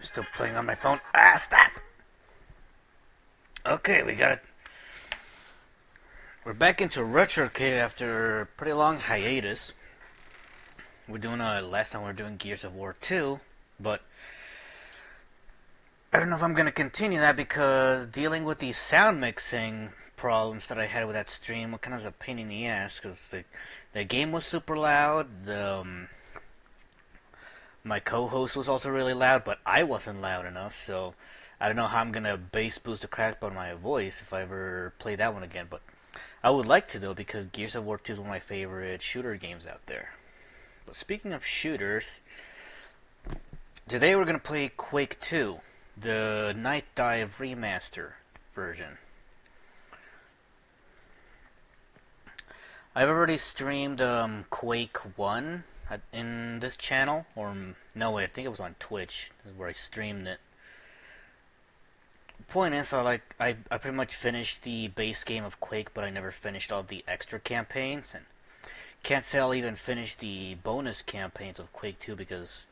Still playing on my phone. Ah, stop! Okay, we got it. We're back into Retrocave after a pretty long hiatus. We're doing, last time we were doing Gears of War 2, but I don't know if I'm going to continue that because dealing with the sound mixing problems that I had with that stream kind of was a pain in the ass because the game was super loud, my co-host was also really loud, but I wasn't loud enough, so I don't know how I'm going to bass boost the crap on my voice if I ever play that one again, but I would like to though because Gears of War 2 is one of my favorite shooter games out there. But speaking of shooters, today we're going to play Quake 2, the Night Dive remaster version. I've already streamed Quake 1 in this channel, or no way, I think it was on Twitch where I streamed it. Point is, I pretty much finished the base game of Quake, but I never finished all the extra campaigns, and can't say I'll even finish the bonus campaigns of Quake 2 because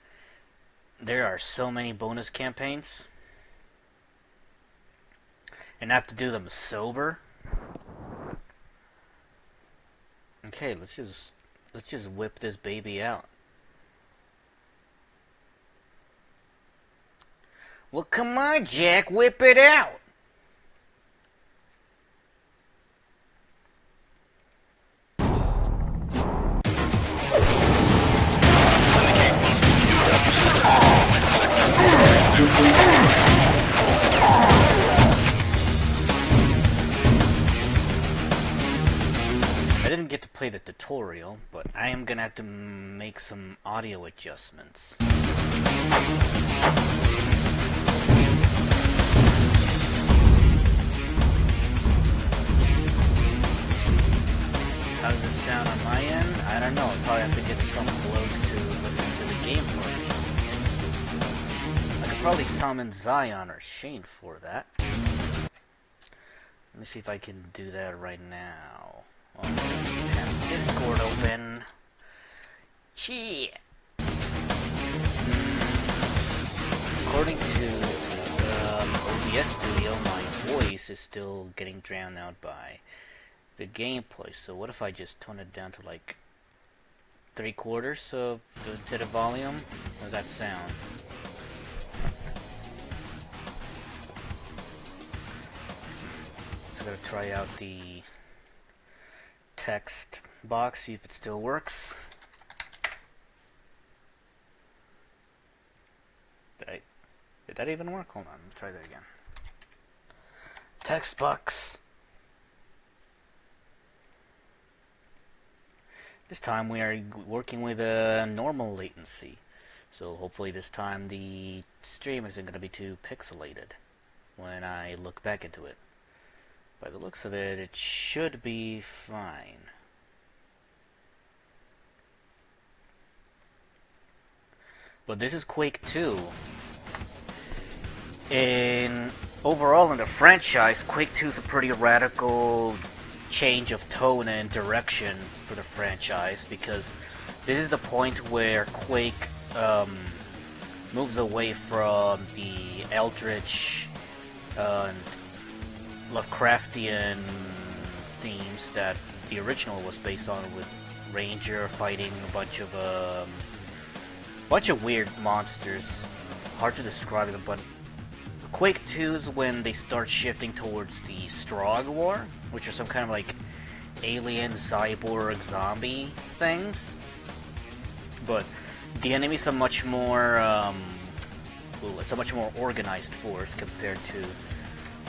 there are so many bonus campaigns, and I have to do them sober. Okay, let's just whip this baby out. Well, come on, Jack, whip it out! I didn't get to play the tutorial, but I am gonna have to make some audio adjustments. How does this sound on my end? I don't know. I'll probably have to get some bloke to listen to the game for me. I could probably summon Zion or Shane for that. Let me see if I can do that right now. Well, I have Discord open. Gee. According to OBS Studio, my voice is still getting drowned out by the gameplay. So what if I just tone it down to like 3/4 of the volume? How does that sound? So I'm gonna try out the text box, see if it still works. Did that even work? Hold on, let's try that again. Text box. This time we are working with a normal latency, so hopefully this time the stream isn't going to be too pixelated when I look back into it. By the looks of it, it should be fine. But this is Quake 2. Overall in the franchise, Quake 2 is a pretty radical change of tone and direction for the franchise because this is the point where Quake moves away from the eldritch Lovecraftian themes that the original was based on, with Ranger fighting a bunch of weird monsters. Hard to describe them, but Quake 2 is when they start shifting towards the Strog War, which are some kind of like alien, cyborg, zombie things. But the enemies are much more, it's a much more organized force compared to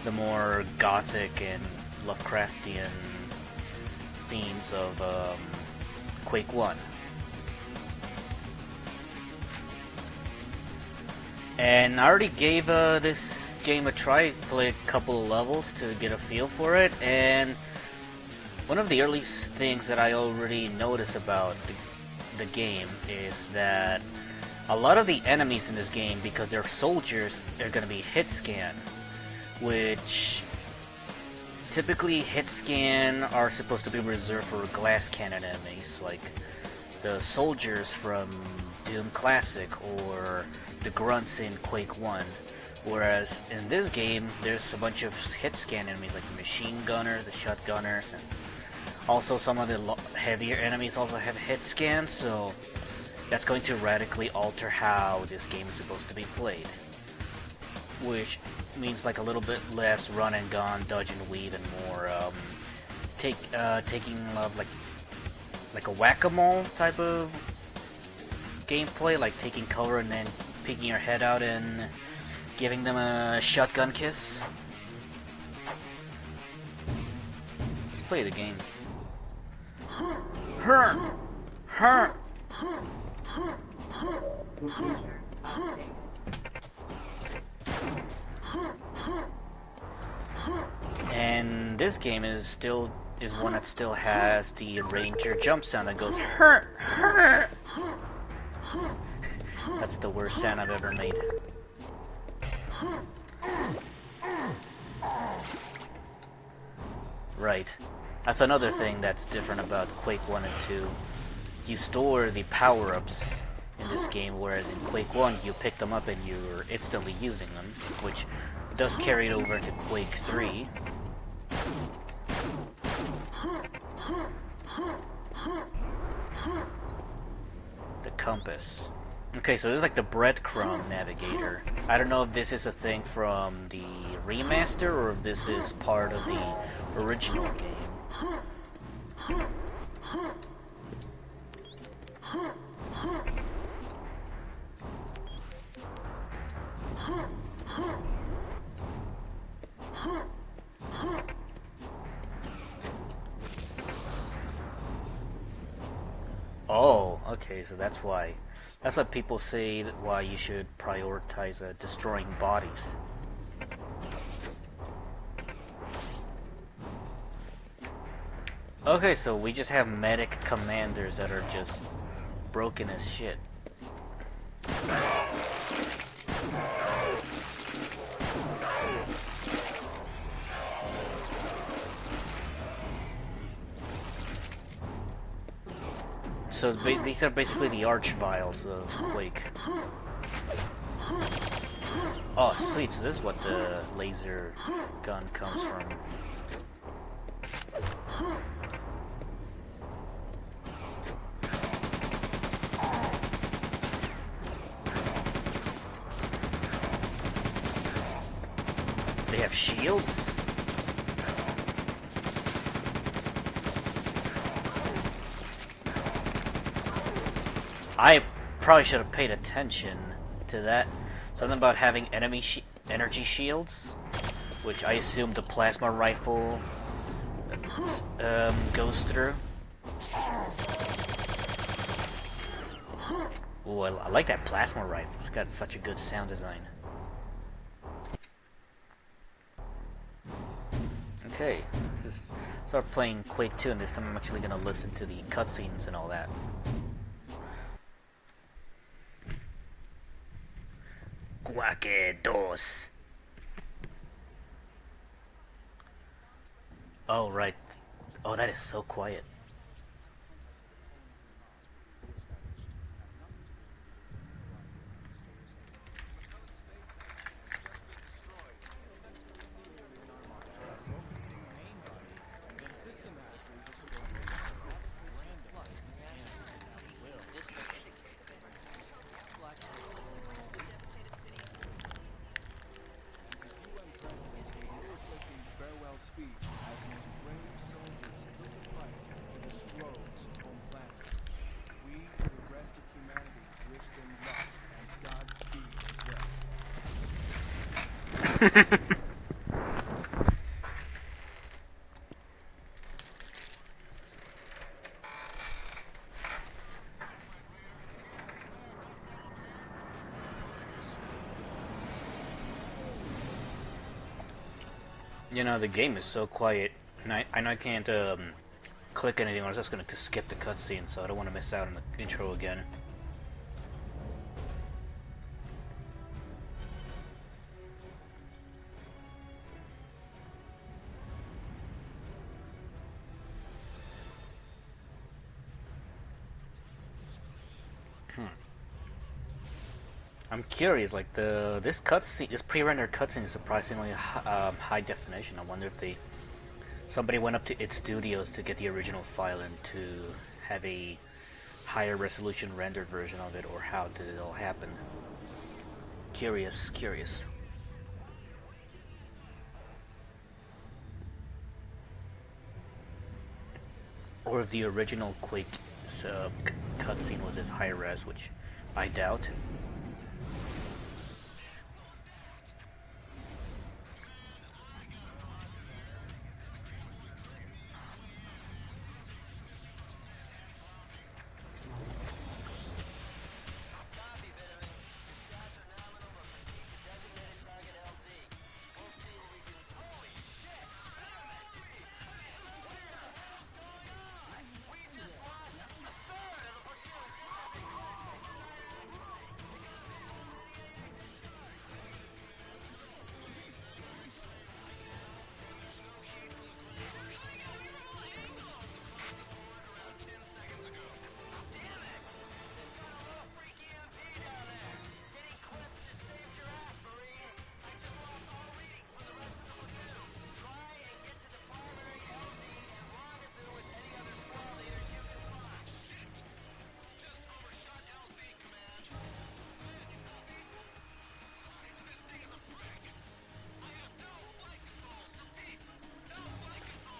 the more gothic and Lovecraftian themes of Quake 1. And I already gave this game a try, played a couple of levels to get a feel for it, and one of the early things that I already noticed about the game is that a lot of the enemies in this game, because they're soldiers, are going to be hit scan, which typically hit scan are supposed to be reserved for glass cannon enemies, like the soldiers from Doom Classic or the grunts in Quake 1. Whereas in this game, there's a bunch of hit scan enemies like the machine gunners, the shotgunners, and also some of the heavier enemies also have hit scans, so that's going to radically alter how this game is supposed to be played. Which means like a little bit less run and gun, dodge and weave, and more taking like a whack-a-mole type of gameplay, like taking cover and then peeking your head out and giving them a shotgun kiss. Let's play the game. And this game is one that still has the ranger jump sound that goes hurt. That's the worst sound I've ever made. Right. That's another thing that's different about Quake 1 and 2. You store the power-ups in this game, whereas in Quake 1 you pick them up and you're instantly using them, which does carry it over to Quake 3. The compass. Okay, so this is like the breadcrumb navigator. I don't know if this is a thing from the remaster or if this is part of the original game. Oh, okay, so that's why. That's what people say that why you should prioritize destroying bodies. Okay, so we just have medic commanders that are just broken as shit. So these are basically the arch-vials of Quake. Oh, sweet, so this is what the laser gun comes from. They have shields? I probably should have paid attention to that. Something about having energy shields, which I assume the plasma rifle goes through. Ooh, I like that plasma rifle. It's got such a good sound design. Okay, let's just start playing Quake 2, and this time I'm actually gonna listen to the cutscenes and all that. Quake 2. Oh, right. Oh, that is so quiet. You know, the game is so quiet, and I know I can't click anything, or I was just going to skip the cutscene, so I don't want to miss out on the intro again. I'm curious, like this cutscene, this pre-rendered cutscene is surprisingly high definition. I wonder if somebody went up to its studios to get the original file and to have a higher resolution rendered version of it, or how did it all happen? Curious, curious. Or if the original Quake cutscene was as high res, which I doubt.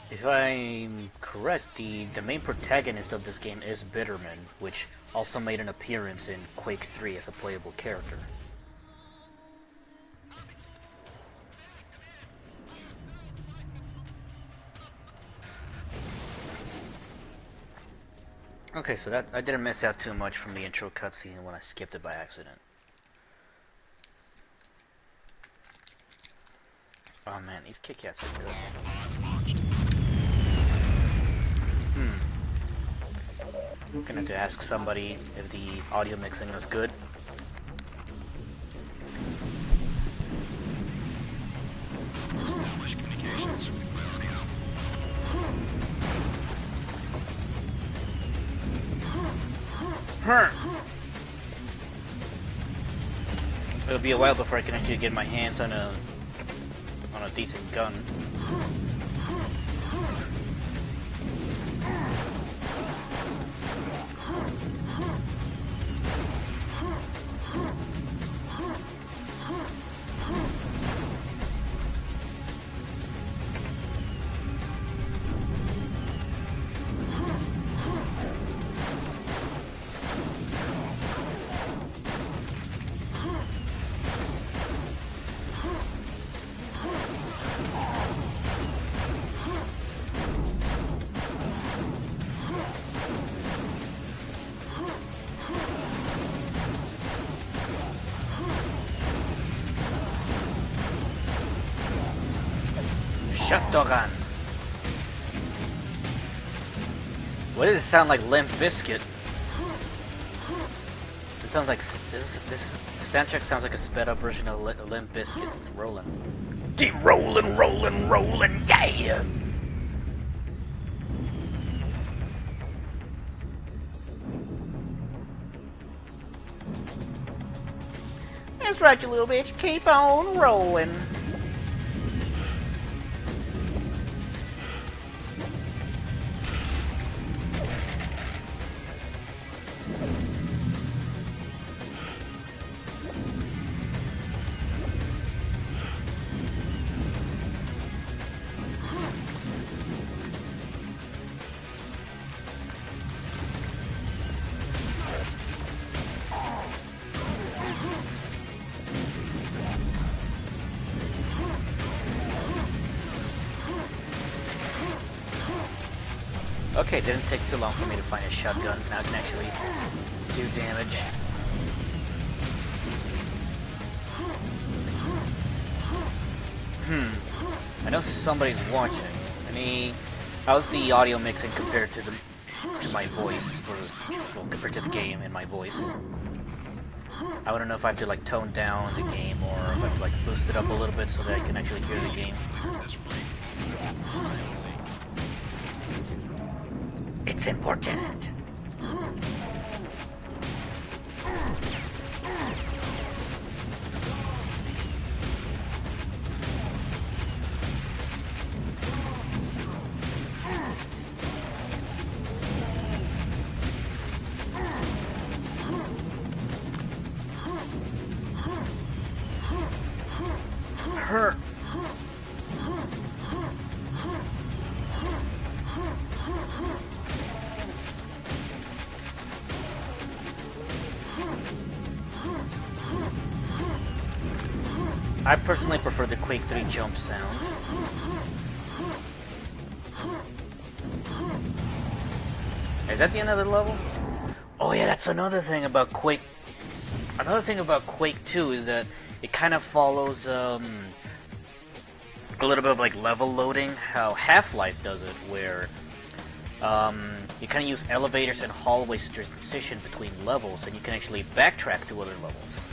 If I'm correct, the main protagonist of this game is Bitterman, which also made an appearance in Quake 3 as a playable character. Okay, so that I didn't miss out too much from the intro cutscene when I skipped it by accident. Oh man, these Kit Kats are good. I'm gonna have to ask somebody if the audio mixing is good. It'll be a while before I can actually get my hands on a decent gun. Shotgun. What does it sound like? Limp Bizkit. It sounds like this soundtrack sounds like a sped up version of Limp Bizkit. It's rolling. Keep rolling, rolling, rolling, yeah. That's right, you little bitch. Keep on rolling. Okay, didn't take too long for me to find a shotgun. Now I can actually do damage. I know somebody's watching. How's the audio mixing compared to my voice compared to the game and my voice? I want to know if I have to like tone down the game or if I have to like boost it up a little bit so that I can actually hear the game. It's important. I personally prefer the Quake 3 jump sound. Is that the end of the level? Oh yeah, that's another thing about Quake. Another thing about Quake 2 is that it kind of follows a little bit of like level loading, how Half-Life does it, where you kind of use elevators and hallways to transition between levels, and you can actually backtrack to other levels.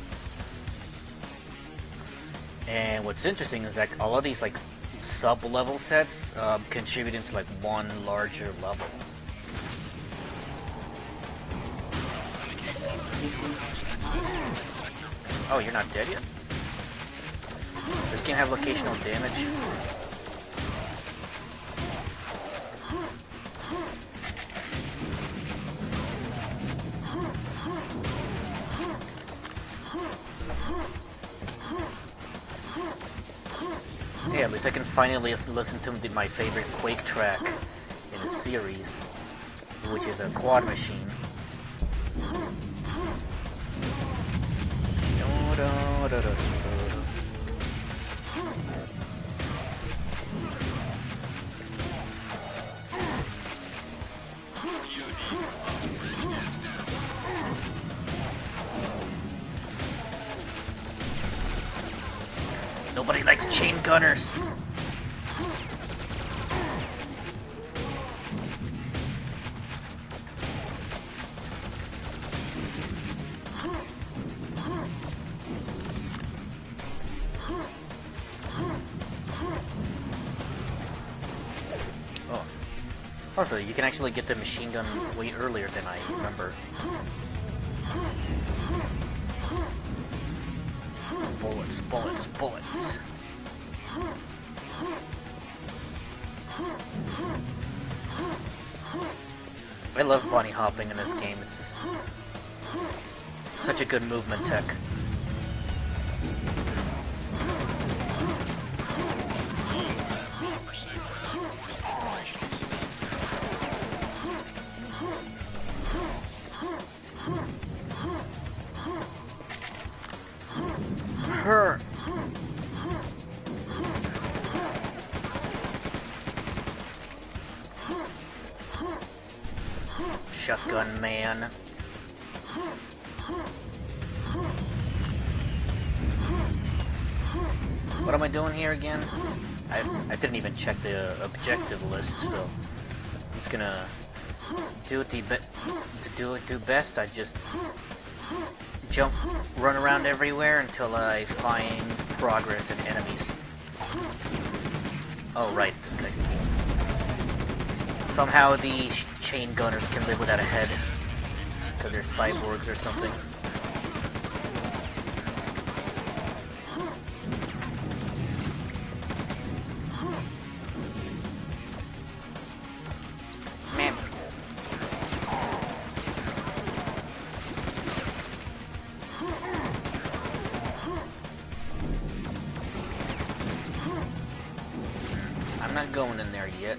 And what's interesting is that all of these like sub-level sets contribute into like one larger level. Oh, you're not dead yet? Does this game have locational damage? Yeah, at least I can finally listen to my favorite Quake track in the series, which is a Quad Machine. Nobody likes chain gunners. Oh. Also, you can actually get the machine gun way earlier than I remember. Bullets, bullets, bullets. I love bunny hopping in this game. It's such a good movement tech. Her. Shotgun man. What am I doing here again? I didn't even check the objective list, so I'm just gonna do best. I just jump, run around everywhere until I find progress in enemies. Oh right, this guy's cool. Somehow the chain gunners can live without a head, because they're cyborgs or something. Man. I'm not going in there yet.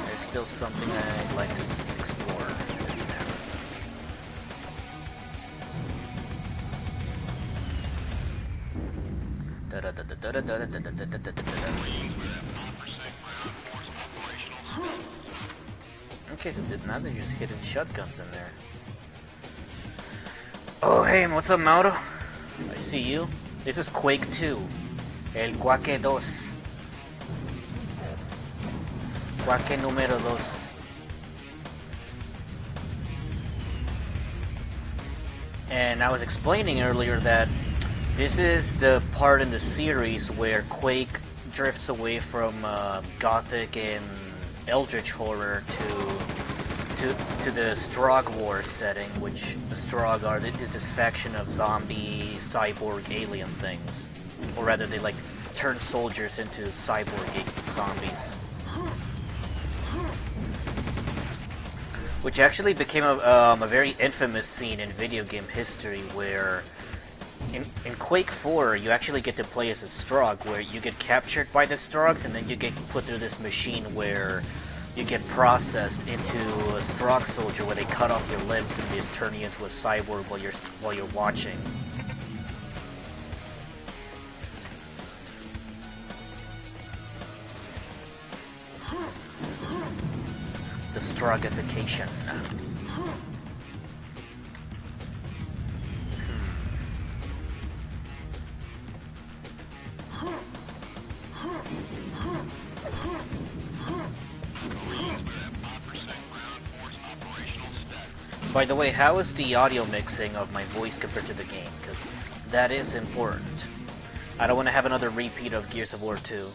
There's still something I'd like to explore in this map. Okay, so now there's just hidden shotguns in there. Oh hey, what's up, Mauro? I see you. This is Quake 2. El Quake 2. Quake número 2. And I was explaining earlier that this is the part in the series where Quake drifts away from gothic and eldritch horror to the Strogg War setting, which the Strogg is this faction of zombie, cyborg, alien things. Or rather, they like turn soldiers into cyborg zombies. Which actually became a very infamous scene in video game history, where in Quake 4 you actually get to play as a Strogg, where you get captured by the Stroggs and then you get put through this machine where you get processed into a Strogg soldier, where they cut off your limbs and they just turn you into a cyborg while you're watching. the Strogification. By the way, how is the audio mixing of my voice compared to the game? Because that is important. I don't want to have another repeat of Gears of War 2.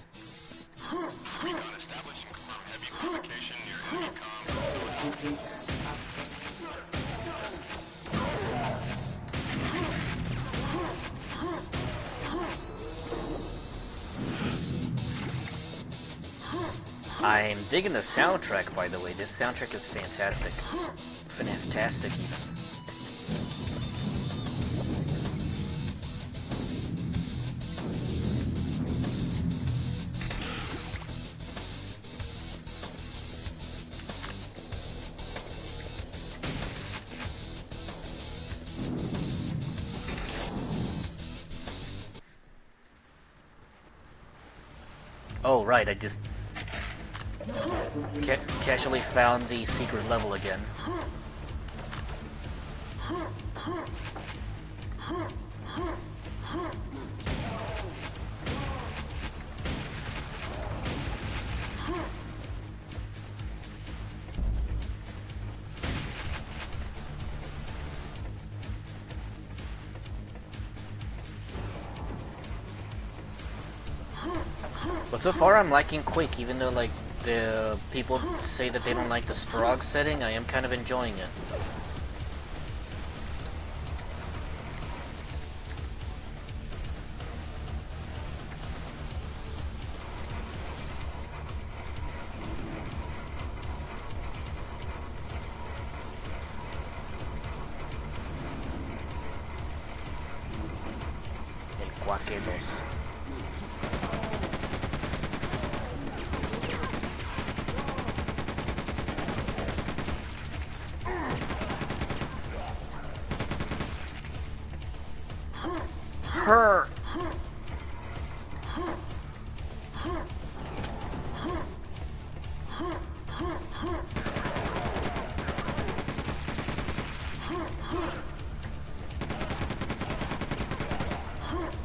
I'm digging the soundtrack, by the way. This soundtrack is fantastic. Fantastic, even. Oh, right, I just casually found the secret level again. But so far I'm liking Quake, even though like the people say that they don't like the Strog setting, I am kind of enjoying it. El Quake 2. Her.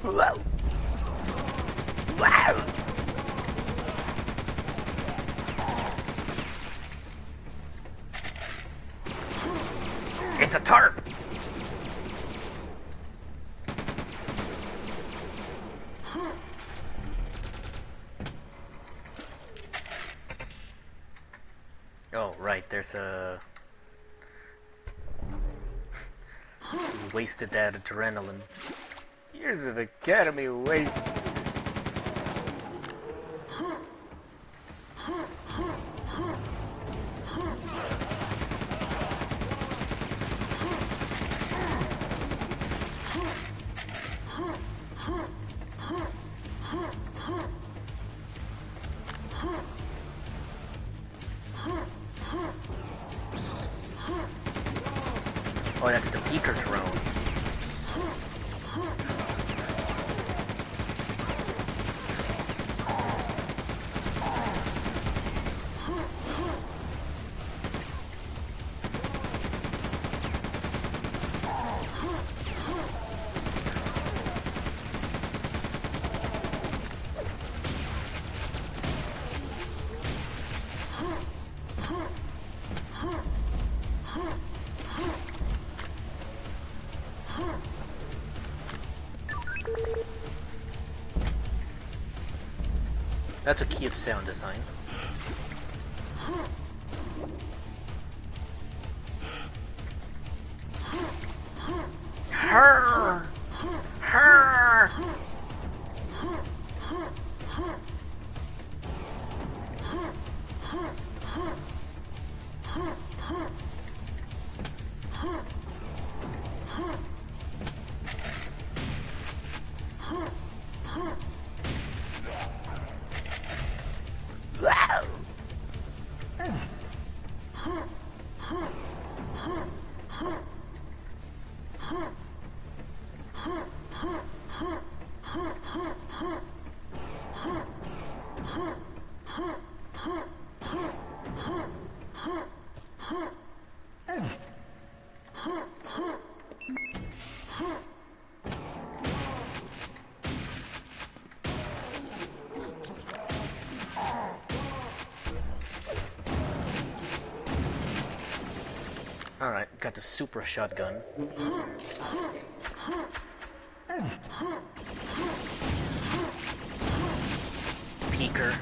Wow. Wow. It's a tarp. Oh, right, there's a... He wasted that adrenaline. Years of academy waste. Oh, that's the peaker drone. That's a cute sound design. Her! Her! Wow! Alright, got the super shotgun. Peeker.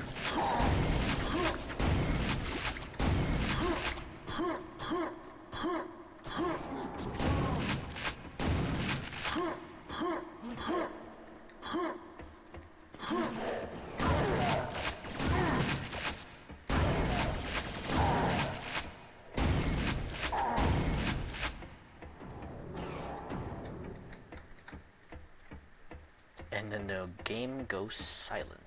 And then the game goes silent.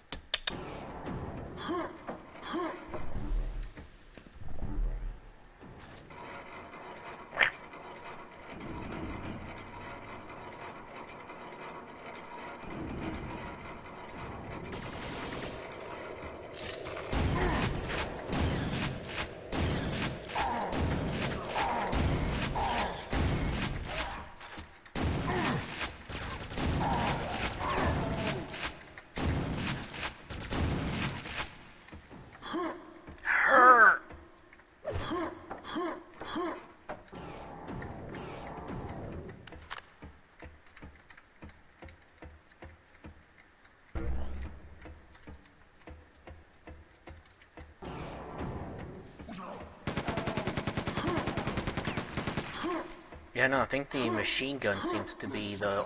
Yeah, no, I think the machine gun seems to be the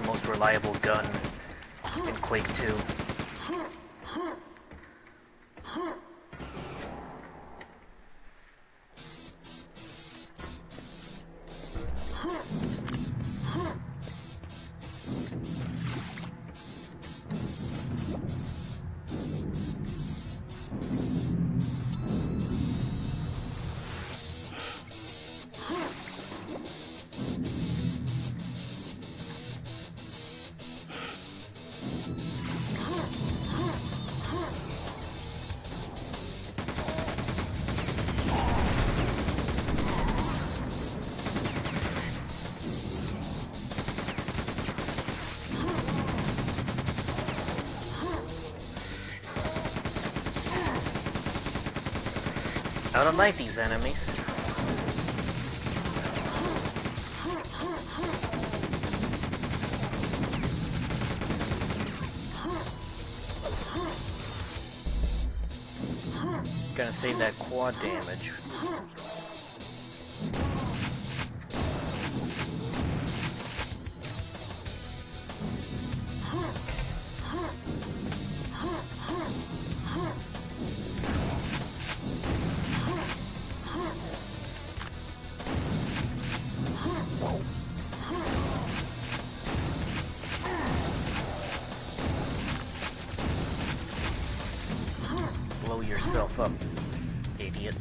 most reliable gun in Quake 2. I don't like these enemies. Gonna save that quad damage. Blow yourself up, idiot.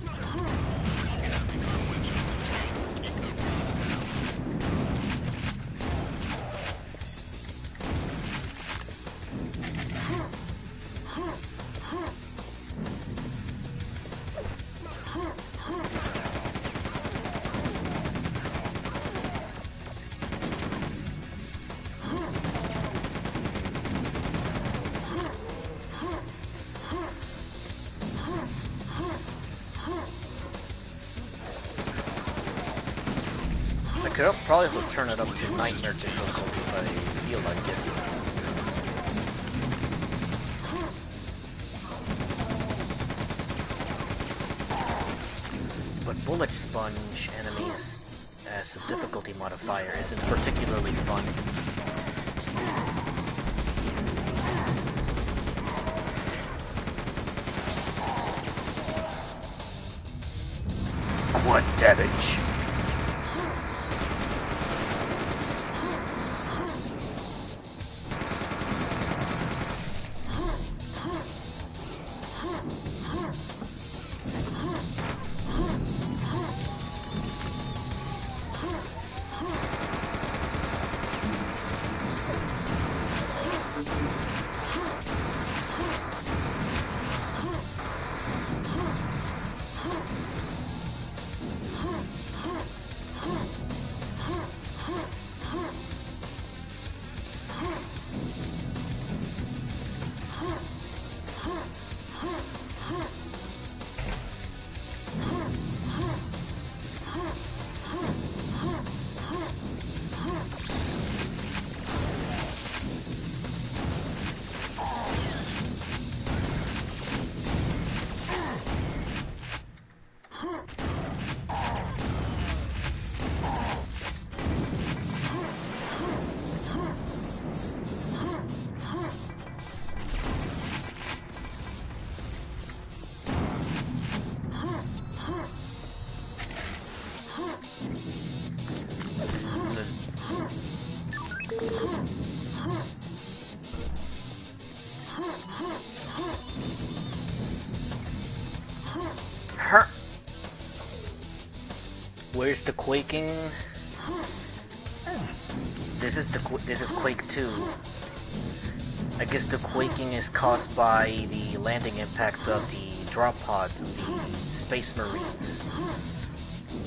I could probably also turn it up to nightmare difficulty if I feel like it. But bullet sponge enemies as a difficulty modifier isn't particularly fun. Quad damage. Where's the quaking? This is Quake 2. I guess the quaking is caused by the landing impacts of the drop pods of the Space Marines.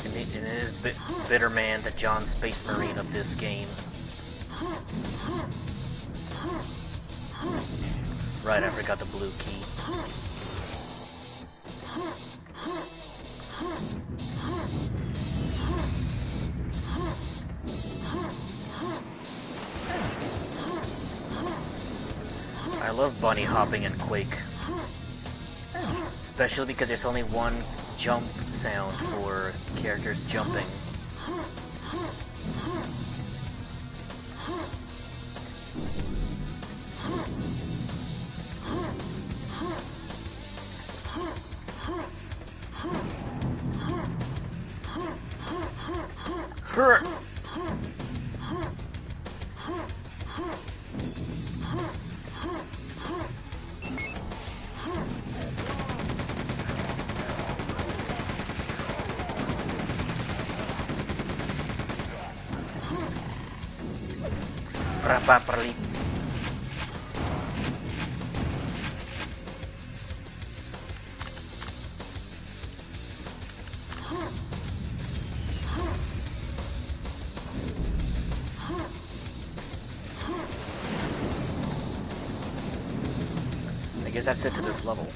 And it is Bitterman, the John Space Marine of this game. Right, I forgot the blue key. I love bunny hopping in Quake. Especially because there's only one jump sound for characters jumping. Hurt. Properly. I guess that's it to this level.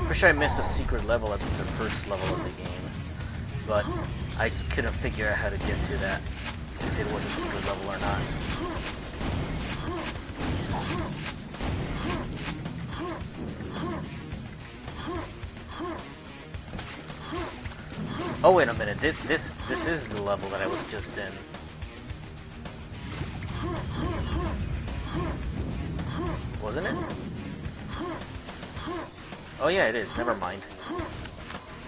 Pretty sure I missed a secret level at the first level of the game, but I couldn't figure out how to get to that, if it was a secret level or not. Oh wait a minute, this is the level that I was just in. Wasn't it? Oh yeah, it is. Never mind.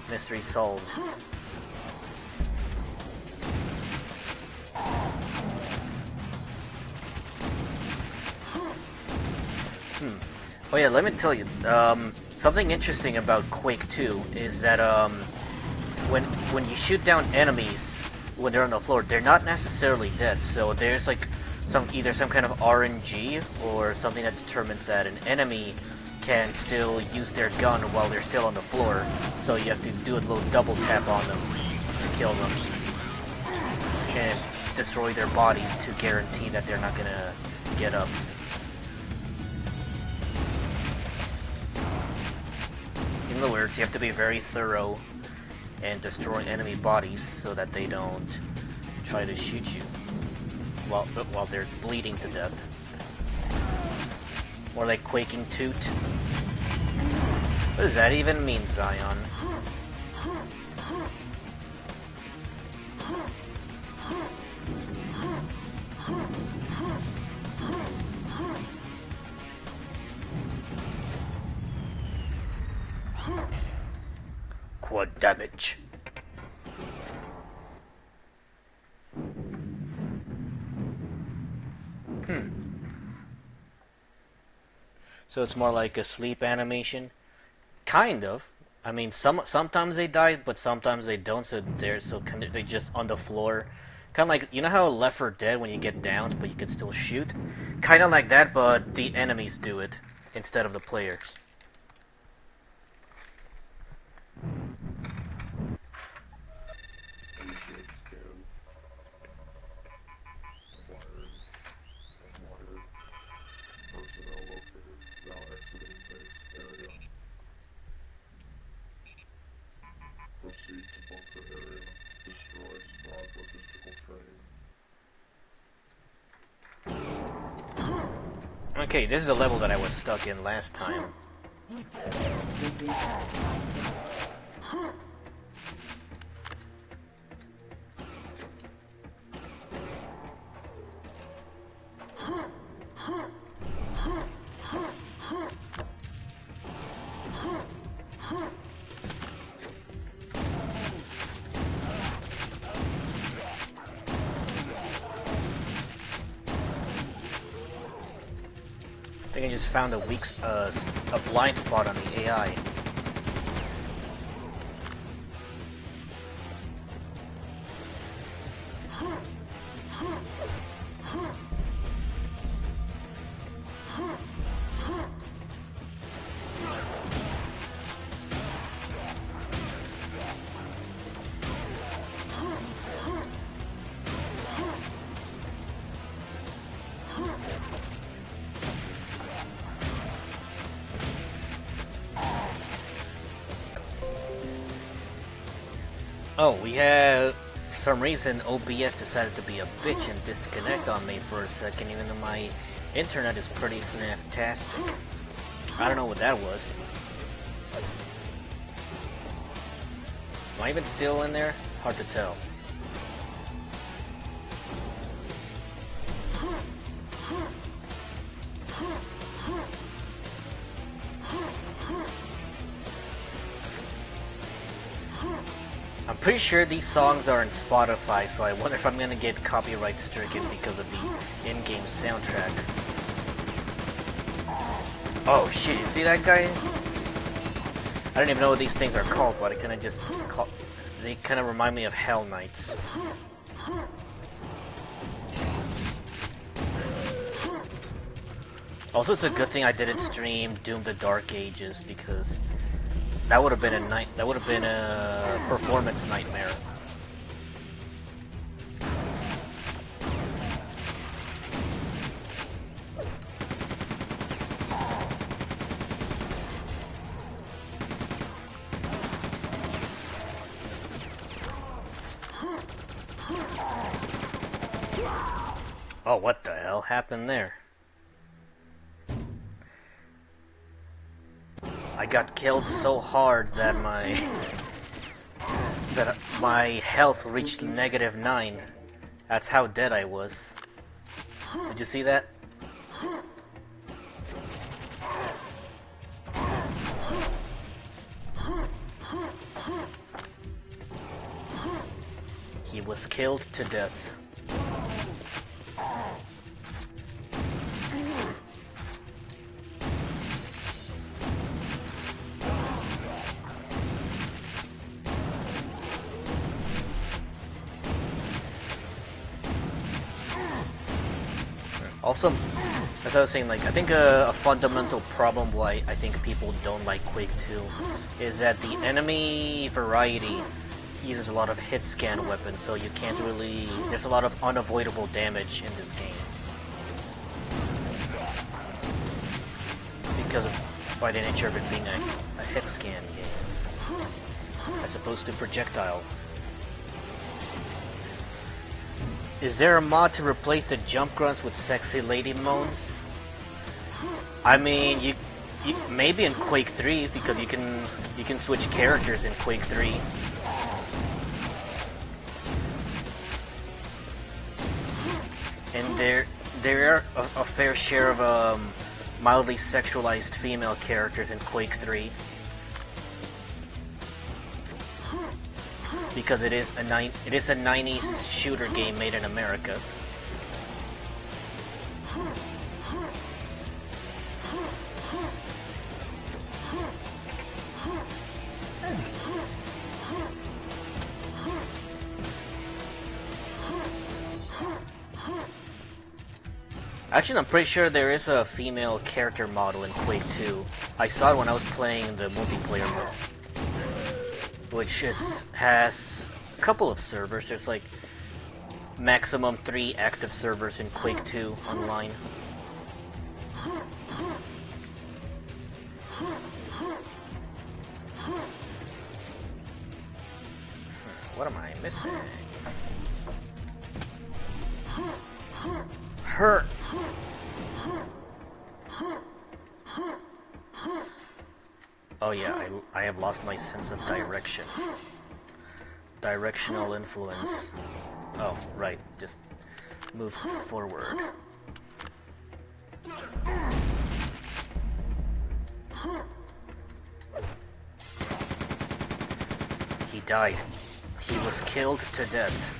Mystery solved. Oh yeah, let me tell you. Something interesting about Quake 2 is that when you shoot down enemies when they're on the floor, they're not necessarily dead. So there's like either some kind of RNG or something that determines that an enemy can still use their gun while they're still on the floor, so you have to do a little double tap on them to kill them and destroy their bodies to guarantee that they're not gonna get up. In other words, you have to be very thorough and destroy enemy bodies so that they don't try to shoot you while they're bleeding to death. More like Quaking Toot. What does that even mean, Zion? Quad damage. So it's more like a sleep animation? Kind of. I mean, sometimes they die, but sometimes they don't, so they're just on the floor. Kind of like, you know how Left 4 Dead when you get downed, but you can still shoot? Kind of like that, but the enemies do it instead of the players. Okay, this is the level that I was stuck in last time. think I just found a a blind spot on the AI. Oh, we had, for some reason, OBS decided to be a bitch and disconnect on me for a second, even though my internet is pretty fantastic. I don't know what that was. Am I even still in there? Hard to tell. I'm pretty sure these songs are in Spotify, so I wonder if I'm gonna get copyright stricken because of the in-game soundtrack. Oh shit, you see that guy? I don't even know what these things are called, but I kinda just call... They kinda remind me of Hell Knights. Also, it's a good thing I didn't stream Doom the Dark Ages, because that would have been a performance nightmare. Oh, what the hell happened there? I got killed so hard that my health reached -9. That's how dead I was. Did you see that? He was killed to death. Also, as I was saying, like, I think a fundamental problem why I think people don't like Quake 2 is that the enemy variety uses a lot of hit scan weapons, so you can't really... There's a lot of unavoidable damage in this game. Because of, by the nature of it being a hit scan game, as opposed to projectile. Is there a mod to replace the jump grunts with sexy lady moans? I mean, you maybe in Quake 3, because you can switch characters in Quake 3. And there are a fair share of mildly sexualized female characters in Quake 3. Because it is a 90s shooter game made in America. Actually, I'm pretty sure there is a female character model in Quake 2. I saw it when I was playing the multiplayer mode, which has a couple of servers. There's like maximum 3 active servers in Quake 2 online. What am I missing? Hurt. Oh yeah, I have lost my sense of direction. Directional influence. Oh, right, just move forward. He died. He was killed to death.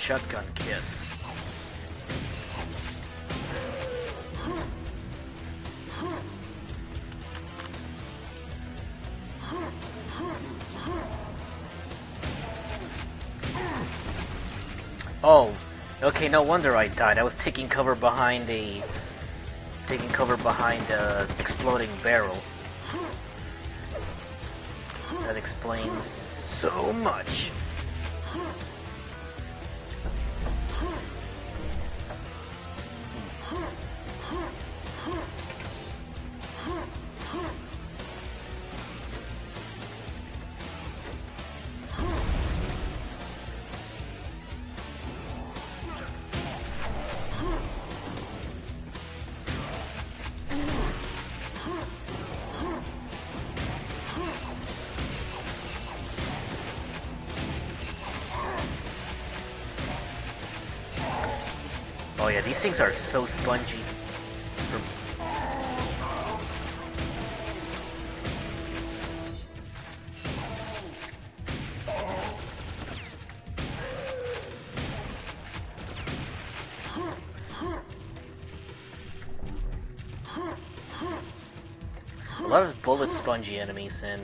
Shotgun kiss. Oh, okay, no wonder I died. I was taking cover behind a exploding barrel. That explains so much. Oh yeah, these things are so spongy. A lot of bullet spongy enemies in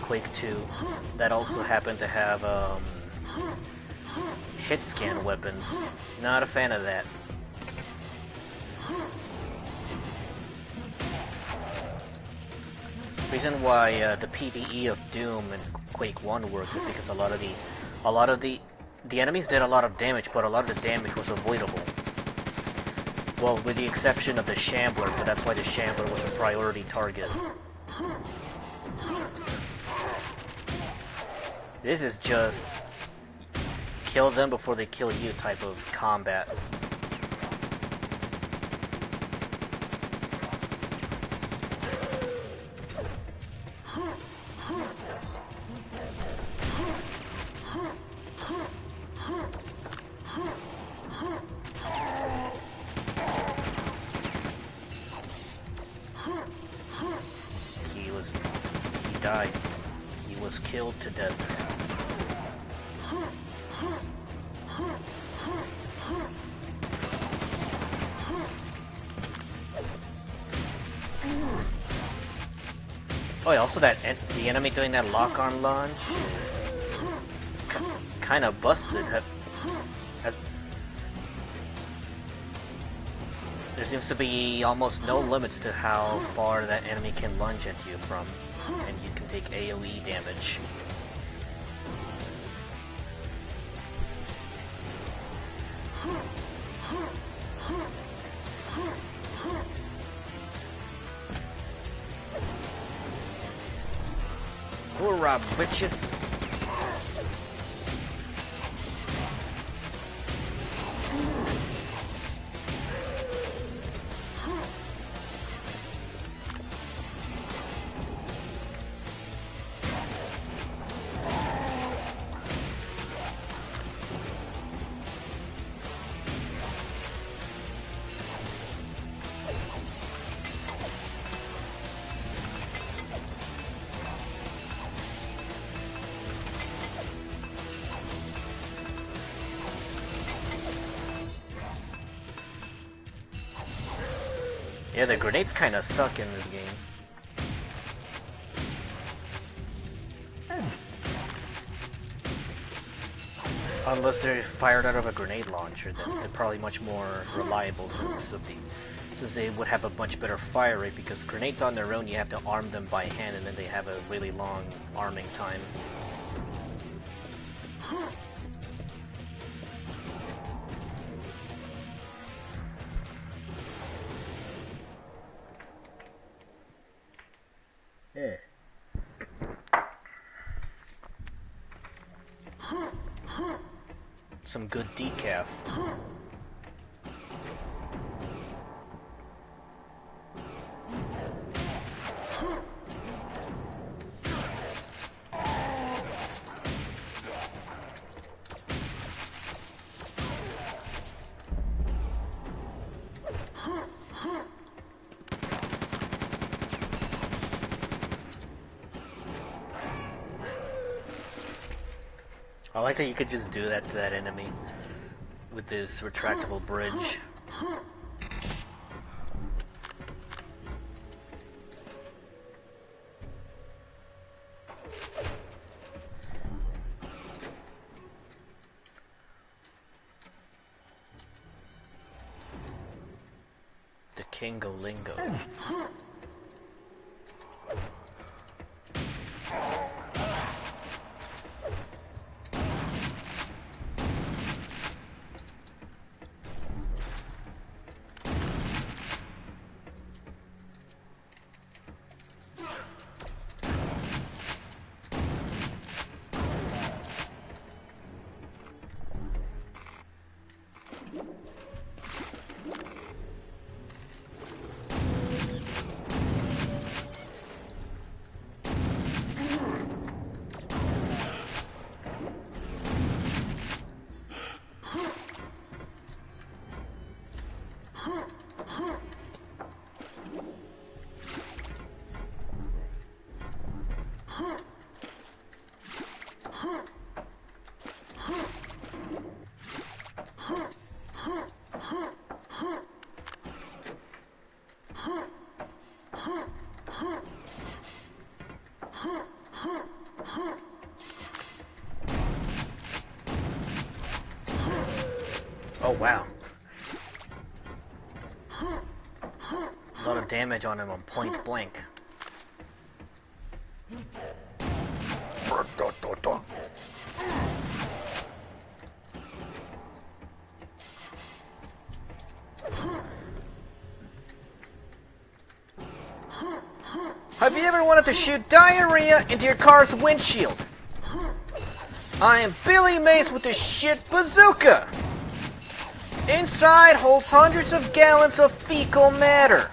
Quake 2 that also happen to have hit scan weapons. Not a fan of that. Reason why the PvE of Doom and Quake 1 worked is because a lot of the enemies did a lot of damage, but a lot of the damage was avoidable. Well, with the exception of the Shambler, but that's why the Shambler was a priority target. This is just kill them before they kill you type of combat. He died. He was killed to death. Oh, yeah, also the enemy doing that lock-on launch is kind of busted. There seems to be almost no limits to how far that enemy can lunge at you from, and you can take AoE damage. Hoorah, bitches! Yeah, the grenades kind of suck in this game. Unless they're fired out of a grenade launcher, then they're probably much more reliable since they would have a much better fire rate, because grenades on their own you have to arm them by hand and then they have a really long arming time. Some good decaf. I like that you could just do that to that enemy. with this retractable bridge. The Kingo-lingo. Oh wow. A lot of damage on him on point blank. Have you ever wanted to shoot diarrhea into your car's windshield? I am Billy Mays with the shit bazooka! Inside holds hundreds of gallons of fecal matter.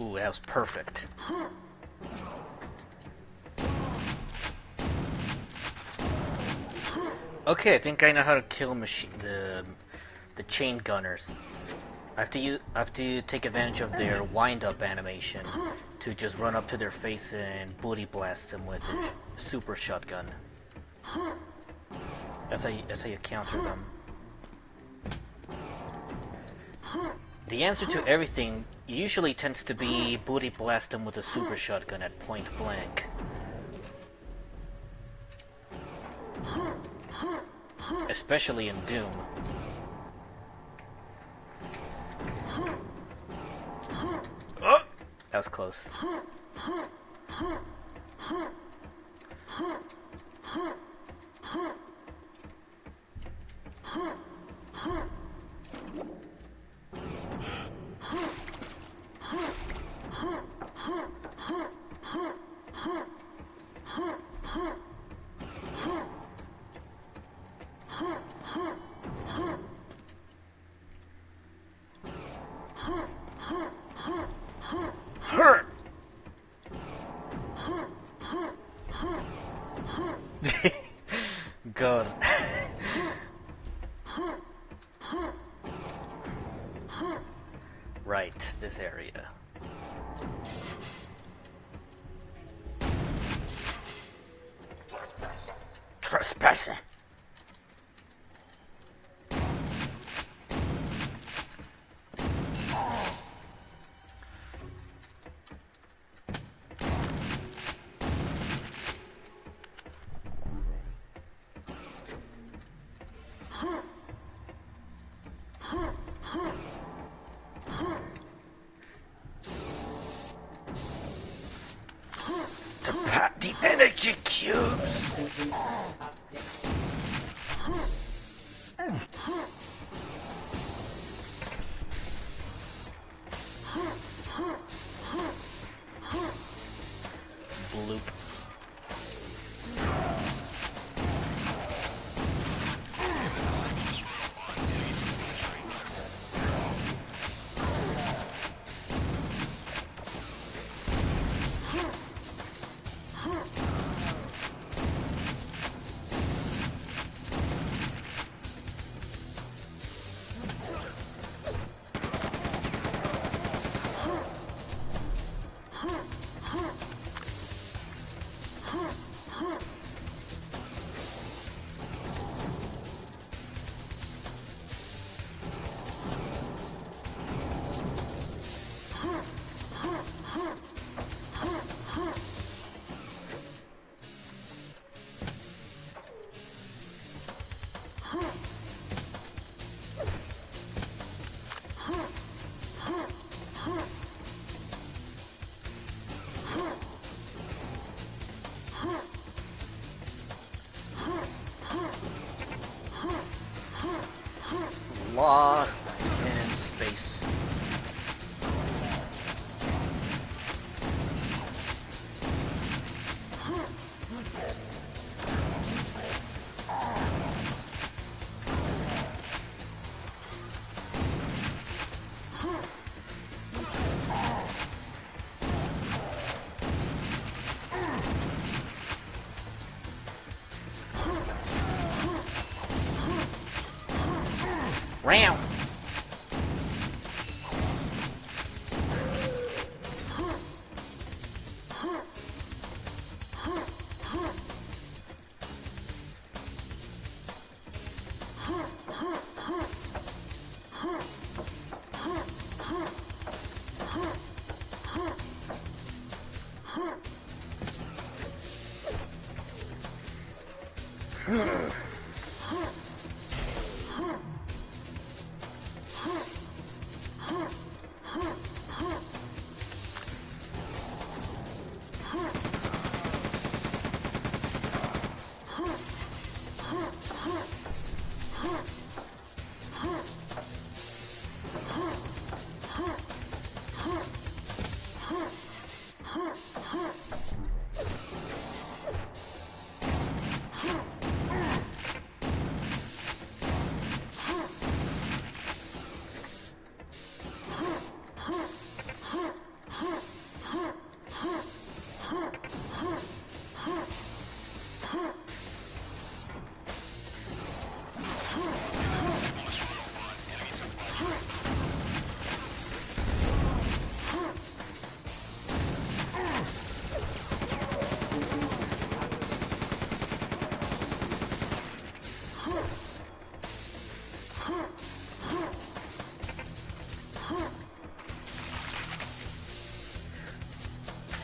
Ooh, that was perfect. Okay, I think I know how to kill the chain gunners. I have to take advantage of their wind-up animation to just run up to their face and booty blast them with a super shotgun. That's how you counter them. The answer to everything usually tends to be booty blast them with a super shotgun at point blank. Especially in Doom. Oh! That was close. God. Right, this area. Trespasser. The energy cubes. Bloop. Lost in space. Ram!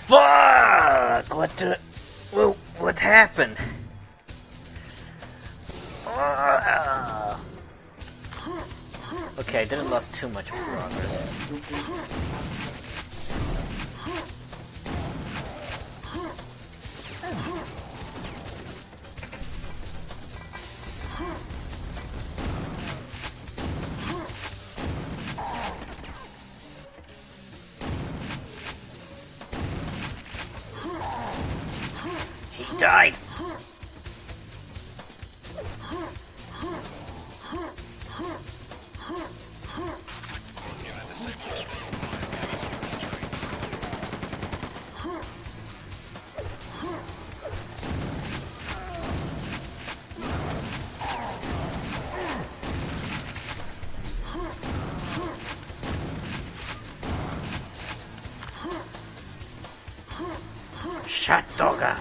Fuck! What happened? Okay, I didn't lose too much progress. He died! Shatoga!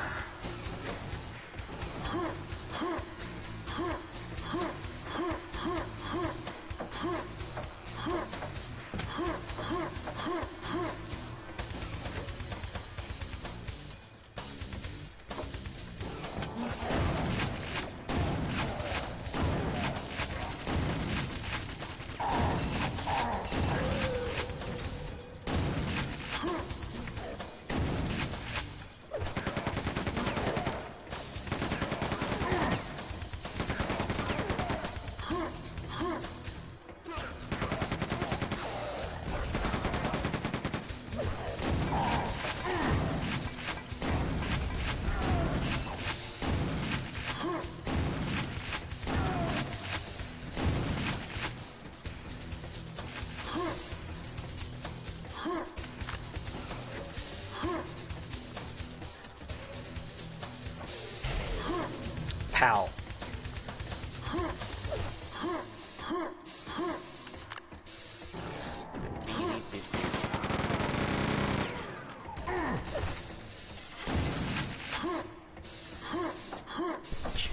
Pow.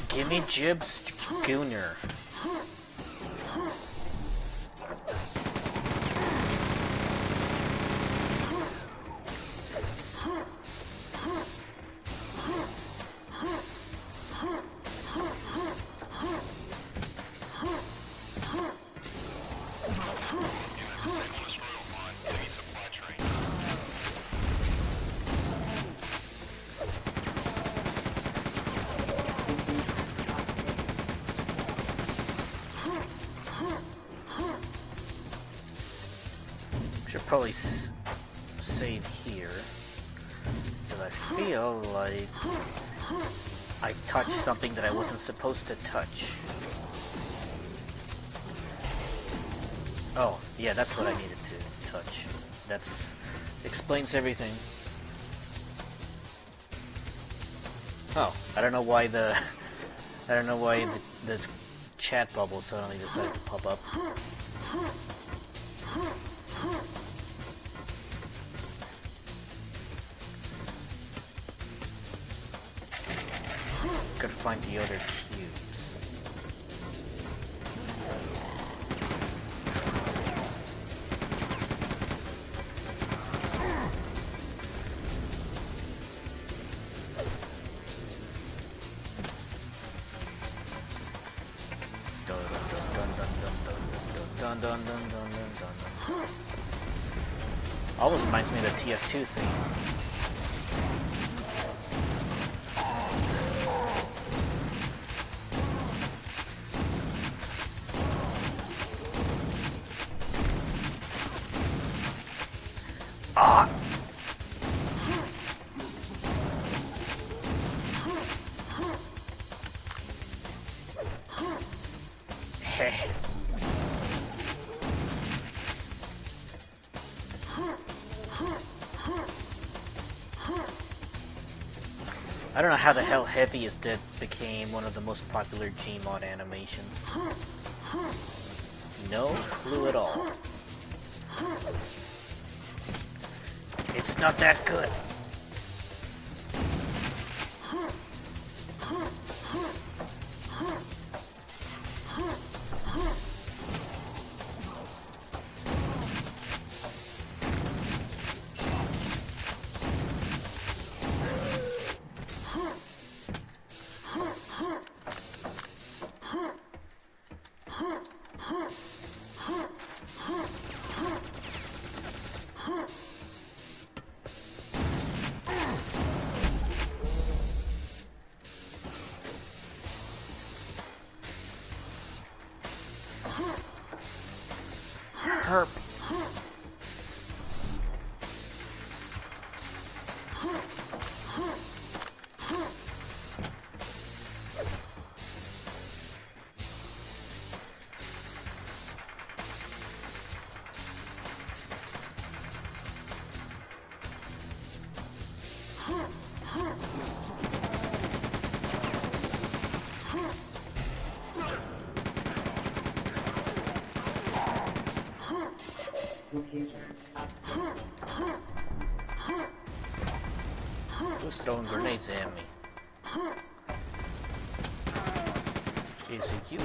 Gimme Jibs Jr. should probably save here. Because I feel like I touched something that I wasn't supposed to touch. Oh, yeah, that's what I needed to touch. That's explains everything. Oh, I don't know why the chat bubble suddenly decided to pop up. Gotta find the other cubes. Almost reminds me of the TF2 thing. Ah! Heh. I don't know how the hell Heavy is Dead became one of the most popular Gmod animations. No clue at all. It's not that good. Herp. Who's throwing grenades at me? Is it you?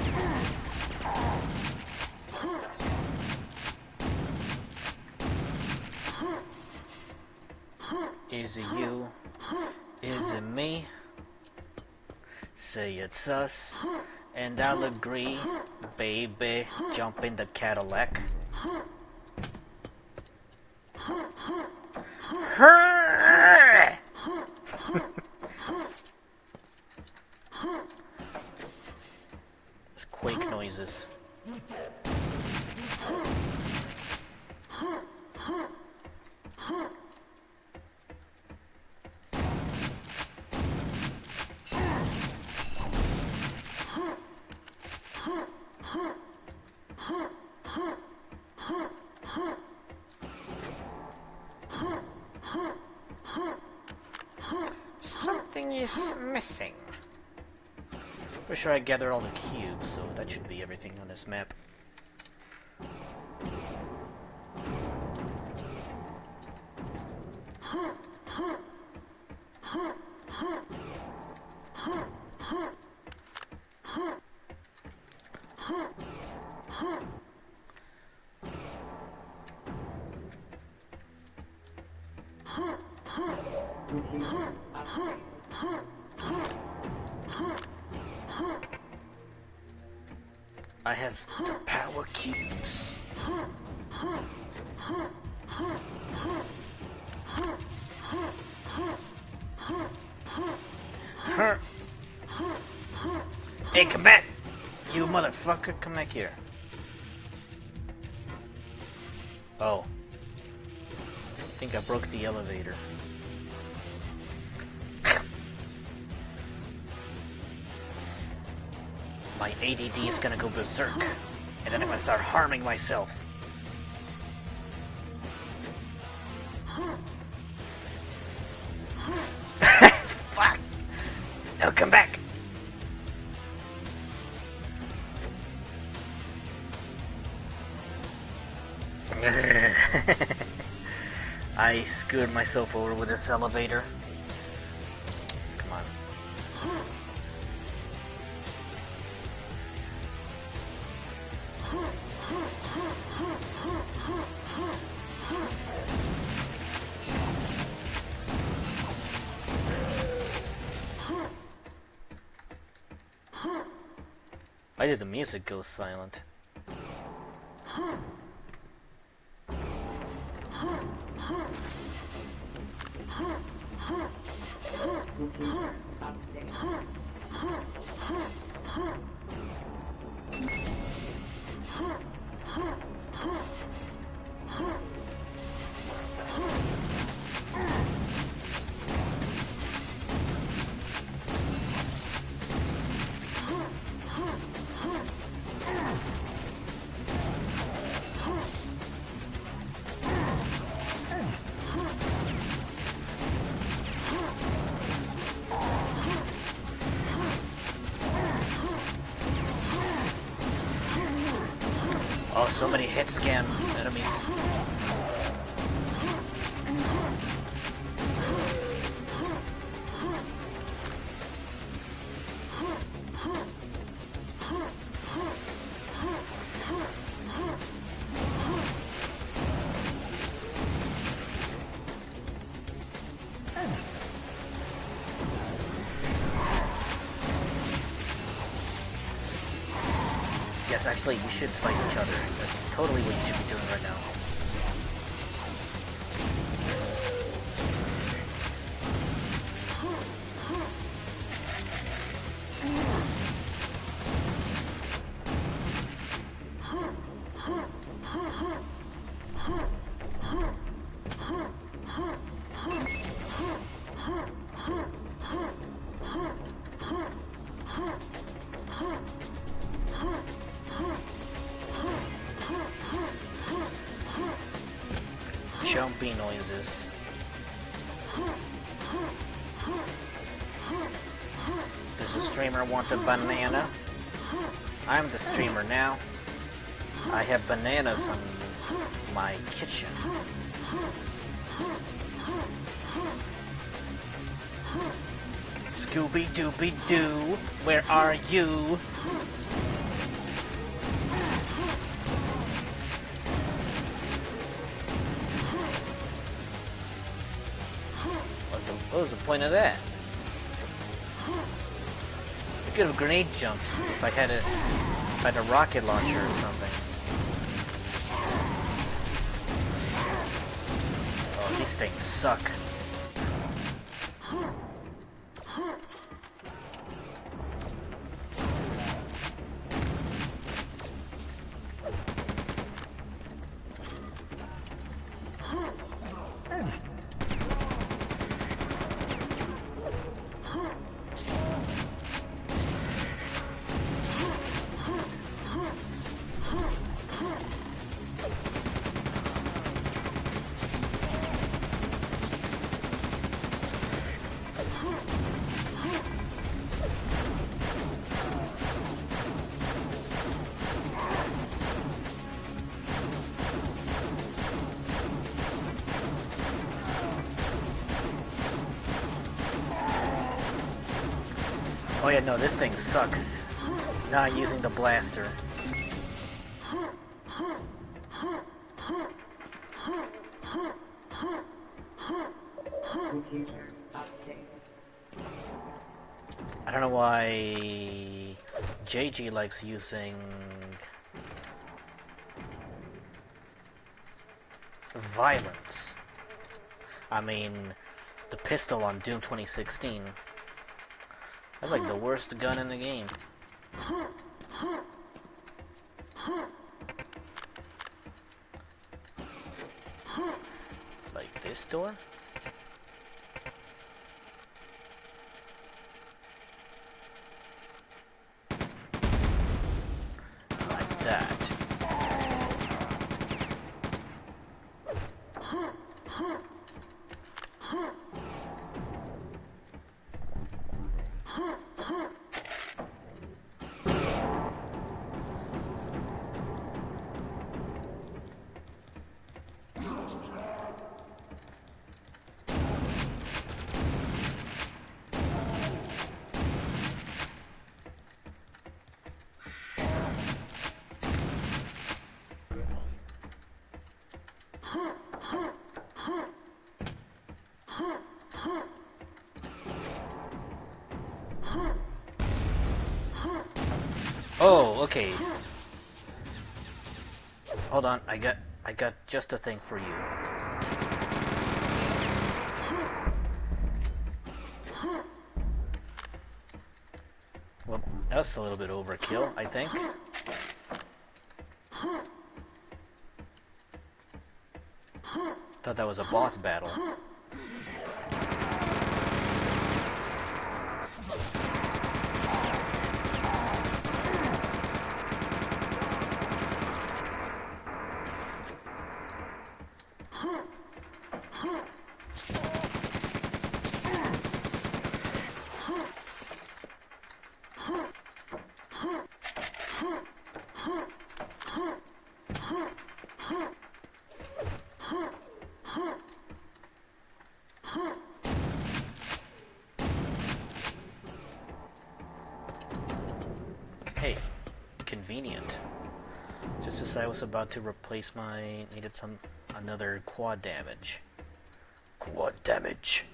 Is it you? Is it me? Say it's us, and I'll agree, baby. Jump in the Cadillac. It's Quake noises. Something is missing. Pretty sure I gathered all the cubes, so that should be everything on this map. I has the power cubes. Hey, come back! You motherfucker, come back here. Oh. think I broke the elevator. My ADD is gonna go berserk, and then I'm gonna start harming myself. Fuck! No, come back! I screwed myself over with this elevator. Come on. Why did the music go silent? Oh, somebody hit scan enemies. Yes, actually, you should fight each other. That's totally what you should be doing right now. Jumpy noises. Does the streamer want a banana? I'm the streamer now. I have bananas on my kitchen. Scooby-Dooby-Doo, where are you? What was the point of that? I could have grenade jumped if I had a rocket launcher or something. Oh, these things suck. Oh yeah, no, this thing sucks. Not using the blaster. I don't know why JG likes using violence. I mean, the pistol on Doom 2016. That's like the worst gun in the game. Like this door? Like that. Oh, okay. Hold on, I got just a thing for you. Well, that's a little bit overkill, I think. Thought that was a boss battle. Hey, convenient. Just as I was about to replace needed another quad damage. Quad damage.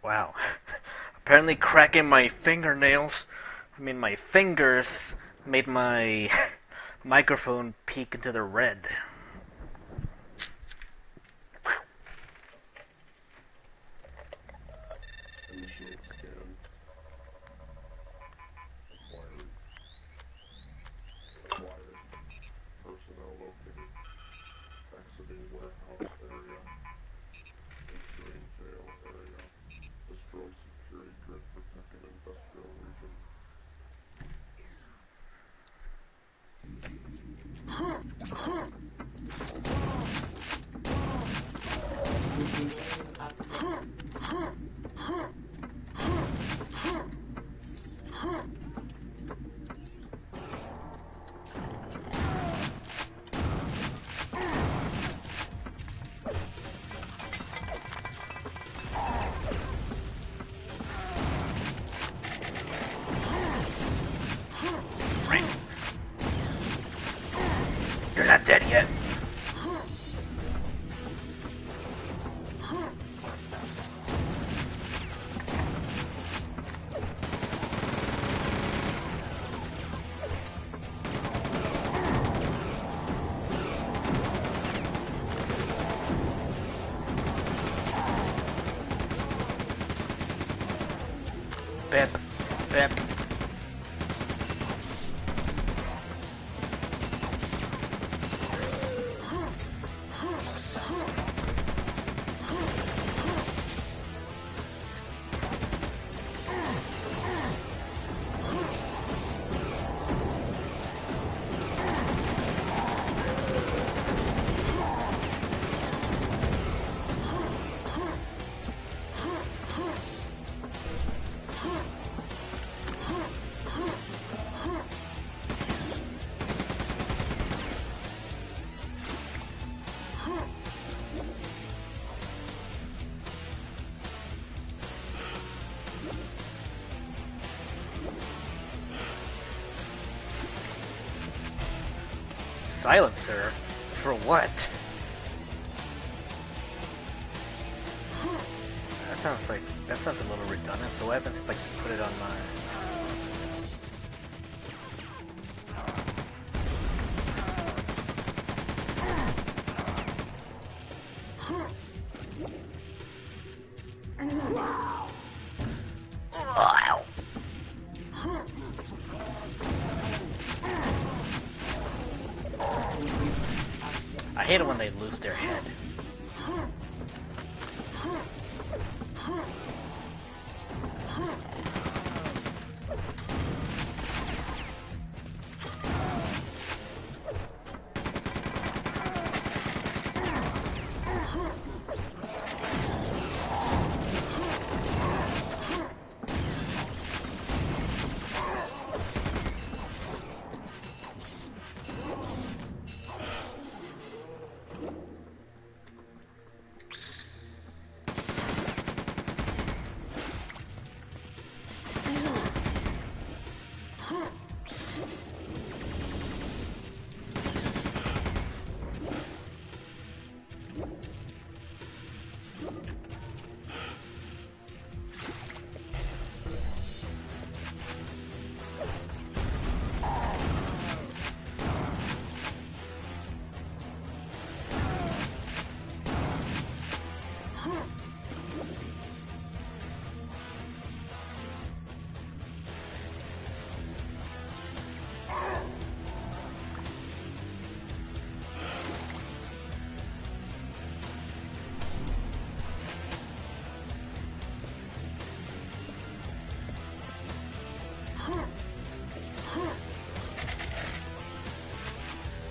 Wow. Apparently cracking my fingernails, my fingers made my microphone peek into the red. You're not dead yet. Pep, pep. silencer? For what? That sounds a little redundant. So what happens if I just put it on my... I hate it when they lose their head.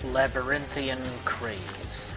Labyrinthian craze.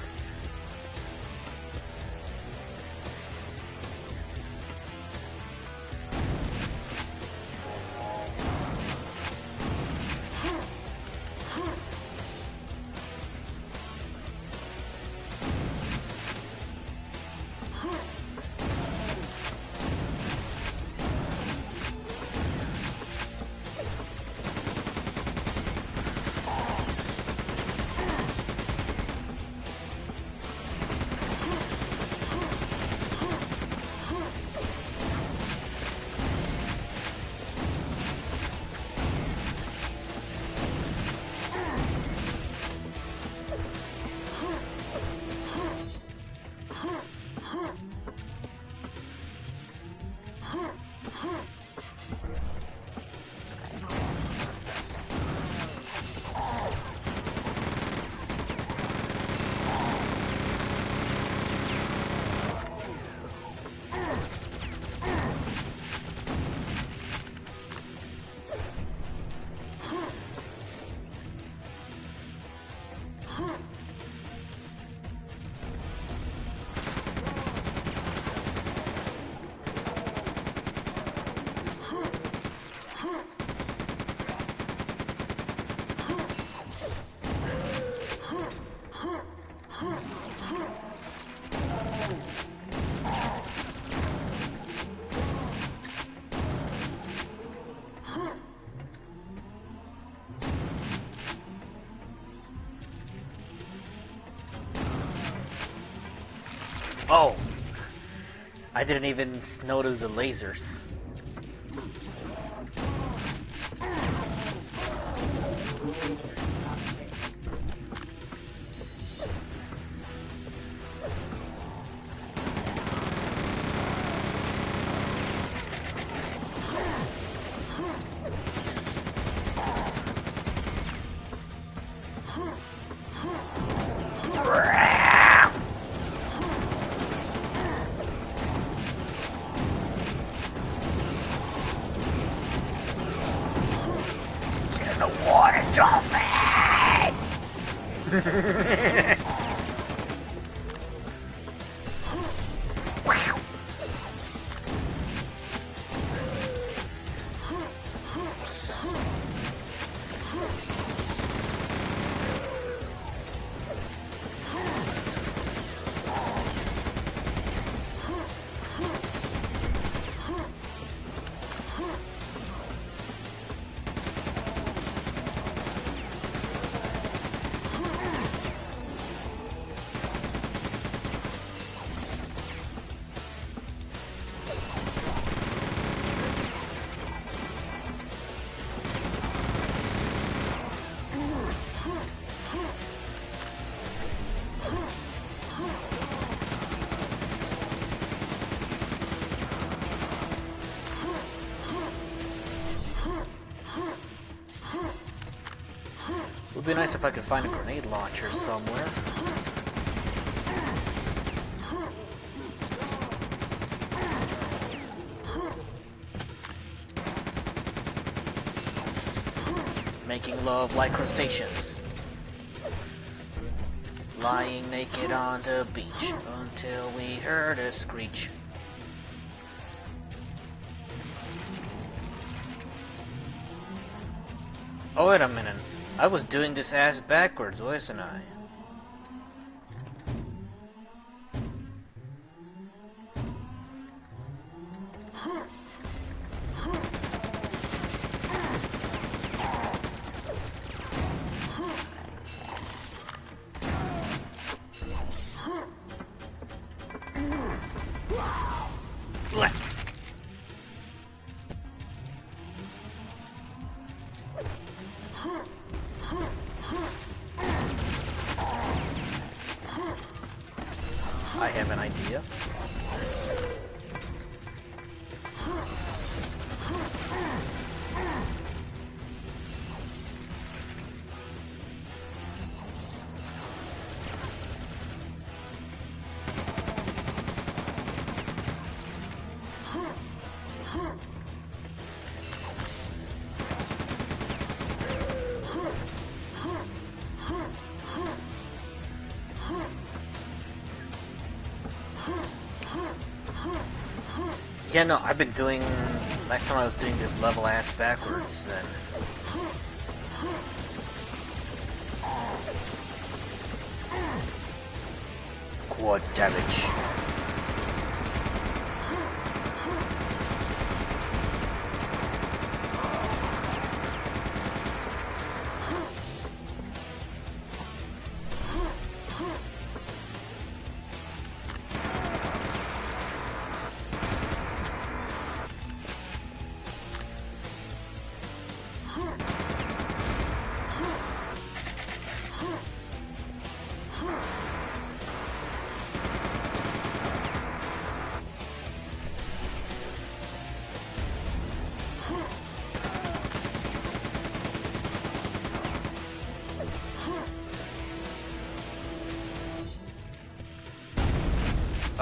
Oh! I didn't even notice the lasers. Would be nice if I could find a grenade launcher somewhere. Making love like crustaceans. Lying naked on the beach until we heard a screech. Oh, wait a minute. I was doing this ass backwards, wasn't I? I have an idea. Yeah, no, I've been doing... Last time I was doing this level ass backwards, then... Quad damage.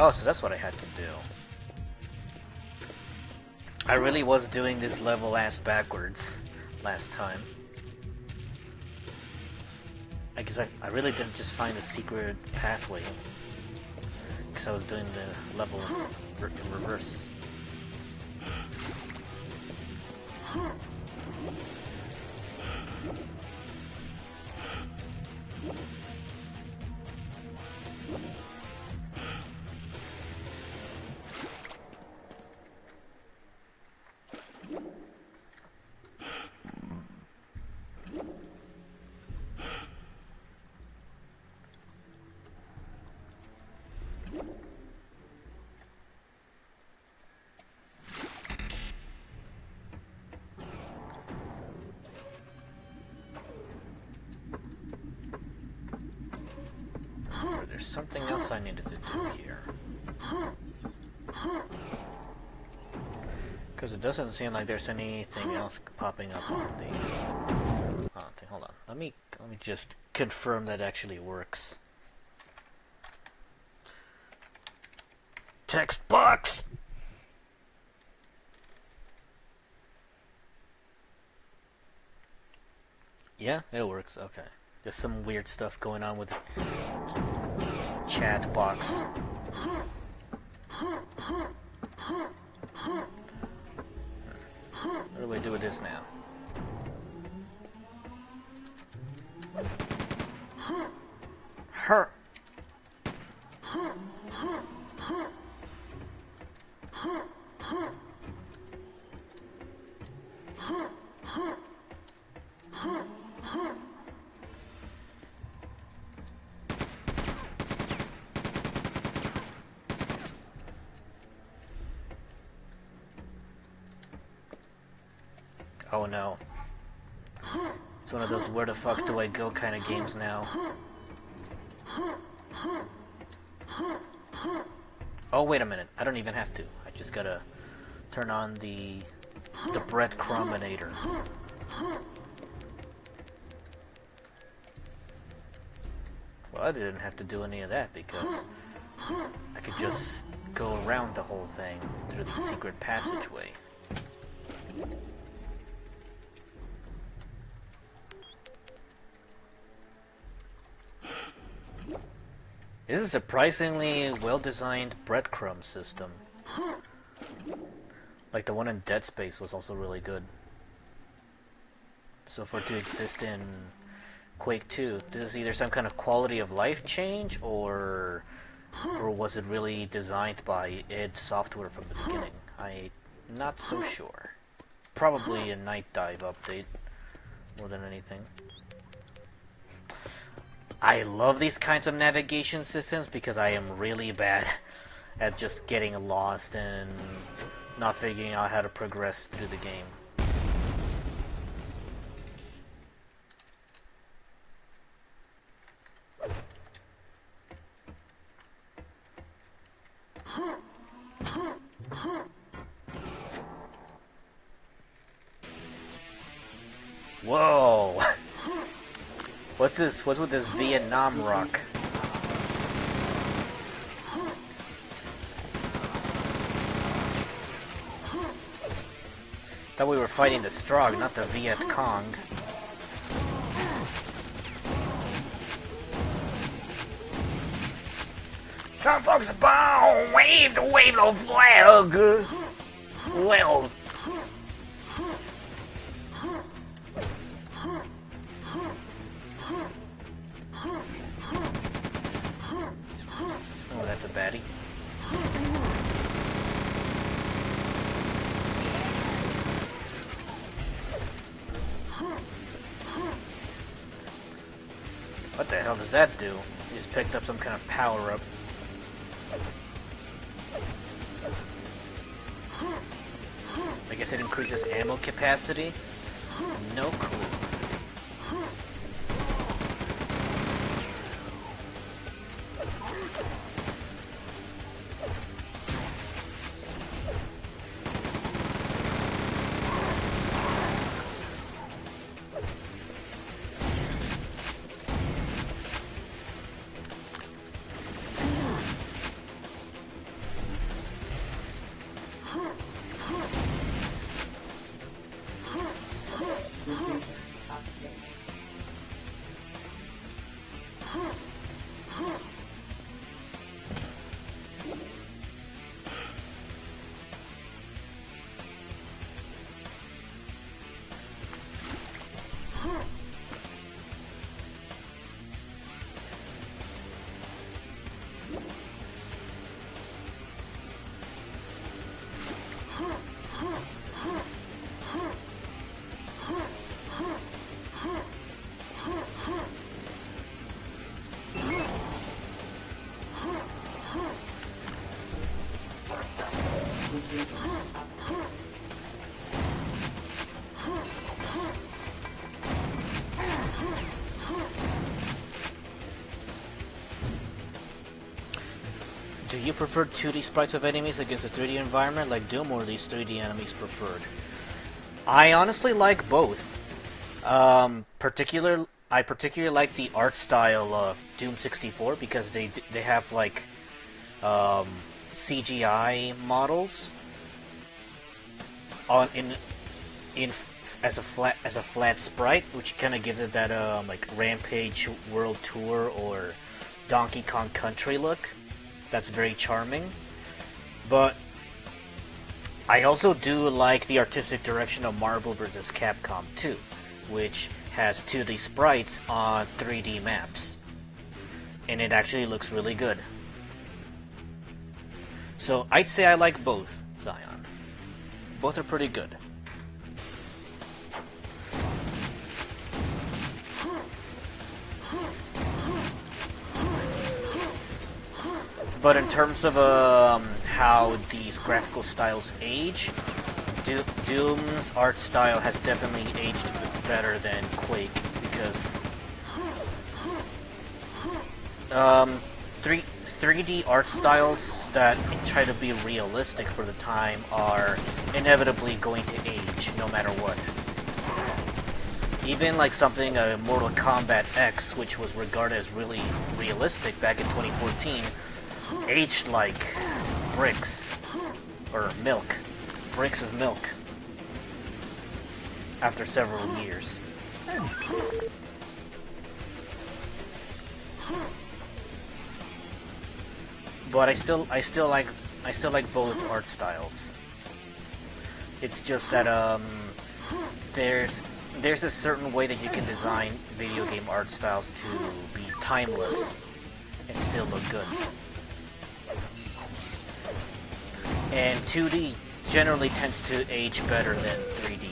Oh, so that's what I had to do. I really was doing this level ass backwards last time. I guess I really didn't just find a secret pathway. Because I was doing the level in reverse. There's something else I needed to do here. Because it doesn't seem like there's anything else popping up on the... Oh, hold on. Let me just confirm that actually works. Text box! Yeah, it works. Okay. There's some weird stuff going on with the chat box. What do we do with this now? Her. Oh no. It's one of those where the fuck do I go kind of games now. Oh, wait a minute. I don't even have to. I just gotta turn on the breadcrumbinator. Well, I didn't have to do any of that because I could just go around the whole thing through the secret passageway. This is a surprisingly well-designed breadcrumb system. Like the one in Dead Space was also really good. So for it to exist in Quake 2, this is either some kind of quality of life change, or was it really designed by id Software from the beginning? I'm not so sure. Probably a Night Dive update, more than anything. I love these kinds of navigation systems because I am really bad at just getting lost and not figuring out how to progress through the game. Whoa! What's this? What's with this Vietnam rock? Thought we were fighting the Strogg, not the Viet Cong. Some folks bow, wave the flag. Well. Oh, that's a baddie. What the hell does that do? He just picked up some kind of power-up. I guess it increases ammo capacity? No clue. Do you prefer 2D sprites of enemies against a 3D environment like Doom, or are these 3D enemies preferred? I honestly like both. I particularly like the art style of Doom 64 because they have like CGI models on as a flat sprite, which kind of gives it that like Rampage World Tour or Donkey Kong Country look. That's very charming. But I also do like the artistic direction of Marvel vs. Capcom 2, which has 2D sprites on 3D maps. And it actually looks really good. So I'd say I like both, Zion. Both are pretty good. But in terms of how these graphical styles age, Doom's art style has definitely aged better than Quake, because 3D art styles that try to be realistic for the time are inevitably going to age no matter what. Even like something Mortal Kombat X, which was regarded as really realistic back in 2014, aged like bricks or milk, bricks of milk after several years. But I still like both art styles. It's just that there's a certain way that you can design video game art styles to be timeless and still look good. And 2D generally tends to age better than 3D.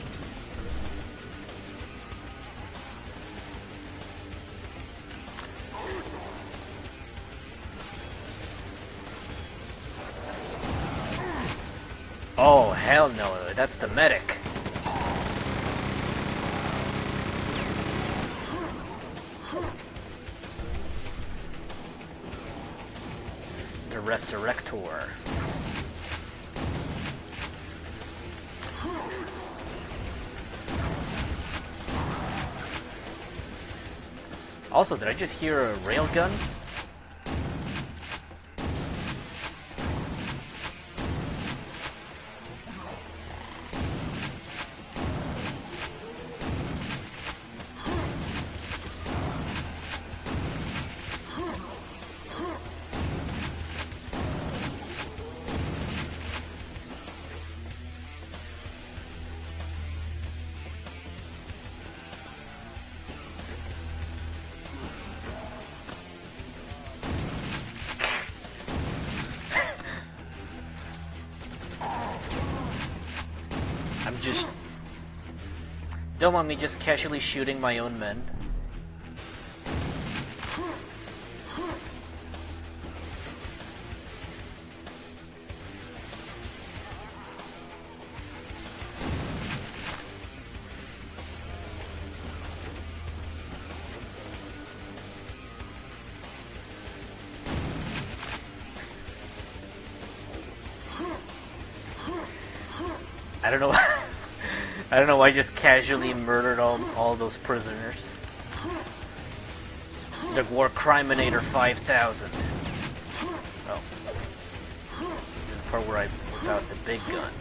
Oh, hell no, that's the medic. The Resurrector. Also, did I just hear a railgun? Don't want me just casually shooting my own men. I don't know. I don't know why I just casually murdered all those prisoners. The War Criminator 5000. Oh. This is the part where I whip out the big gun.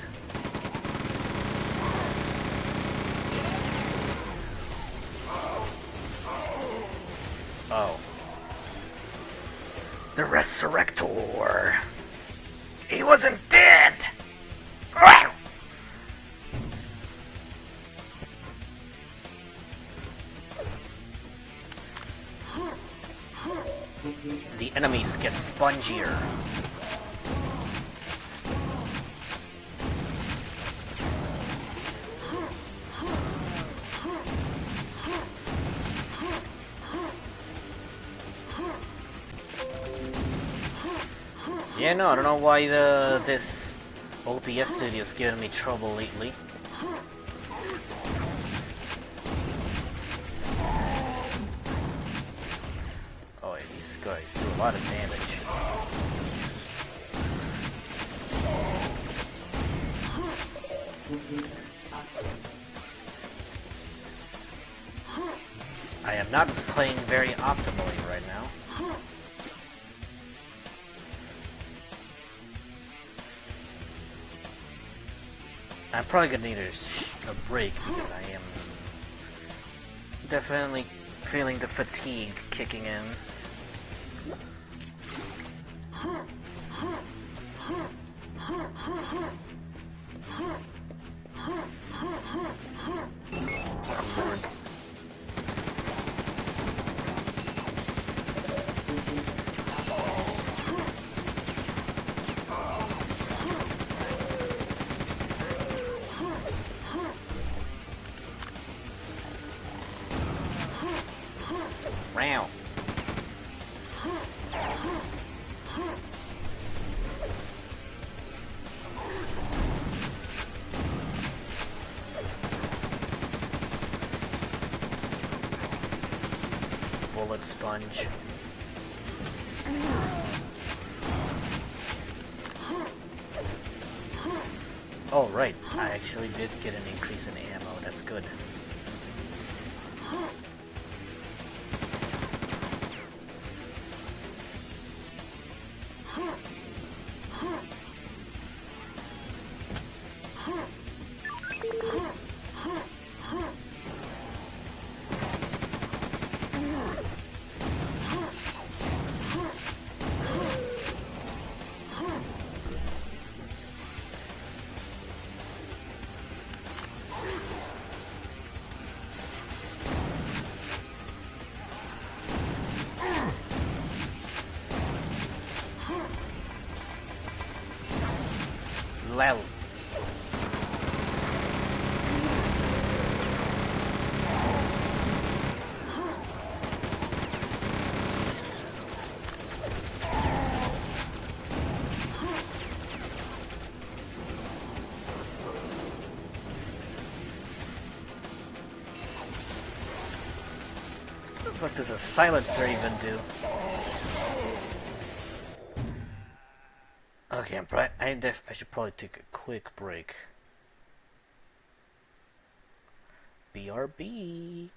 Oh. The Resurrector! He wasn't dead! The enemies get spongier. Yeah, no, I don't know why this OPS studio's giving me trouble lately. Oh, yeah, these guys do a lot of damage. I am not playing very optimally right now. I'm probably gonna need a break because I am definitely feeling the fatigue kicking in. Round. Bullet sponge. Oh, right. I actually did get an increase in ammo. That's good. Lel. What does a silencer even do? Okay, I should probably take a quick break. BRB.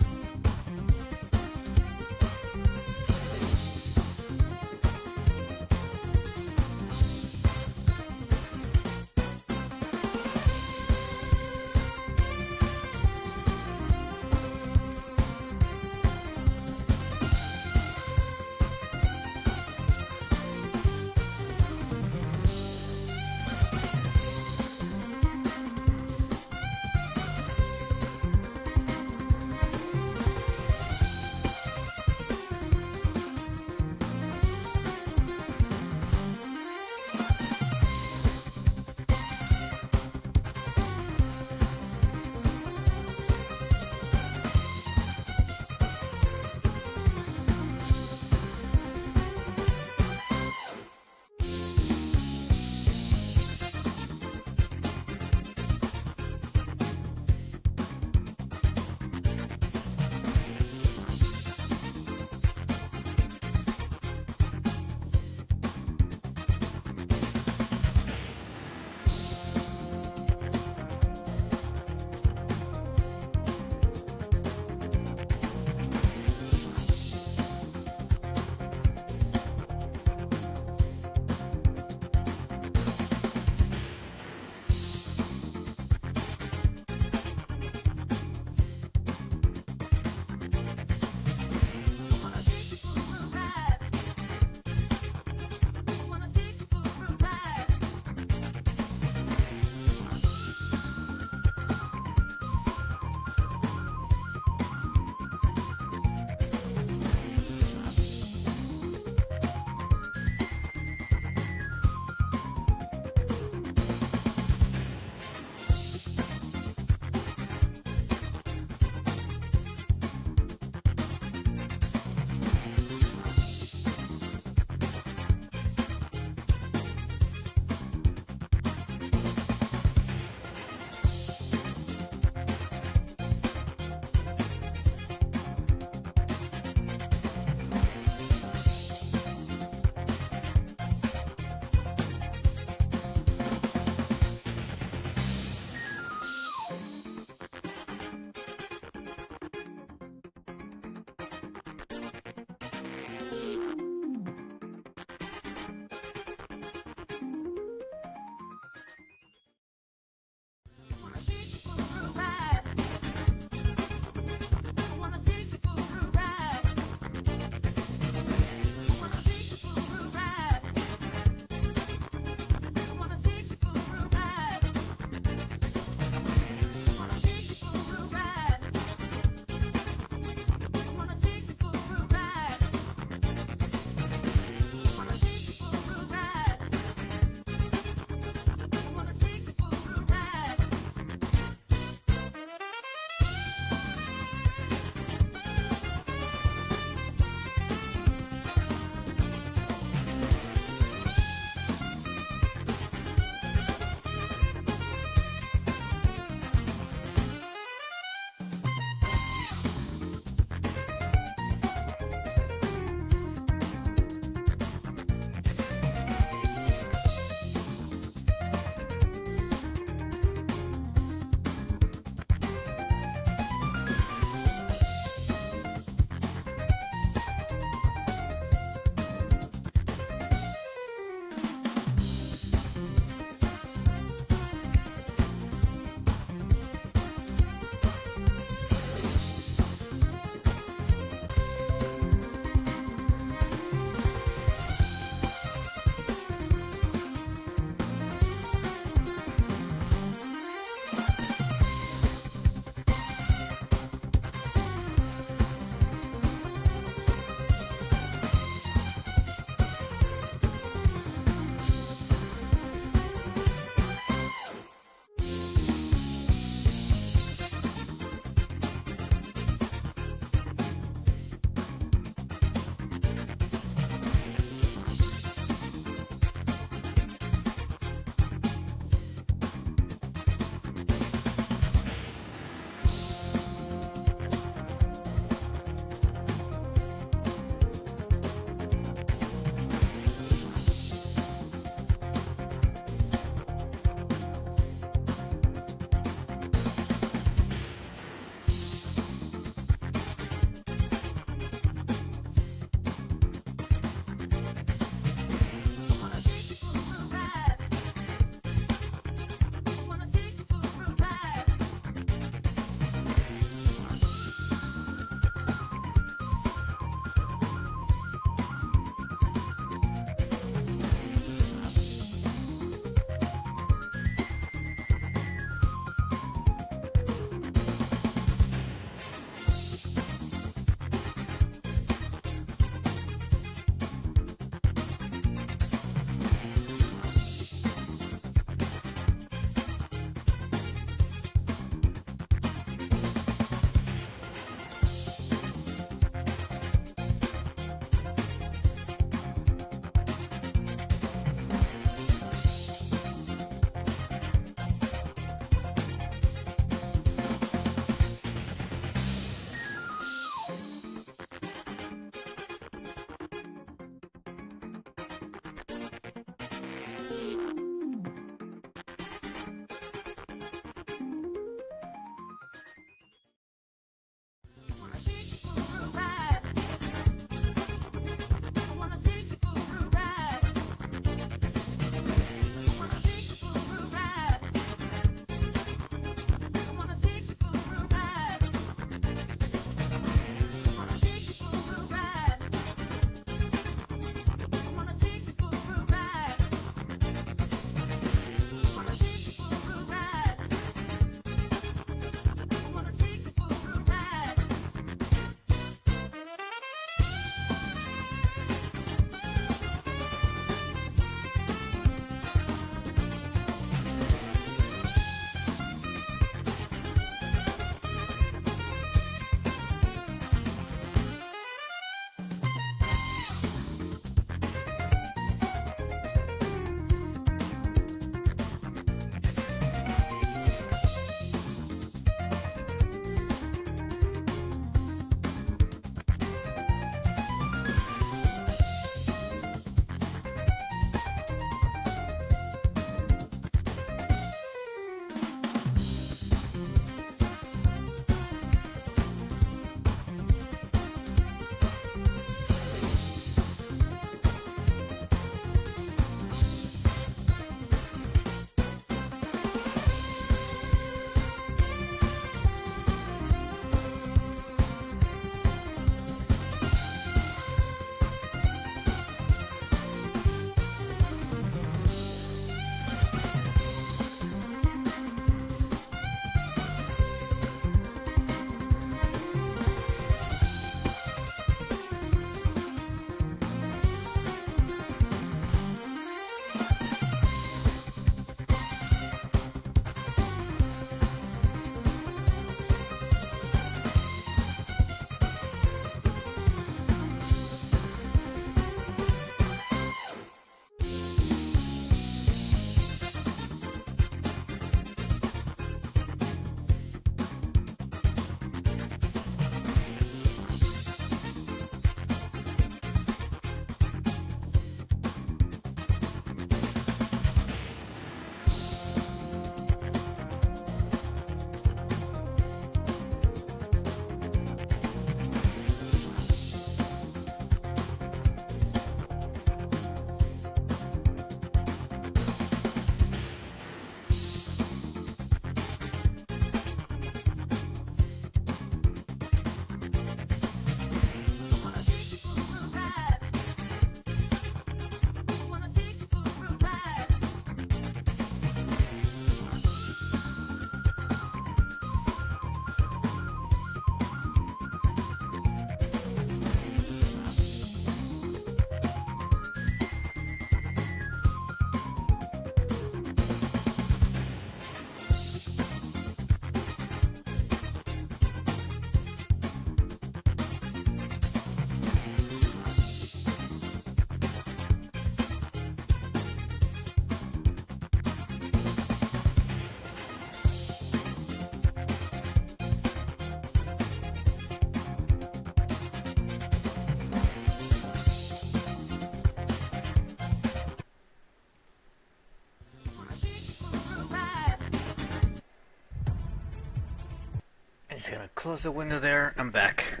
I'm just gonna close the window there. I'm back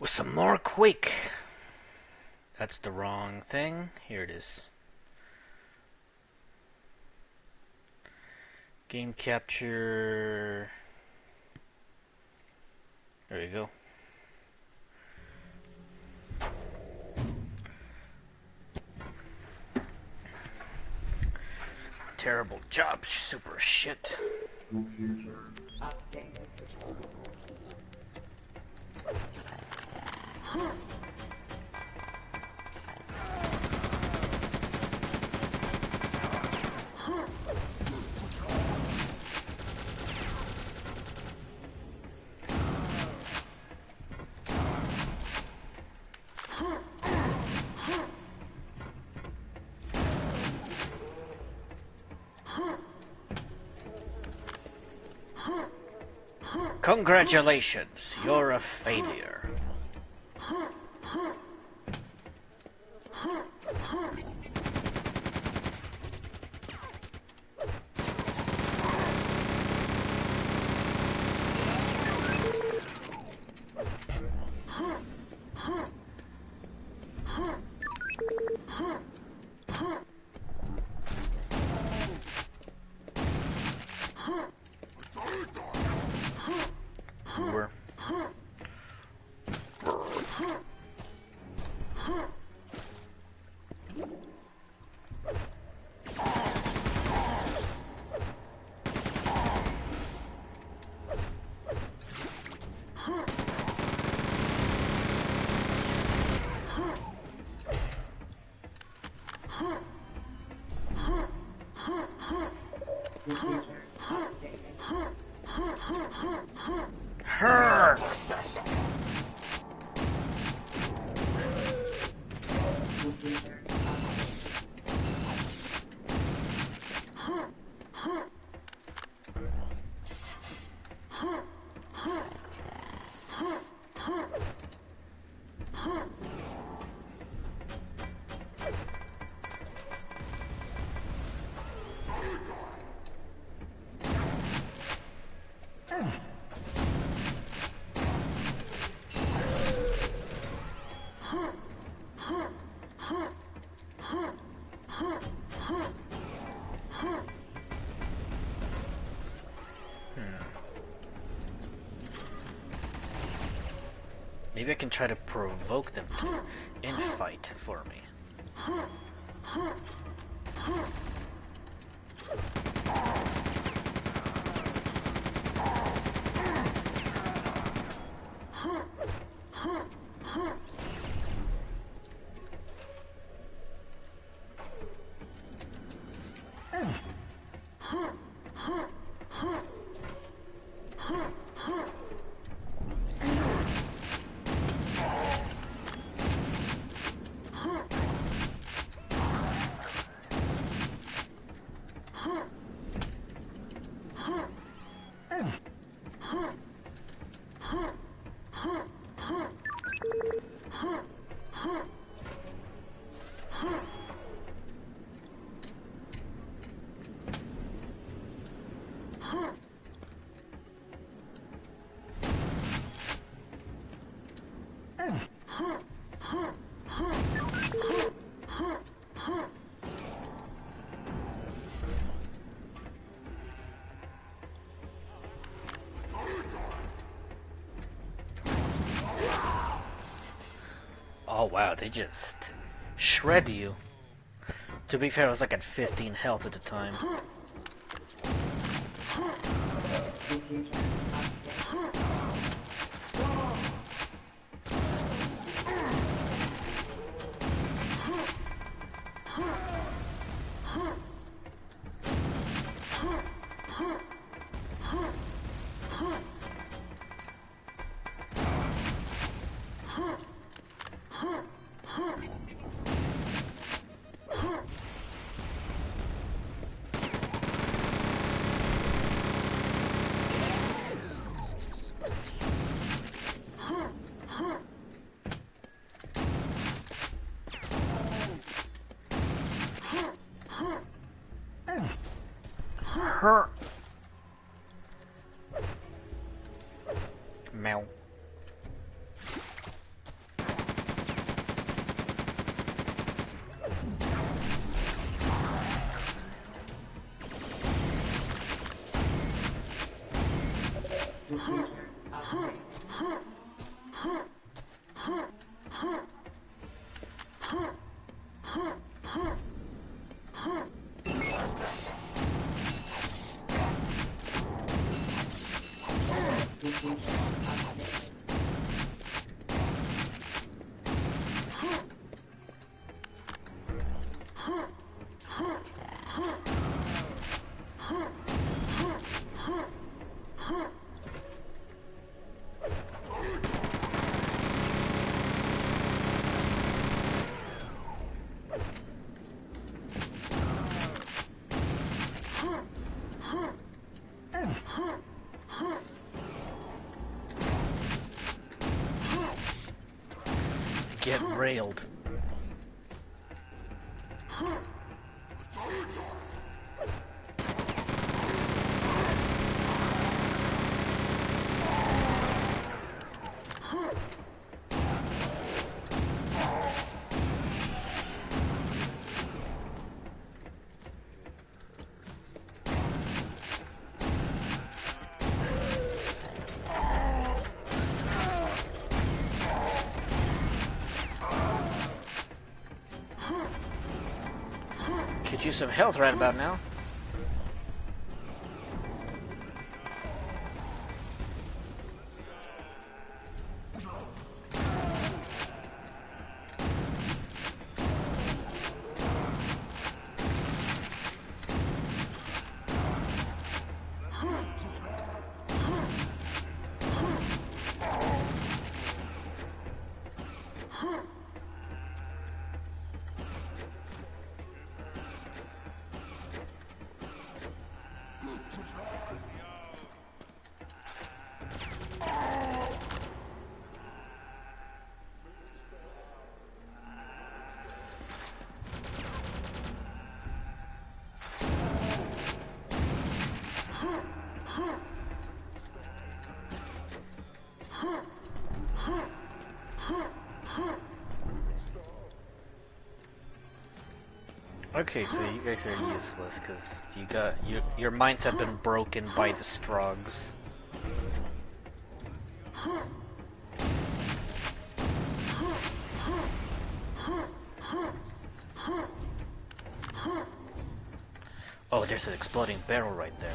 with some more Quake. That's the wrong thing. Here it is. Game capture. There you go. Terrible job, super shit. Congratulations, you're a failure. Hoover. Her. Maybe I can try to provoke them to infight for me. Oh wow, they just shred you. To be fair, I was like at 15 health at the time. Meow. Get railed. Could use some health right about now. Okay, so you guys are useless because your minds have been broken by the Strogs. Oh, there's an exploding barrel right there.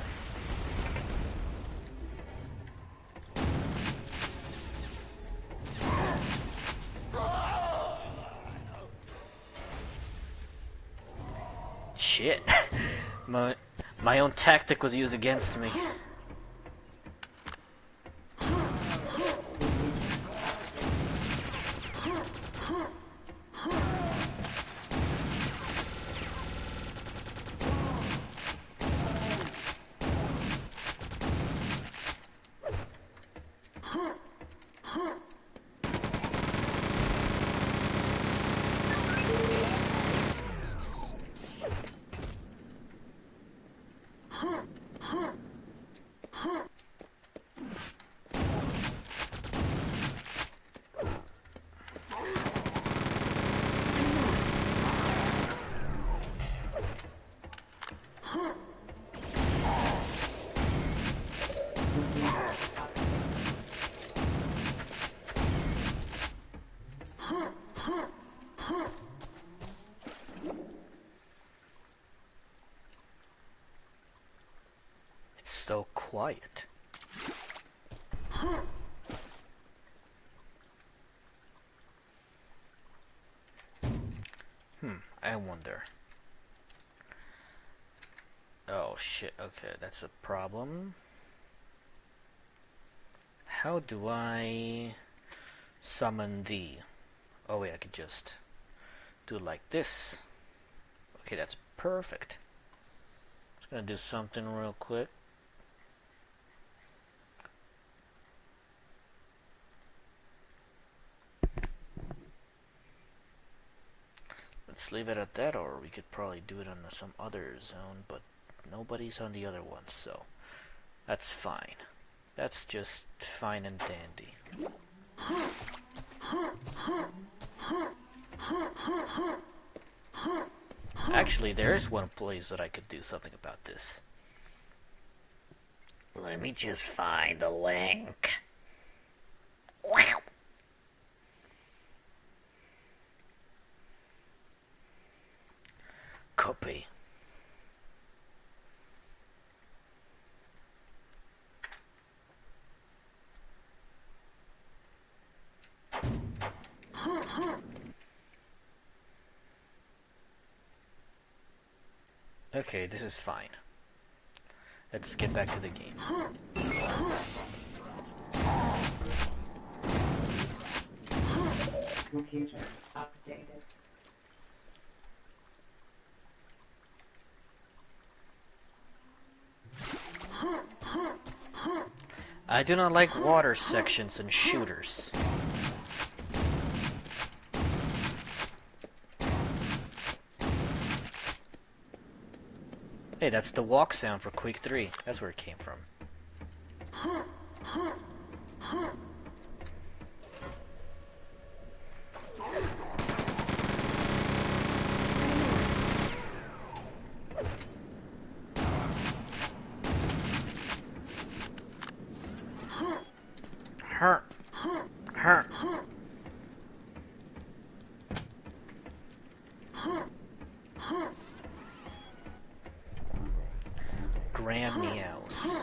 Shit. My own tactic was used against me. It's so quiet. I wonder. Oh shit, okay, that's a problem. How do I summon thee? Oh wait, I could just do it like this. Okay, that's perfect. Just gonna do something real quick. Let's leave it at that, or we could probably do it on some other zone, but nobody's on the other one, so that's fine. That's just fine and dandy. Actually, there is one place that I could do something about this. Let me just find the link. Wow. Copy. Okay, this is fine. Let's get back to the game. Computer updated. I do not like water sections and shooters. Hey, that's the walk sound for Quake 3. That's where it came from. Her. Her. Grand meows.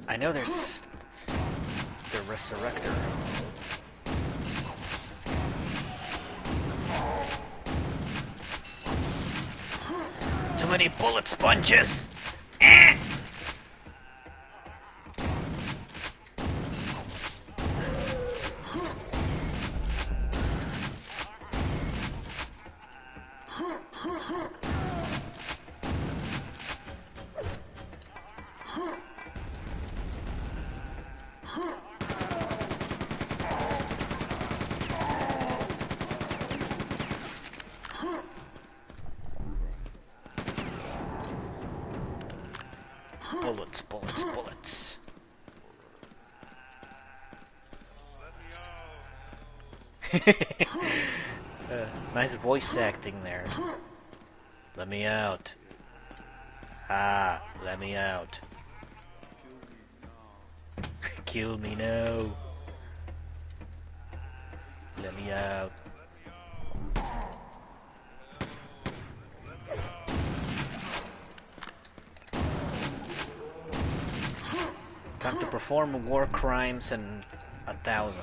I know there's the Resurrector. Too many bullet sponges! Eh! Bullets, bullets, bullets. Nice voice acting there. Let me out. Ah, let me out. Kill me now. Let me out. Time to perform war crimes and 1,000.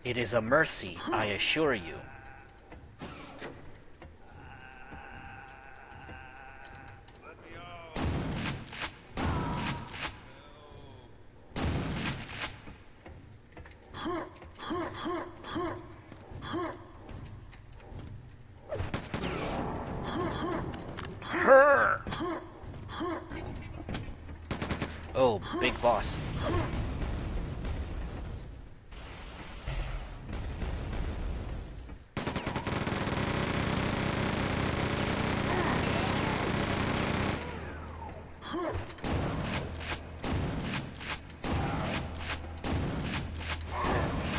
It is a mercy, I assure you. Her. Oh, big boss.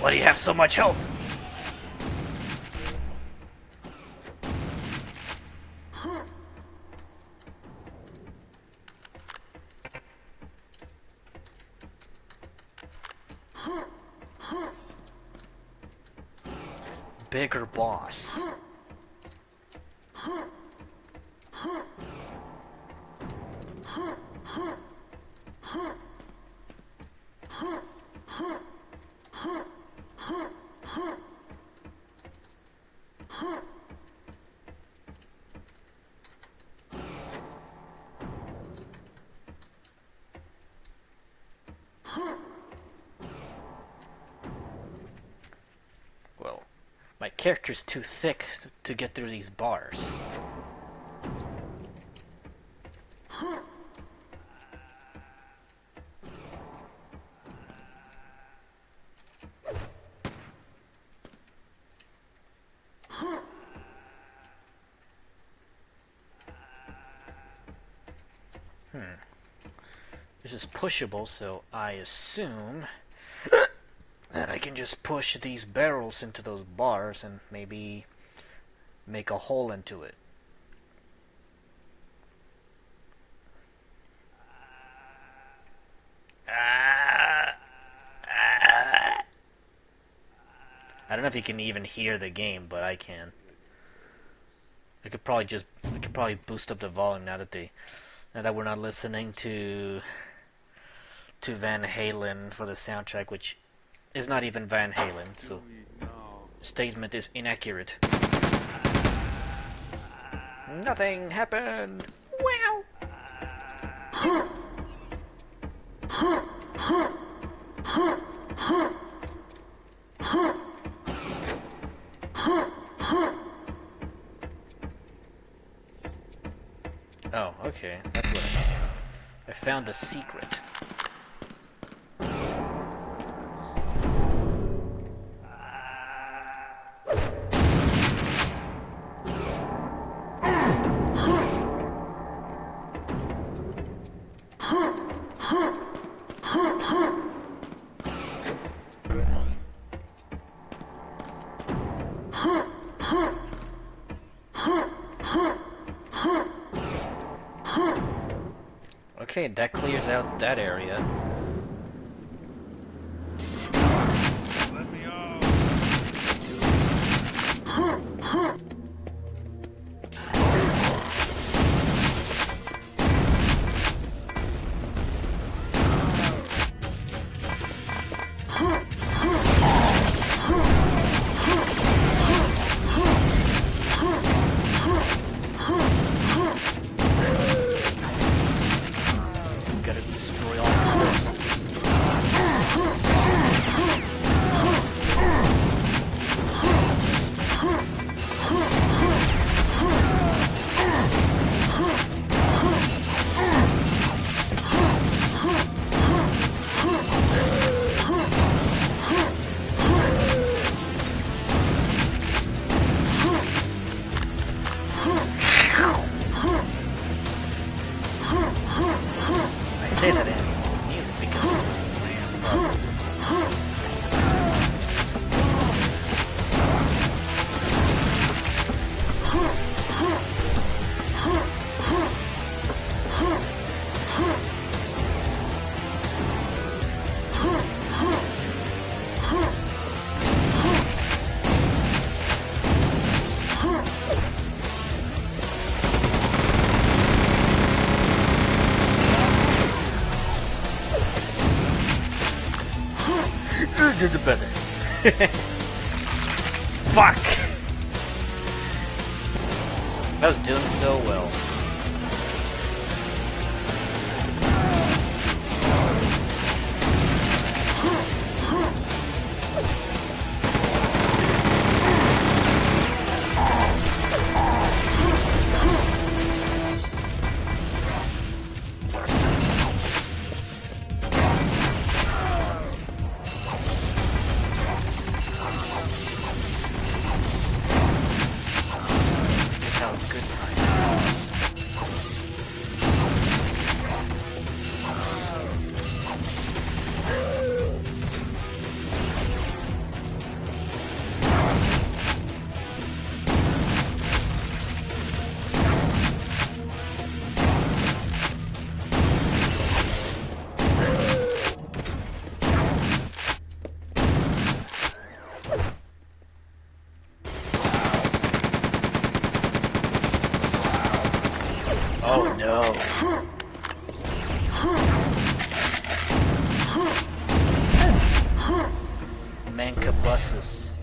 Why do you have so much health? Bigger boss. character's too thick to get through these bars. This is pushable, so I assume that I can just push these barrels into those bars and maybe make a hole into it. I don't know if you can even hear the game, but I can. I could probably boost up the volume now that we're not listening to Van Halen for the soundtrack, which is not even Van Halen, so the statement is inaccurate. Nothing happened. Wow. Oh, okay. That's what I found a secret. Okay, that clears out that area. Let me out. Gotta destroy all the forces. I say that in music because did the better. Fuck! I was doing so well. Oh no. Manca buses.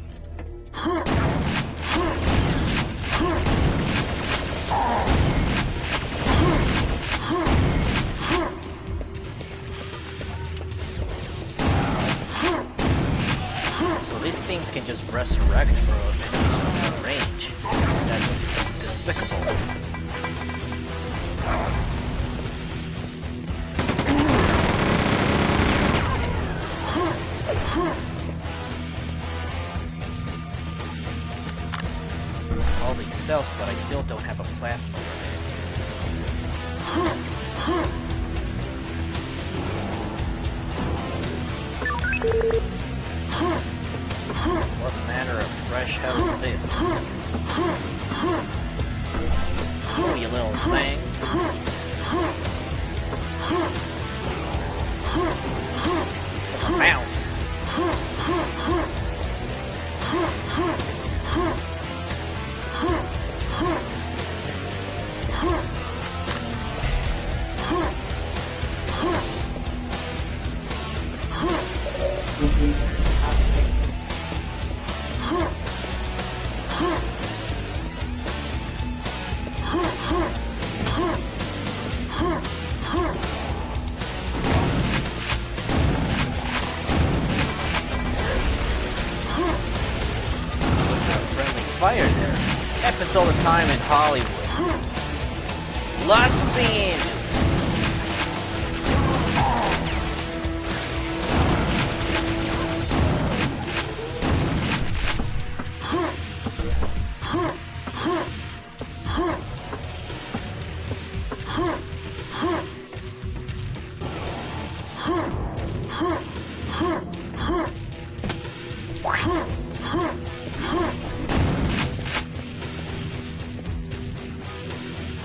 So these things can just resurrect for a minute. cells, but I still don't have a plasma grenade. What manner of fresh hell is this? Oh, you little thing. It's a mouse. Fire there. Happens all the time in Hollywood. Los Angeles.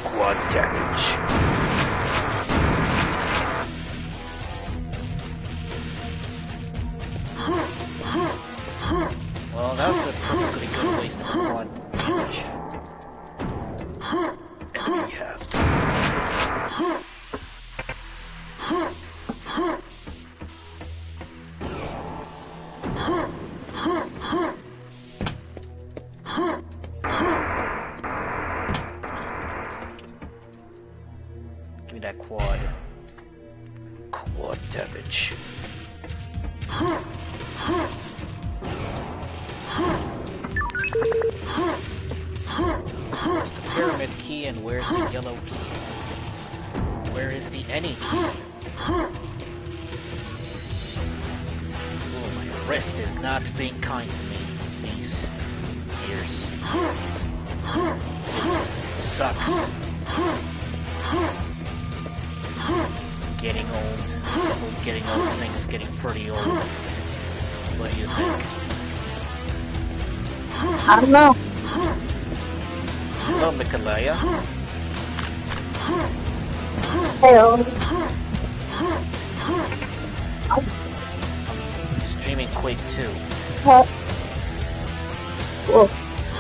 Quad damage. Well, that was a perfectly good waste of quad damage. Enemy has to. Give me that quad. Quad damage. Where's the pyramid key and where's the yellow key? Where is the any key? Oh, my wrist is not being kind to me these years. This sucks. Getting old. The whole getting old thing is getting pretty old. What do you think? I don't know. Hello, Mikalaya. Hello. Streaming Quake 2. What? Whoa.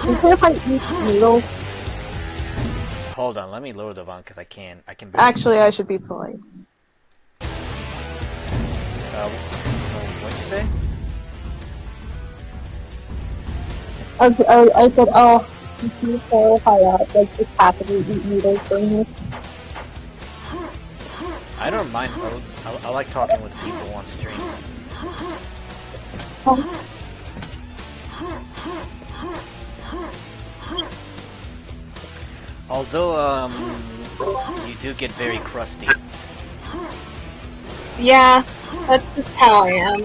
You can't find needle. Hold on, let me load the VOD because I can. Actually, I should be polite. What'd you say? I said, oh, can you clarify that? Like, just passively eat needles during this? I don't mind. I like talking with people on stream. Oh. Although, you do get very crusty. Yeah, that's just how I am.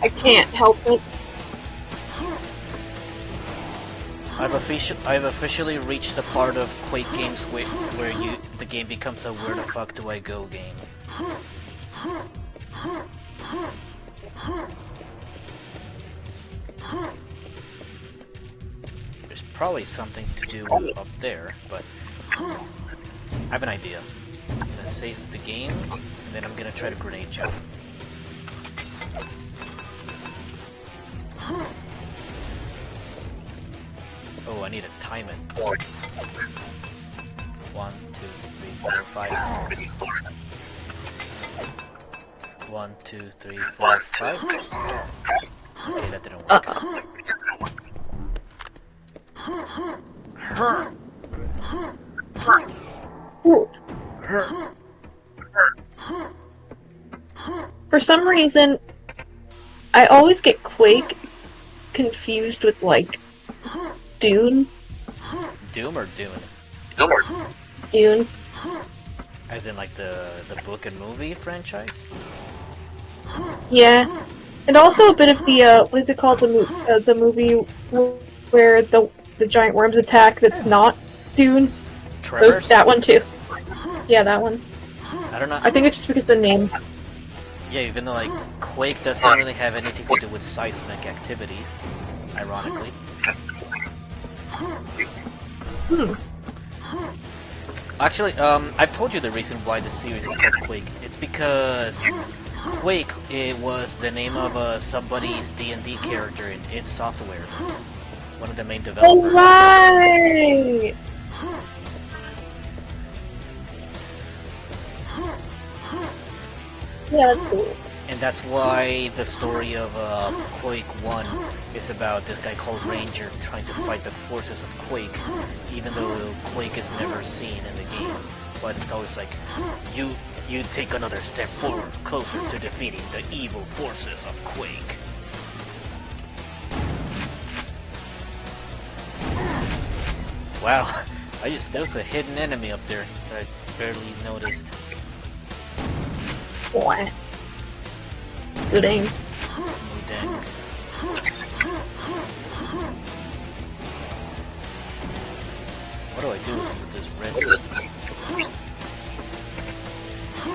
I can't help it. I've officially reached the part of Quake games where the game becomes a where the fuck do I go game. There's probably something to do up there, but I have an idea. I'm gonna save the game, and then I'm gonna try to grenade jump. Oh, I need to time it. 1, 2, 3, 4, 5. 1, 2, 3, 4, 5. Okay, that didn't work. For some reason, I always get Quake confused with, like, Dune. Doom or Dune? Dune. As in, like, the book and movie franchise? Yeah. And also a bit of the, what is it called, the movie where the giant worms attack that's not Dune? Tremors? That one too. Yeah, that one. I don't know. I think it's just because of the name. Yeah, even though, like, Quake doesn't really have anything to do with seismic activities, ironically. Hmm. Actually, I've told you the reason why the series is called Quake. It's because Quake, it was the name of somebody's D&D character in id Software. One of the main developers. Oh, right! Yeah, that's cool. And that's why the story of Quake 1 is about this guy called Ranger trying to fight the forces of Quake, even though Quake is never seen in the game. But it's always like, you take another step forward, closer to defeating the evil forces of Quake. Wow, there's a hidden enemy up there that I barely noticed. What? Good aim. Oh, dang. What do I do with this red door?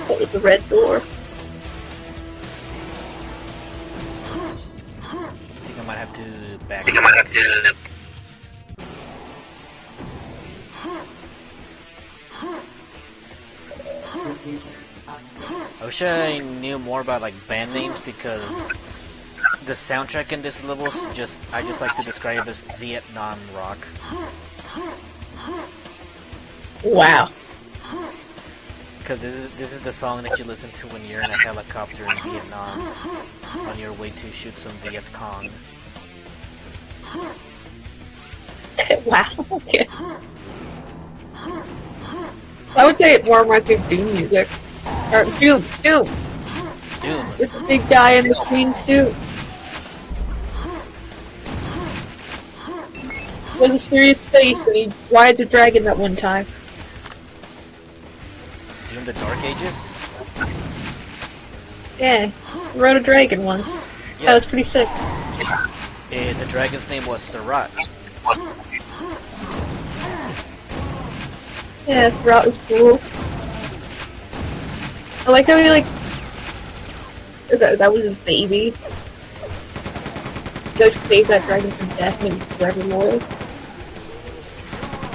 What was the red door? I think I might have to back. I wish I knew more about like band names because the soundtrack in this level is I just like to describe it as Vietnam rock. Wow. Because this is the song that you listen to when you're in a helicopter in Vietnam on your way to shoot some Viet Cong. Wow. Okay. I would say it more reminds me of Doom music. Or Doom! Doom! With the big guy in the clean suit. With a serious face when he rides a dragon that one time. Doom the Dark Ages? Yeah, he rode a dragon once. Yeah. That was pretty sick. The dragon's name was Sarat. Yeah, Sprout was cool. I like how he that was his baby. He saved that dragon from death and forevermore.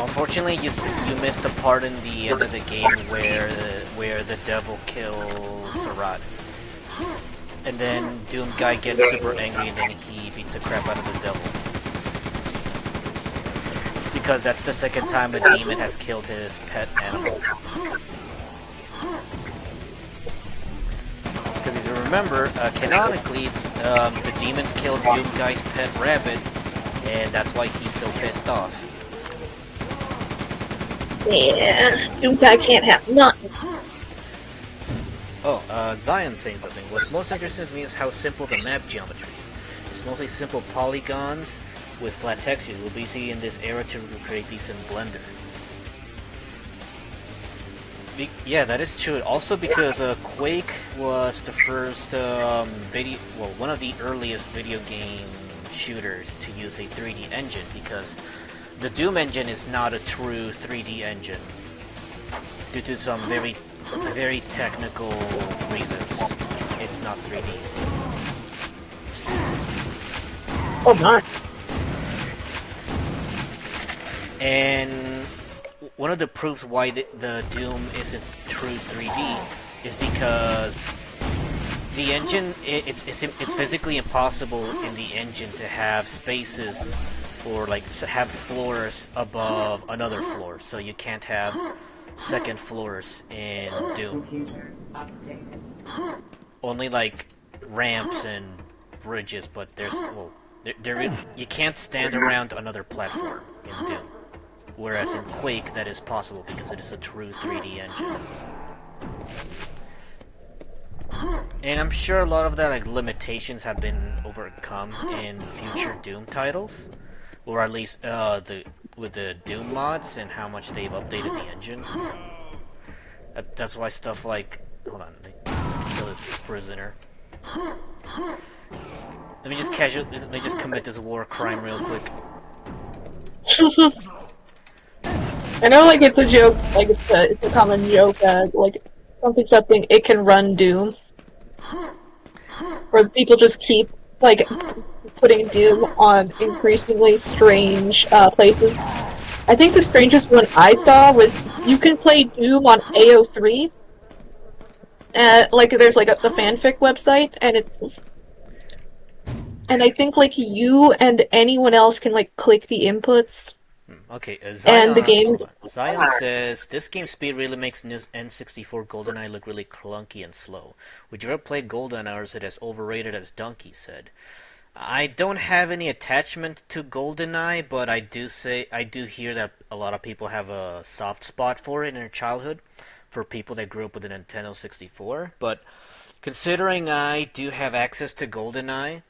Unfortunately, you missed a part in the end of the game where the devil kills Sarat. And then Doom guy gets super angry and then he beats the crap out of the devil. Because that's the second time a demon has killed his pet animal. Because if you remember, canonically, the demons killed Doom guy's pet rabbit, and that's why he's so pissed off. Yeah, Doom guy can't have nothing. Oh, Zion's saying something. What's most interesting to me is how simple the map geometry is. It's mostly simple polygons with flat textures. It will be easy in this era to recreate these in Blender. Yeah, that is true. Also because Quake was the first one of the earliest video game shooters to use a 3D engine, because the Doom engine is not a true 3D engine due to some very technical reasons. It's not 3D. Oh my. And one of the proofs why the Doom isn't true 3D is because the engine, it's physically impossible in the engine to have spaces or like have floors above another floor, so you can't have second floors in Doom. Only like ramps and bridges, but you can't stand around another platform in Doom. Whereas in Quake, that is possible because it is a true 3D engine. And I'm sure a lot of the limitations have been overcome in future Doom titles, or at least with the Doom mods and how much they've updated the engine. That's why stuff like, hold on, they kill this prisoner. Let me just commit this war crime real quick. I know, like, it's a joke, like, it's a common joke that, like, something, it can run Doom. Where people just keep, like, putting Doom on increasingly strange, places. I think the strangest one I saw was you can play Doom on AO3. Like, there's, like, the fanfic website, and I think, like, you and anyone else can, like, click the inputs. Okay, And the game. hold on. Zion says this game speed really makes new N64 GoldenEye look really clunky and slow. Would you ever play GoldenEye, or is it as overrated as Donkey said? I don't have any attachment to GoldenEye, but I do hear that a lot of people have a soft spot for it in their childhood, for people that grew up with a Nintendo 64. But considering I do have access to GoldenEye,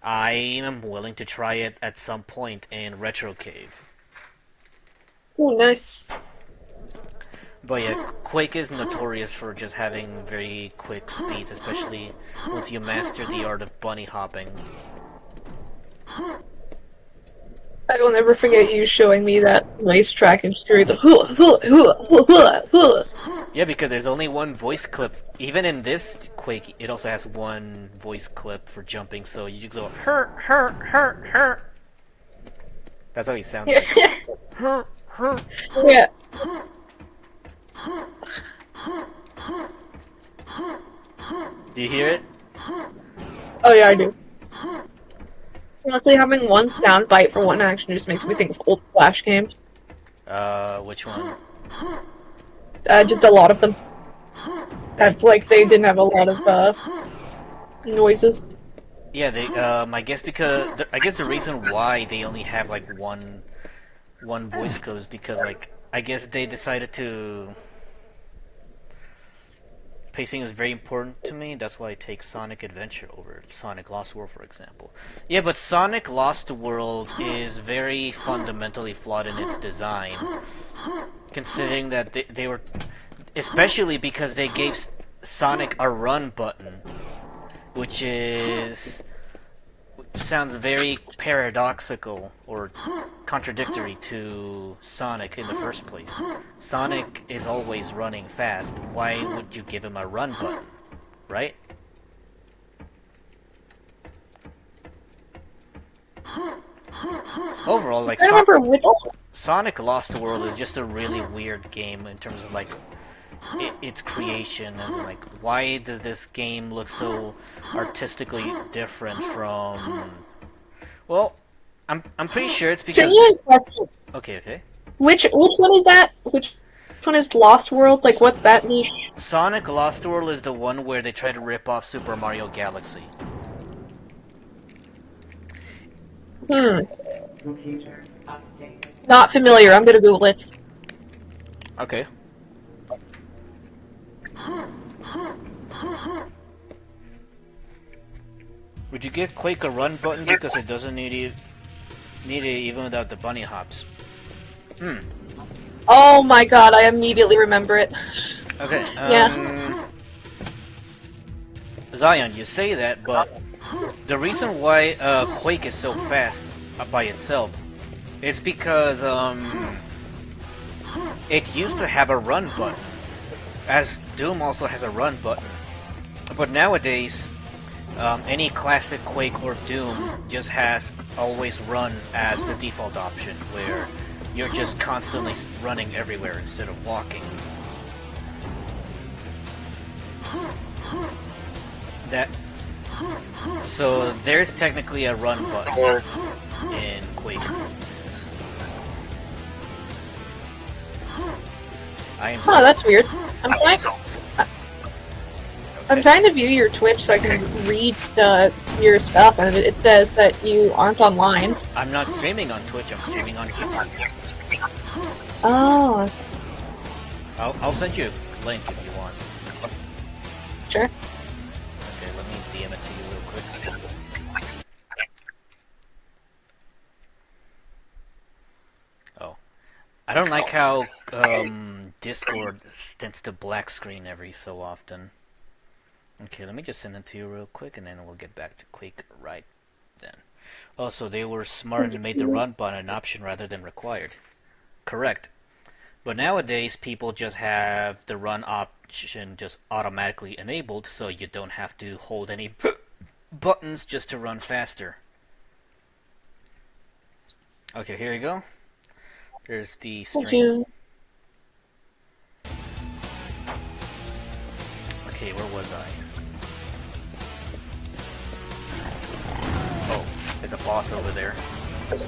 I am willing to try it at some point in Retrocave. Oh, nice. But yeah, Quake is notorious for just having very quick speeds, especially once you master the art of bunny hopping. I will never forget you showing me that nice track and just through the hua, hua, hua, hua, hua. Yeah, because there's only one voice clip. Even in this Quake, it also has one voice clip for jumping, so you just go, hurt, hurt, hurt, hurt. That's how he sounds like. Hurt, hurt. Yeah. Do you hear it? Oh yeah, I do. Honestly, having one sound bite for one action just makes me think of old Flash games. Which one? Just a lot of them. Like, they didn't have a lot of, noises. Yeah, they, I guess the reason why they only have, like, one voice code is because, like, I guess they decided to... Pacing is very important to me, that's why I take Sonic Adventure over Sonic Lost World, for example. Yeah, but Sonic Lost World is very fundamentally flawed in its design, considering that they were... Especially because they gave Sonic a run button, which sounds very paradoxical or contradictory to Sonic in the first place. Sonic is always running fast. Why would you give him a run button, right? Overall, like, I don't remember which. Sonic Lost World is just a really weird game in terms of, like, its creation, as in, like, why does this game look so artistically different from... Well, I'm pretty sure it's because... Okay. Which one is that? Which one is Lost World? Like, what's that niche? Sonic Lost World is the one where they try to rip off Super Mario Galaxy. Not familiar. I'm gonna Google it. Okay. Would you give Quake a run button because it doesn't need it even without the bunny hops? Oh my god, I immediately remember it. Okay, Yeah. Zion, you say that, but the reason why Quake is so fast by itself is because it used to have a run button, as Doom also has a run button. But nowadays, any classic Quake or Doom just has always run as the default option, where you're just constantly running everywhere instead of walking. So there's technically a run button in Quake. Oh, that's weird. I'm trying to view your Twitch so I can read your stuff, and it says that you aren't online. I'm not streaming on Twitch, I'm streaming on YouTube. Oh. I'll send you a link if you want. Sure. Okay, let me DM it to you real quick. Oh. I don't like how Discord tends to black screen every so often. Okay, let me just send it to you real quick, and then we'll get back to Quake right then. Also, they were smart and made the run button an option rather than required. Correct. But nowadays, people just have the run option just automatically enabled, so you don't have to hold any buttons just to run faster. Okay, here you go. There's the string. Okay, where was I? Oh, there's a boss over there. This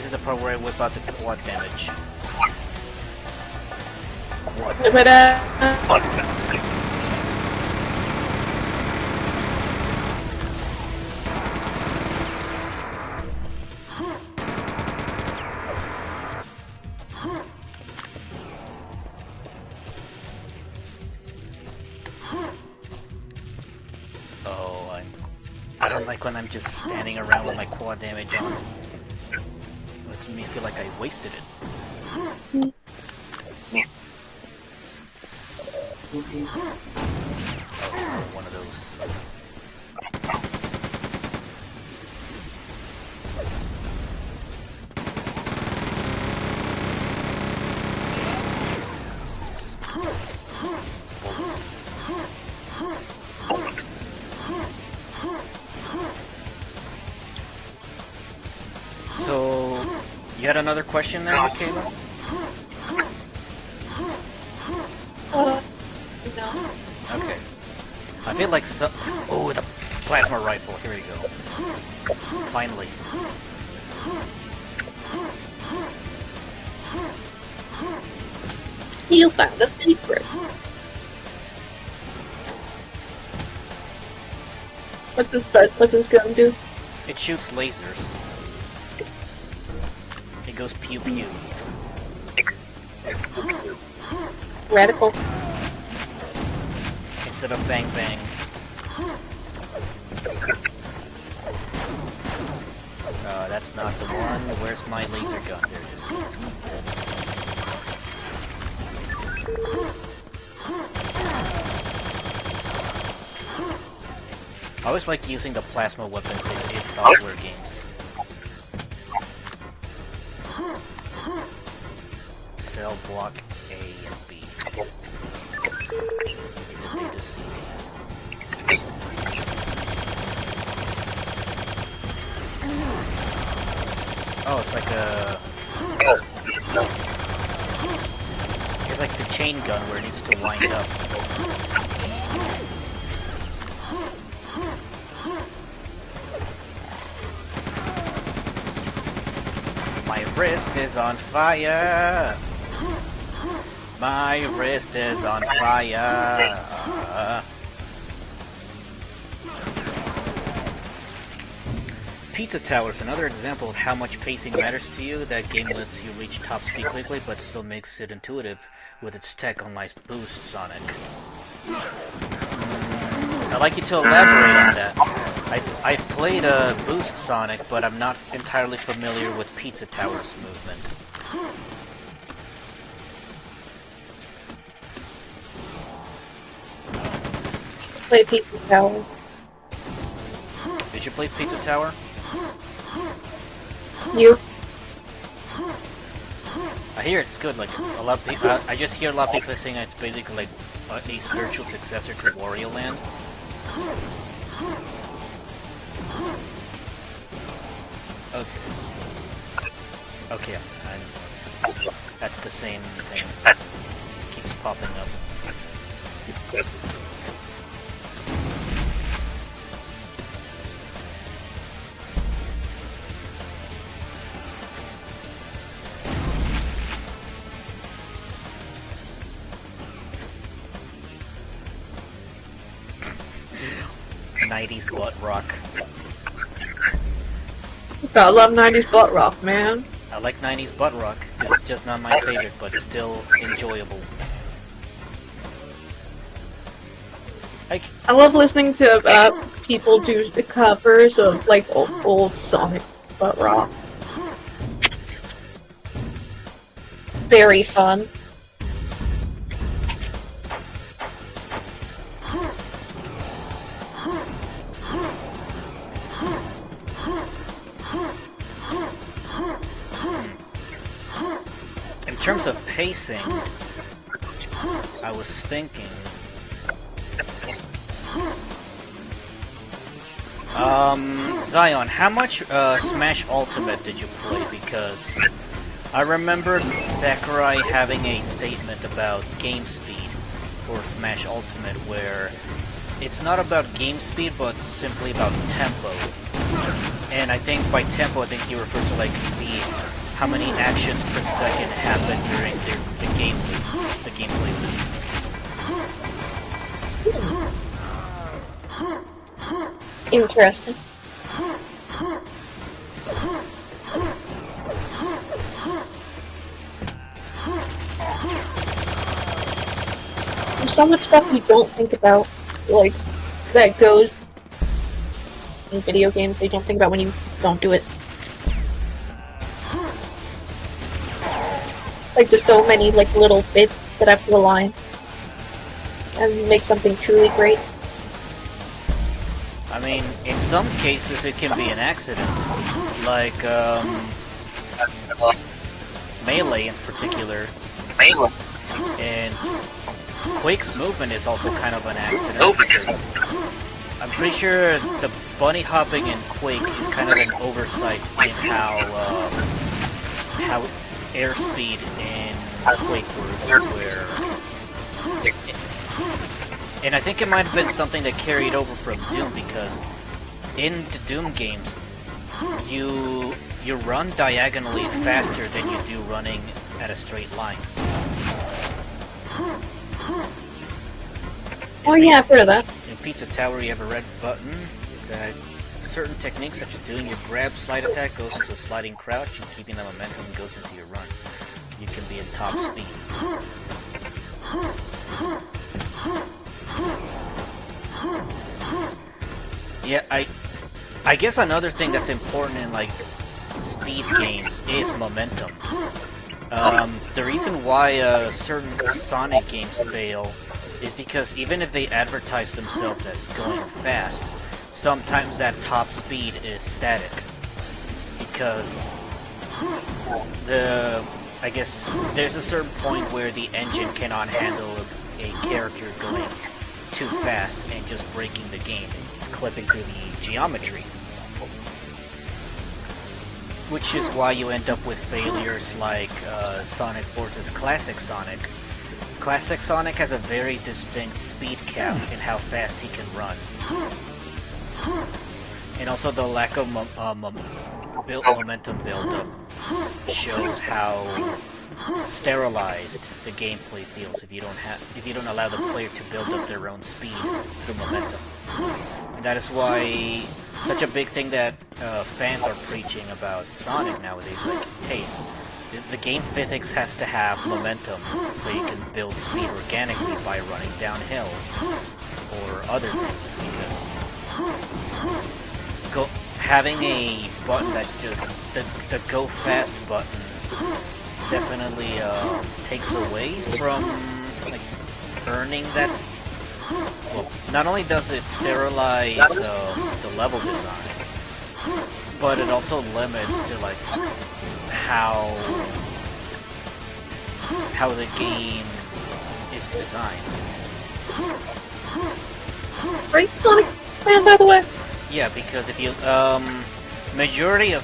is the part where I whip out the quad damage. Quad damage. Oh, I don't like when I'm just standing around with my quad damage on. It makes me feel like I wasted it. Oh, it's not one of those. Bullets. So, you had another question there, Michaela? No. Okay. I feel like so. Oh, the plasma rifle. Here we go. Finally. You found a secret. What's this gun do? It shoots lasers. It goes pew pew. Radical. Instead of bang bang. That's not the one. Where's my laser gun? There it is. I always like using the plasma weapons in id Software games. Cell block A and B. Data C. Oh, it's like a... It's like the chain gun where it needs to wind up. My wrist is on fire! My wrist is on fire! Pizza Tower is another example of how much pacing matters to you. That game lets you reach top speed quickly, but still makes it intuitive with its tech unlike Boost Sonic. I'd like you to elaborate on that. I've played Boost Sonic, but I'm not entirely familiar with Pizza Tower's movement. Play Pizza Tower. Did you play Pizza Tower? You? I hear it's good. Like a lot of people, I just hear a lot of people saying it's basically like a spiritual successor to Wario Land. Okay. Okay, that's the same thing. It keeps popping up. '90s butt rock. I love 90s butt rock, man. I like '90s butt rock. It's just not my favorite, but still enjoyable. I love listening to people do the covers of like old Sonic butt rock. Very fun. In terms of pacing, I was thinking... Zion, how much Smash Ultimate did you play? Because I remember Sakurai having a statement about game speed for Smash Ultimate where it's not about game speed, but simply about tempo. And I think by tempo, I think he refers to like how many actions per second happen during the gameplay loop. Interesting. There's so much stuff you don't think about, like, that goes in video games that you don't think about when you don't do it. Like, there's so many, like, little bits that have to align and make something truly great. I mean, in some cases it can be an accident, like, Melee in particular. And Quake's movement is also kind of an accident, because I'm pretty sure the bunny hopping in Quake is kind of an oversight in how airspeed in Quake works, where... And I think it might have been something that carried over from Doom, because in the Doom games, you run diagonally faster than you do running at a straight line. Oh yeah, I've heard of that. In Pizza Tower, you have a red button that certain techniques, such as doing your grab slide attack, goes into a sliding crouch, and keeping the momentum goes into your run. You can be in top speed. Yeah, I guess another thing that's important in, like, speed games is momentum. The reason why certain Sonic games fail is because even if they advertise themselves as going fast, sometimes that top speed is static. Because I guess there's a certain point where the engine cannot handle a character going too fast and just breaking the game and just clipping through the geometry. Which is why you end up with failures like Sonic Force's Classic Sonic. Classic Sonic has a very distinct speed cap in how fast he can run. And also the lack of momentum build-up shows how sterilized the gameplay feels if you don't allow the player to build up their own speed through momentum. And that is why such a big thing that fans are preaching about Sonic nowadays, like, hey, the game physics has to have momentum so you can build speed organically by running downhill or other things, because having a button that just the go fast button definitely takes away from, like, earning that. Well, not only does it sterilize the level design, but it also limits to, like, how the game is designed. Great Sonic fan, by the way. Yeah, because if you majority of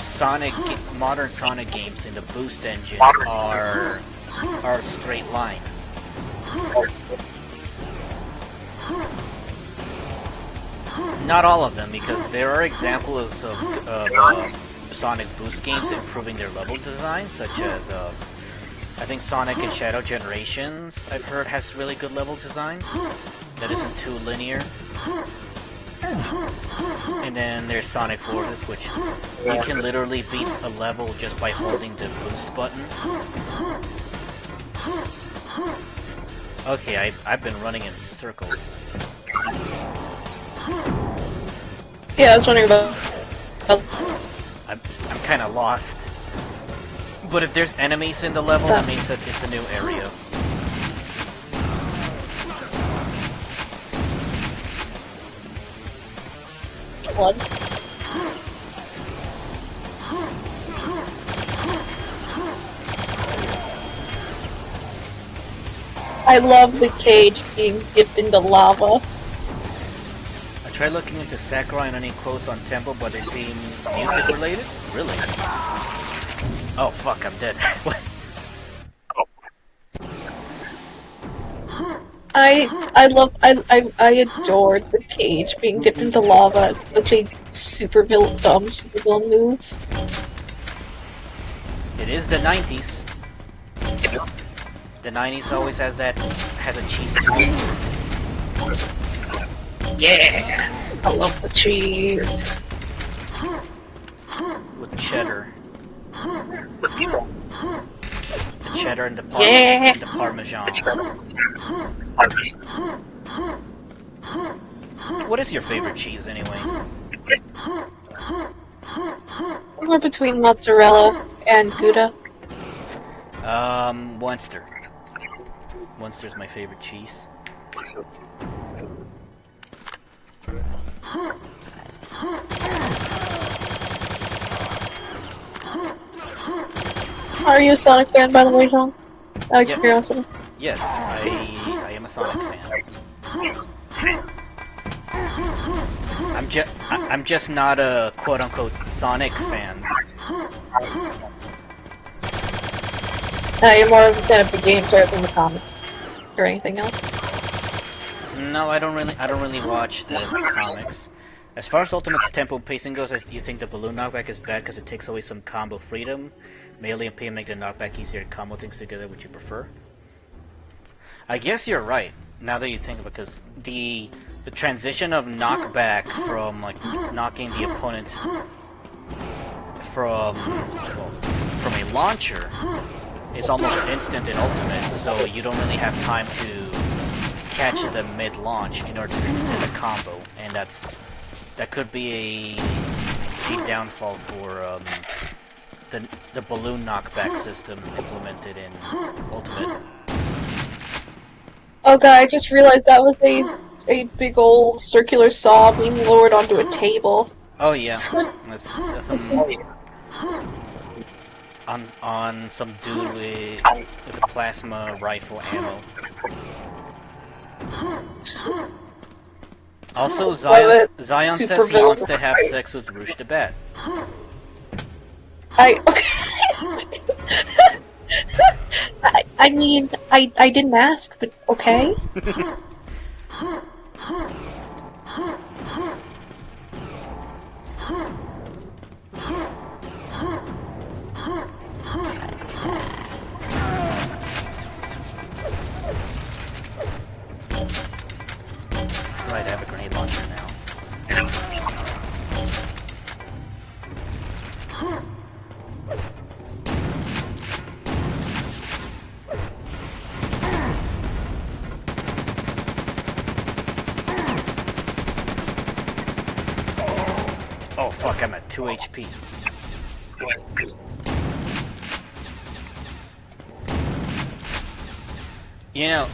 modern Sonic games in the Boost engine are straight line. Not all of them, because there are examples of Sonic Boost games improving their level design, such as I think Sonic and Shadow Generations, I've heard, has really good level design that isn't too linear. And then there's Sonic Forces, which you can literally beat a level just by holding the boost button. Okay, I've been running in circles. Yeah, I was wondering about... I'm kind of lost. But if there's enemies in the level, that means that it's a new area. Blood. I love the cage being dipped into lava. I tried looking into Sakurai and any quotes on Temple, but they seem music related? Really? Oh fuck, I'm dead. What? I adored the cage being dipped into lava. It's such a dumb super villain move. It is the 90s. The 90s always has a cheese to it. Yeah! I love the cheese. With cheddar. The cheddar and the Yeah. and the parmesan. What is your favorite cheese anyway? Somewhere between mozzarella and Gouda. Munster. Munster's my favorite cheese. Are you a Sonic fan, by the way, John? Out of Yep. curiosity. Yes, I am a Sonic fan. I'm just not a quote-unquote Sonic fan. You're more of a fan of the games rather than the comics. Or anything else? No, I don't really watch the comics. As far as Ultimate's tempo and pacing goes, you think the balloon knockback is bad because it takes away some combo freedom? Melee and P make the knockback easier to combo things together, which you prefer? I guess you're right, now that you think of it, because the transition of knockback from, like, knocking the opponent from a launcher is almost instant in Ultimate, so you don't really have time to catch them mid-launch in order to extend a combo, and that could be a downfall for the balloon knockback system implemented in Ultimate. Oh god, I just realized that was a big old circular saw being lowered onto a table. Oh yeah, that's some on some dude with a plasma rifle ammo. Also, Zion says he wants to have sex with Rouge the Bat. I mean, I didn't ask, but okay. Right, I have a grenade launcher now. Oh fuck, I'm at 2 HP. You know,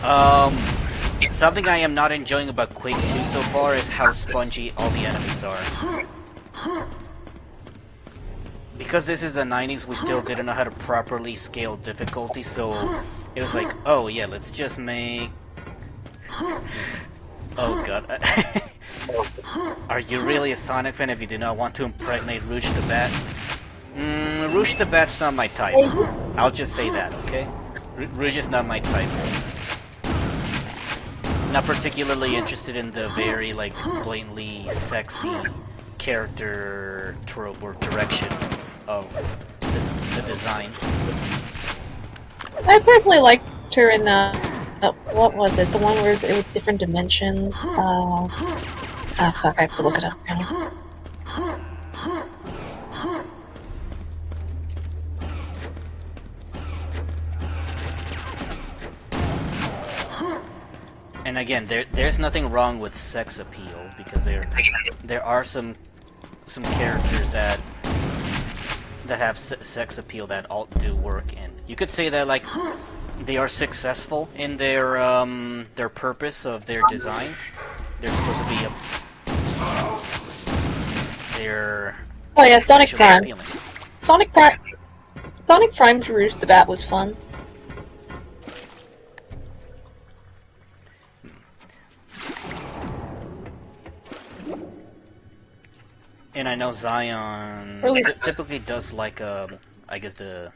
something I am not enjoying about Quake 2 so far is how spongy all the enemies are. Because this is the 90s, we still didn't know how to properly scale difficulty, so it was like, oh yeah, let's just make... Oh god. Are you really a Sonic fan if you do not want to impregnate Rouge the Bat? Rouge the Bat's not my type. I'll just say that, okay? Rouge is not my type. Not particularly interested in the very, like, blatantly sexy character trope or direction of the design. I personally liked her in, what was it? The one where it was different dimensions? Fuck, I have to look it up now. And again, there's nothing wrong with sex appeal, because there are some characters that have sex appeal that all do work in. You could say that, like, they are successful in their purpose of their design. They're supposed to be Oh yeah, Sonic sexually Prime. appealing. Sonic Prime to Rouge the Bat was fun. And I know Zion Or at least- typically does like I guess the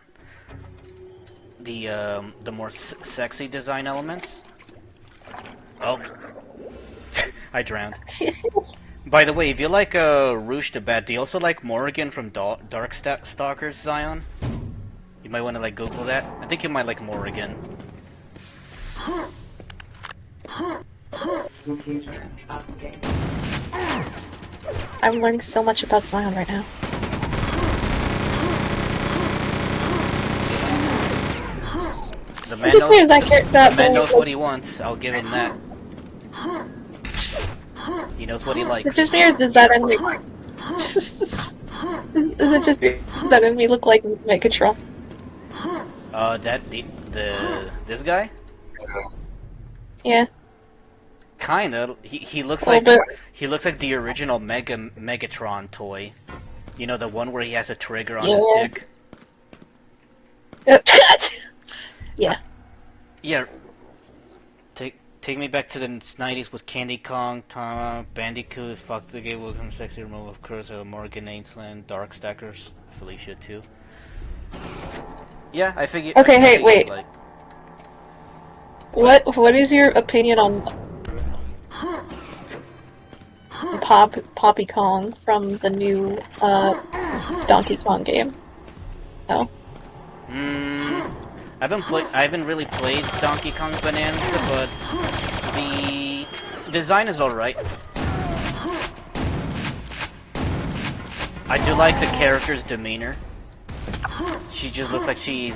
more sexy design elements. Oh, I drowned. By the way, if you like Rouge the Bat, do you also like Morrigan from Darkstalkers, Zion? You might want to like Google that. I think you might like Morrigan. I'm learning so much about Zion right now. The man To be knows, clear, that the man boy, knows what he wants. I'll give him that. He knows what he Is likes. it just weird? Does that enemy? Is it just weird? Does that enemy look like Megatron? This guy? Yeah. Kinda. He looks A little like bit. he looks like the original Megatron toy. You know, the one where he has a trigger on his Yeah. dick. Yeah. Yeah. Take me back to the 90s with Candy Kong, Bandicoot, Fuck the Gay Welcome, Sexy Removal of Curse, Morgan Ainsland, Darkstalkers, Felicia too. Yeah, I figured. Okay, I hey, figured, wait. Like, What is your opinion on Poppy Kong from the new Donkey Kong game? Oh. I haven't really played Donkey Kong Bonanza, but the design is alright. I do like the character's demeanor. She just looks like she's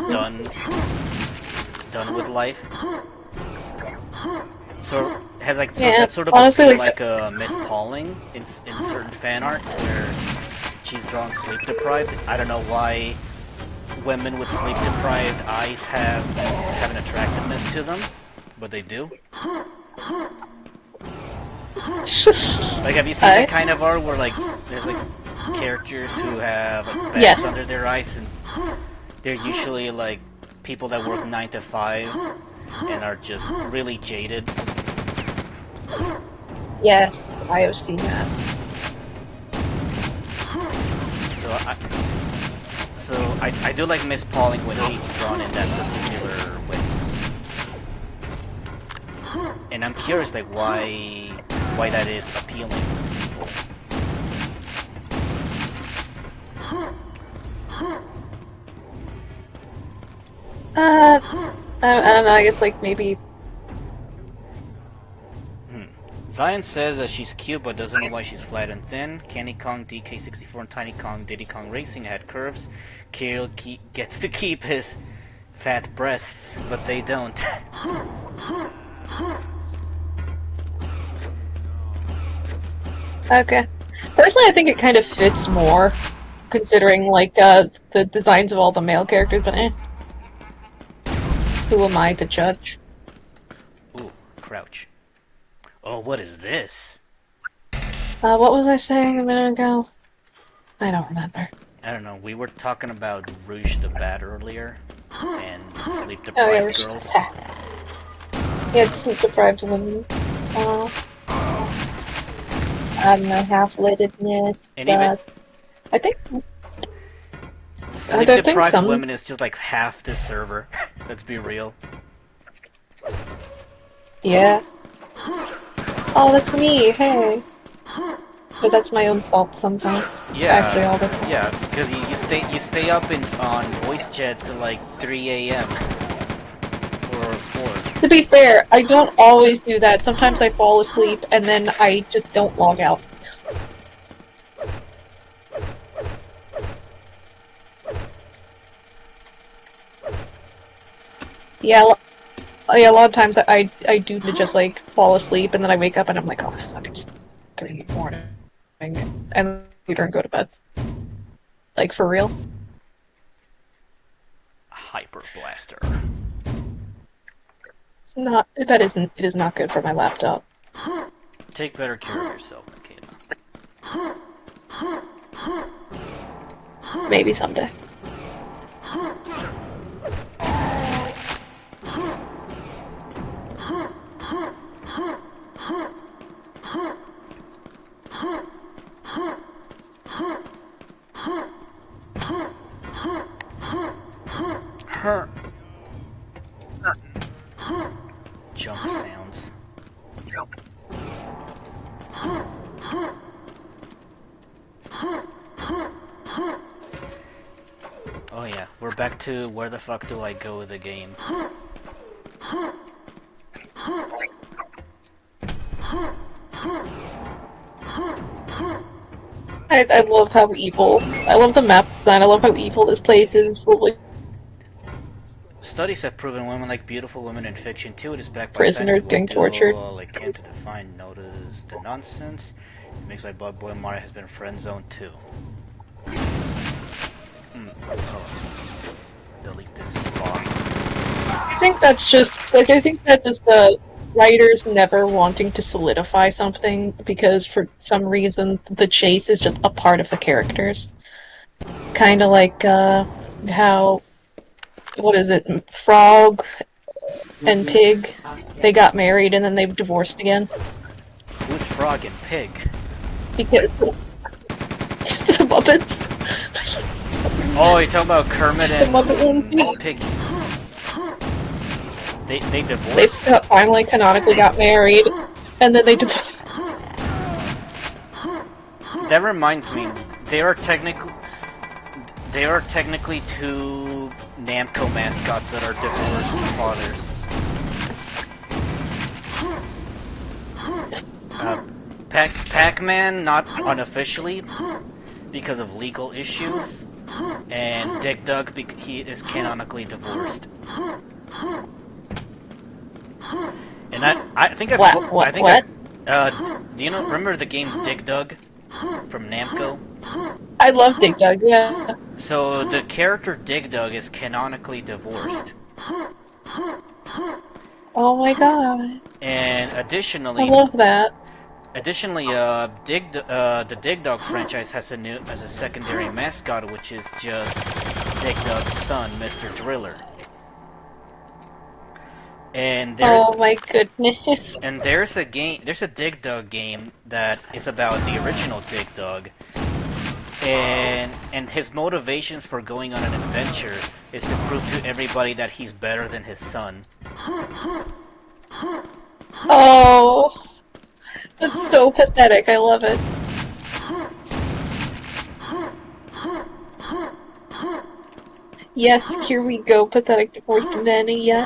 done with life. So has like Yeah, that sort of honestly, a feel like- like a Miss Pauling in certain fan arts where she's drawn sleep deprived. I don't know why women with sleep deprived eyes have an attractiveness to them, but they do. Like, have you seen that kind of art where like there's like characters who have like, bags Yes. under their eyes, and they're usually like people that work 9 to 5 and are just really jaded. Yes, I have seen that. So I do like Miss Pauling when she's drawn in that particular way. And I'm curious like why that is appealing to people. I don't know, I guess like maybe Zion says that she's cute but doesn't know why she's flat and thin. Candy Kong, DK64, and Tiny Kong, Diddy Kong Racing had curves. Kale gets to keep his fat breasts, but they don't. okay. Personally, I think it kind of fits more, considering like the designs of all the male characters. But who am I to judge? Ooh, crouch. Oh, what is this? What was I saying a minute ago? I don't remember. I don't know. We were talking about Rouge the Bat earlier, and sleep Oh yeah, deprived we're girls. yeah, it's sleep deprived women. I don't know, half-liddedness. And even I think sleep I think deprived some- women is just like half the server. Let's be real. yeah. Oh, that's me. Hey. But that's my own fault sometimes. Yeah, Actually, all the time. yeah, because you stay up on voice chat till like 3 a.m. or 4. To be fair, I don't always do that. Sometimes I fall asleep and then I just don't log out. Yeah, a lot of times I do just like fall asleep and then I wake up and I'm like, oh fuck, it's 3 in the morning, and later and go to bed. Like for real. Hyper Blaster. It's not. That isn't. It is not good for my laptop. Take better care of yourself, Michaela. Maybe someday. Her. Jump sounds. Oh yeah, we're back to where the fuck do I go with the game? I love how evil. I love the map design. I love how evil this place is. Like Studies have proven women like beautiful women in fiction too. It is backed by prisoners science. getting tortured. All I can to define notice the nonsense. It makes like Bug Boy Mario has been friend zoned too. Oh. Delete this boss. I think that's just like writers never wanting to solidify something because for some reason the chase is just a part of the characters. Kind of like how what is it? Frog and Pig. They got married and then they've divorced again. Who's Frog and Pig? Because the Muppets. Oh, you're talking about Kermit and The Muppet ones, yeah. Miss Piggy. They divorced? They finally canonically got married, and then they divorced. That reminds me, they are technically two Namco mascots that are divorced fathers. Pac-Man, not unofficially, because of legal issues, and Dig Dug, he is canonically divorced. And I think I've... What? do you know, remember the game Dig Dug from Namco? I love Dig Dug, yeah. So the character Dig Dug is canonically divorced. Oh my god. And additionally... I love that. Additionally, the Dig Dug franchise has a secondary mascot, which is just Dig Dug's son, Mr. Driller. And Oh my goodness. And there's a Dig Dug game that is about the original Dig Dug, and his motivations for going on an adventure is to prove to everybody that he's better than his son. Oh, that's so pathetic. I love it. Yes, here we go, pathetic divorced men, yeah.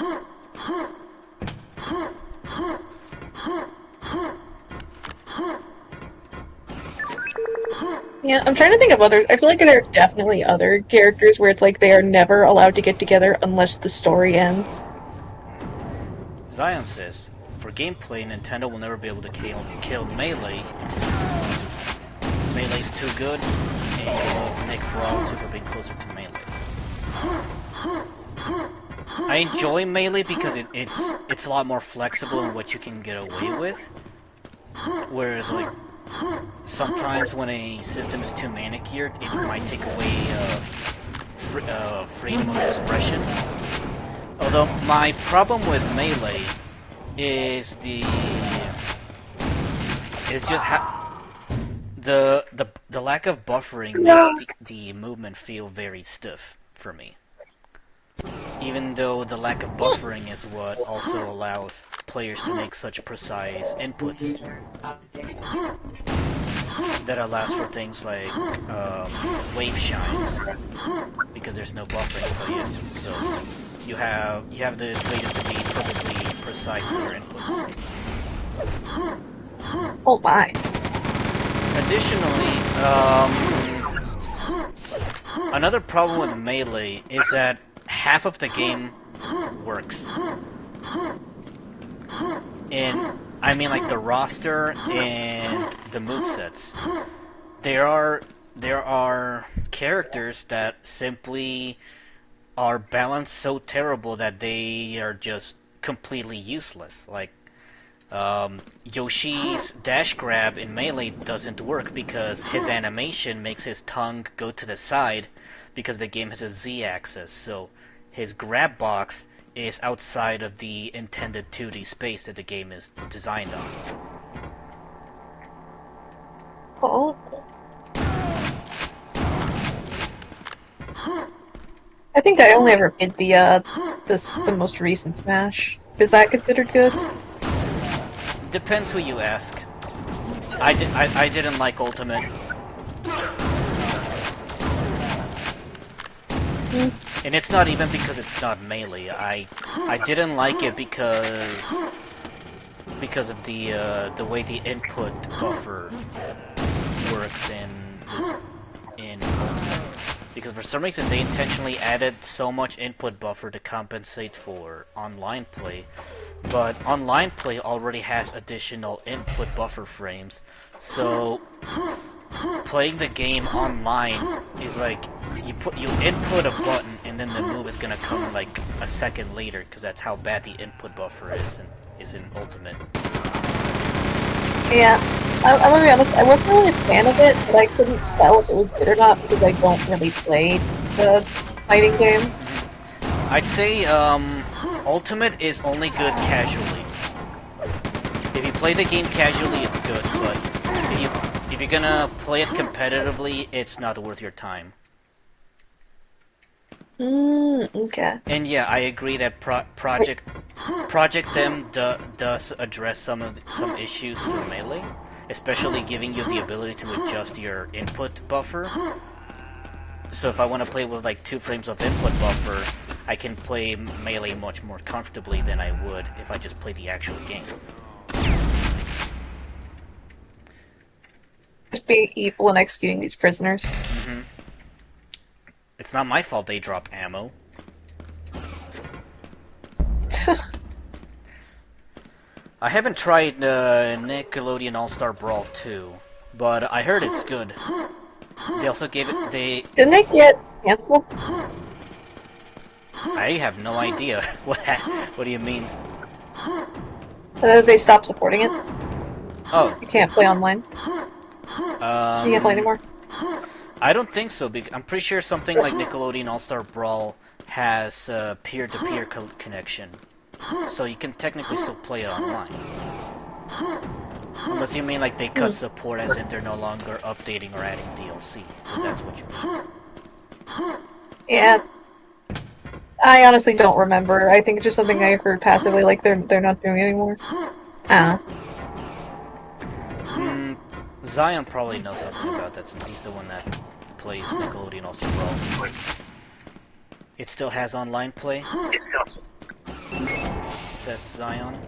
Yeah, I'm trying to think of other. I feel like there are definitely other characters where it's like they are never allowed to get together unless the story ends. Zion says, for gameplay, Nintendo will never be able to kill Melee. Melee's too good, and you'll make Brawl too for being closer to Melee. I enjoy Melee because it's a lot more flexible in what you can get away with. Whereas, like, sometimes when a system is too manicured, it might take away freedom of expression. Although my problem with Melee is just how the lack of buffering makes the movement feel very stiff for me. Even though the lack of buffering is what also allows players to make such precise inputs. That allows for things like wave shines, because there's no buffering, so you have the freedom to be perfectly precise with your inputs. Oh my. Additionally, another problem with Melee is that half of the game works. And I mean, like, the roster and the movesets. There are characters that simply are balanced so terrible that they are just completely useless. Like, Yoshi's dash grab in Melee doesn't work because his animation makes his tongue go to the side because the game has a Z-axis, so his grab box is outside of the intended 2D space that the game is designed on. Oh. I think I only ever did the most recent Smash. Is that considered good? Depends who you ask. I didn't like Ultimate. And it's not even because it's not melee. I didn't like it because of the way the input buffer works in Ultimate. Because for some reason they intentionally added so much input buffer to compensate for online play, but online play already has additional input buffer frames, so playing the game online is like you input a button and then the move is gonna come like a second later, because that's how bad the input buffer is in Ultimate. Yeah, I'm gonna be honest, I wasn't really a fan of it, but I couldn't tell if it was good or not because I don't really play the fighting games. I'd say Ultimate is only good casually. If you play the game casually, it's good, but if you're gonna play it competitively, it's not worth your time. Okay. And yeah, I agree that Project M does address some issues through melee, especially giving you the ability to adjust your input buffer. So if I want to play with like 2 frames of input buffer, I can play melee much more comfortably than I would if I just play the actual game. Just being evil and executing these prisoners. It's not my fault they drop ammo. I haven't tried Nickelodeon All-Star Brawl 2, but I heard it's good. They also gave it... Didn't they get canceled? I have no idea. What do you mean? They stopped supporting it. Oh. You can't play online. You can't play anymore. I don't think so. I'm pretty sure something like Nickelodeon All-Star Brawl has peer-to-peer connection. So you can technically still play it online. Unless you mean like they cut support as in they're no longer updating or adding DLC. If that's what you mean. Yeah. I honestly don't remember. I think it's just something I heard passively, like they're not doing it anymore. I don't know. Zion probably knows something about that since he's the one that plays Nickelodeon All-Star Brawl. It still has online play? Says Zion.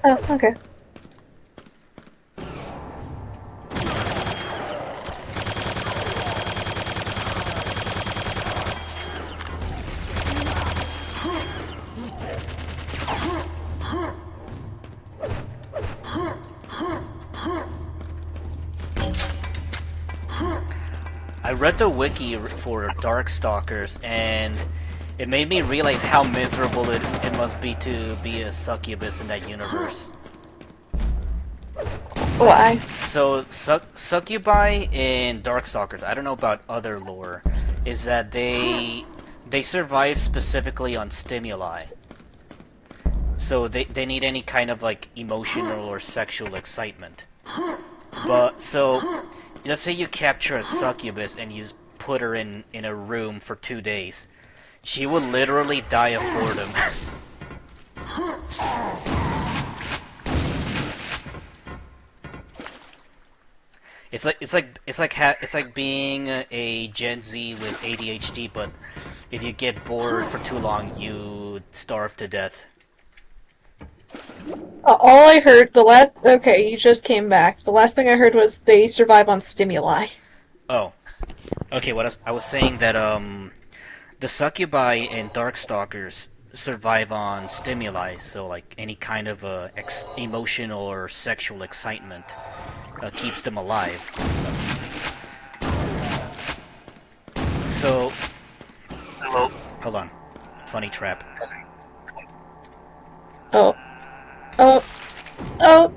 Oh, okay. I read the wiki for Darkstalkers, and it made me realize how miserable it must be to be a succubus in that universe. Why? So, succubi in Darkstalkers, I don't know about other lore, is that they survive specifically on stimuli. So they need any kind of like emotional or sexual excitement. But, so, let's say you capture a succubus and you put her in a room for 2 days. She will literally die of boredom. It's like being a Gen Z with ADHD, but if you get bored for too long, you starve to death. All I heard, okay, you just came back. The last thing I heard was they survive on stimuli. Oh. Okay, I was saying that, the succubi in Darkstalkers survive on stimuli, so like any kind of emotional or sexual excitement keeps them alive. So... Hello? Hold on. Funny trap. Oh. Oh. Oh.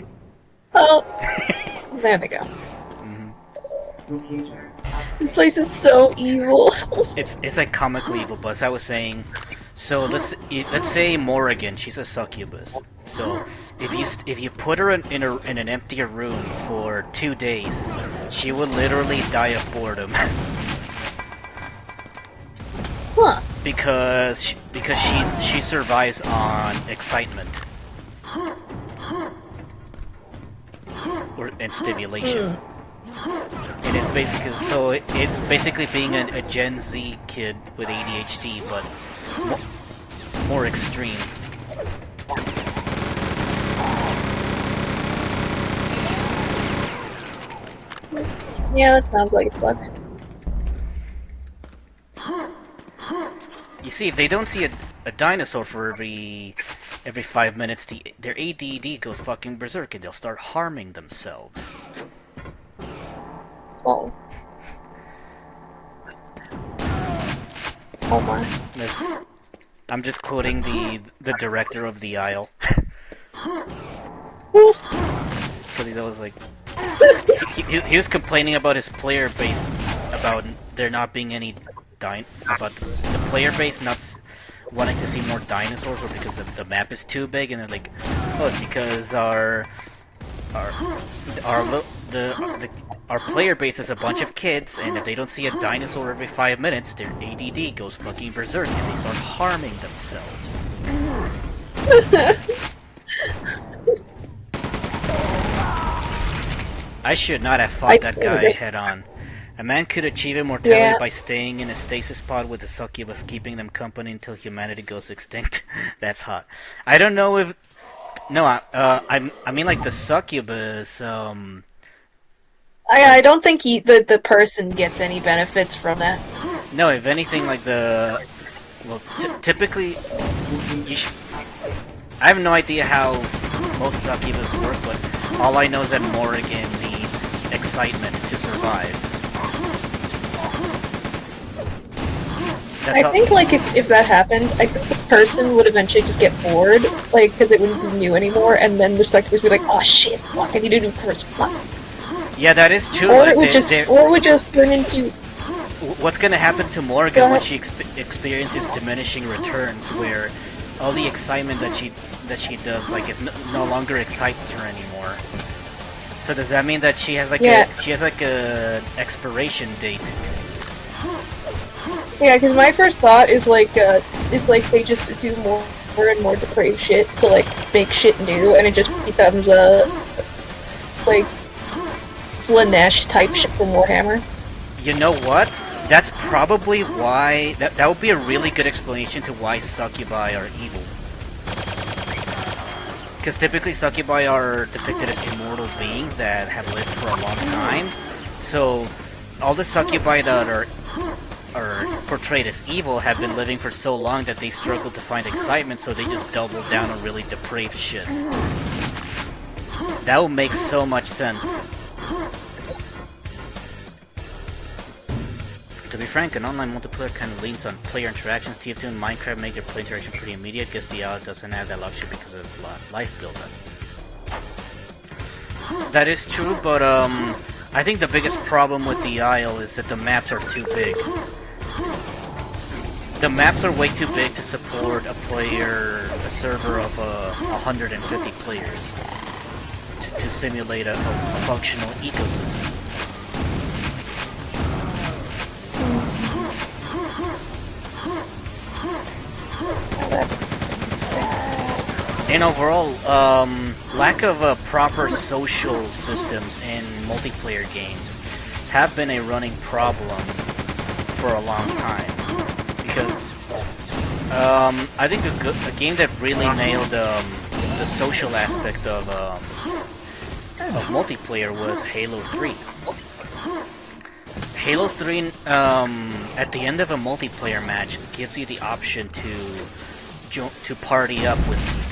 Oh. There we go. This place is so evil. It's like comically evil, but as I was saying, so let's say Morrigan, she's a succubus. So if you put her in an empty room for 2 days, she will literally die of boredom. Huh. because she survives on excitement and stimulation. And it's basically being a Gen Z kid with ADHD, but more extreme. Yeah, that sounds like it sucks. You see, if they don't see a dinosaur for every 5 minutes, their ADD goes fucking berserk and they'll start harming themselves. Oh. Oh my. I'm just quoting the director of The Isle. Because he's always like... he was complaining about his player base, about there not being any about the player base not wanting to see more dinosaurs, or because the map is too big, and they're like, oh, it's because our player base is a bunch of kids, and if they don't see a dinosaur every 5 minutes, their ADD goes fucking berserk and they start harming themselves. I should not have fought that guy head on. A man could achieve immortality by staying in a stasis pod with the succubus, keeping them company until humanity goes extinct. That's hot. I don't know if... No, I mean like the succubus, I don't think the person gets any benefits from that. No, if anything, like the... Well, typically... I have no idea how most succubus work, but all I know is that Morrigan needs excitement to survive. I think, like, if that happened, I think the person would eventually just get bored, like, because it wouldn't be new anymore, and then the succubus would be like, oh shit, fuck, I need a new person, fuck. Yeah, that is true. Or it would just turn into... What's gonna happen to Morgan when she experiences diminishing returns, where all the excitement that she does, like, is no longer excites her anymore? So does that mean that she has like a expiration date? Yeah, because my first thought is like they just do more and more depraved shit to like make shit new, and it just becomes a like Slanesh type shit from Warhammer. You know what? That's probably why that would be a really good explanation to why succubi are evil. Because typically succubi are depicted as immortal beings that have lived for a long time. So all the succubi that are portrayed as evil have been living for so long that they struggle to find excitement, so they just double down on really depraved shit. That would make so much sense. To be frank, an online multiplayer kind of leans on player interactions. TF2 and Minecraft make their play interaction pretty immediate. Guess the Isle doesn't have that luxury because of life build-up. That is true, but I think the biggest problem with the Isle is that the maps are too big. The maps are way too big to support a server of 150 players to simulate a functional ecosystem. And overall, lack of proper social systems in multiplayer games have been a running problem for a long time. Because I think a game that really nailed the social aspect of multiplayer was Halo 3. Halo 3, at the end of a multiplayer match, gives you the option to party up with people.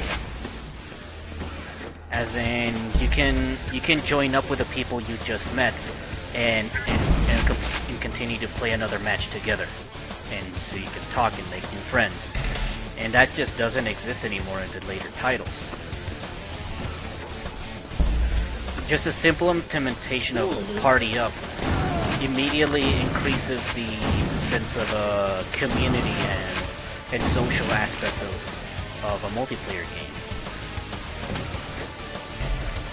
As in, you can join up with the people you just met, and continue to play another match together, and so you can talk and make new friends. And that just doesn't exist anymore in the later titles. Just a simple implementation of Party Up immediately increases the sense of community and social aspect of a multiplayer game.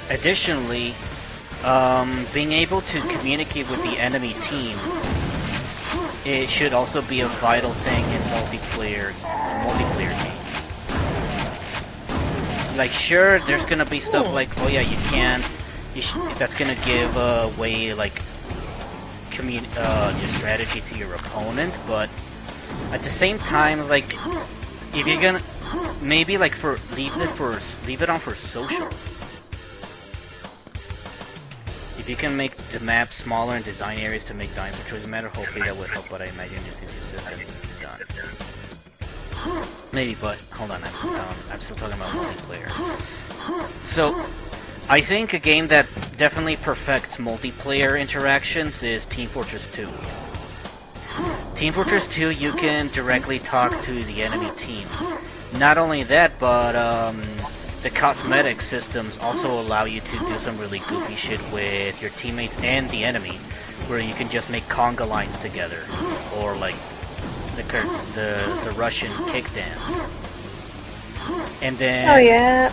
Additionally, being able to communicate with the enemy team, it should also be a vital thing in multiplayer games. Like, sure, there's gonna be stuff like, oh yeah, you can't. That's gonna give away like your strategy to your opponent, but at the same time, like, if you're gonna maybe like leave it on for social. If you can make the map smaller and design areas to make dinosaur choices matter, hopefully that would help, but I imagine it's easier said than done. Maybe, but hold on, I'm still talking about multiplayer. So, I think a game that definitely perfects multiplayer interactions is Team Fortress 2. Team Fortress 2, you can directly talk to the enemy team. Not only that, but the cosmetic systems also allow you to do some really goofy shit with your teammates and the enemy, where you can just make conga lines together, or like the Russian kick dance. And then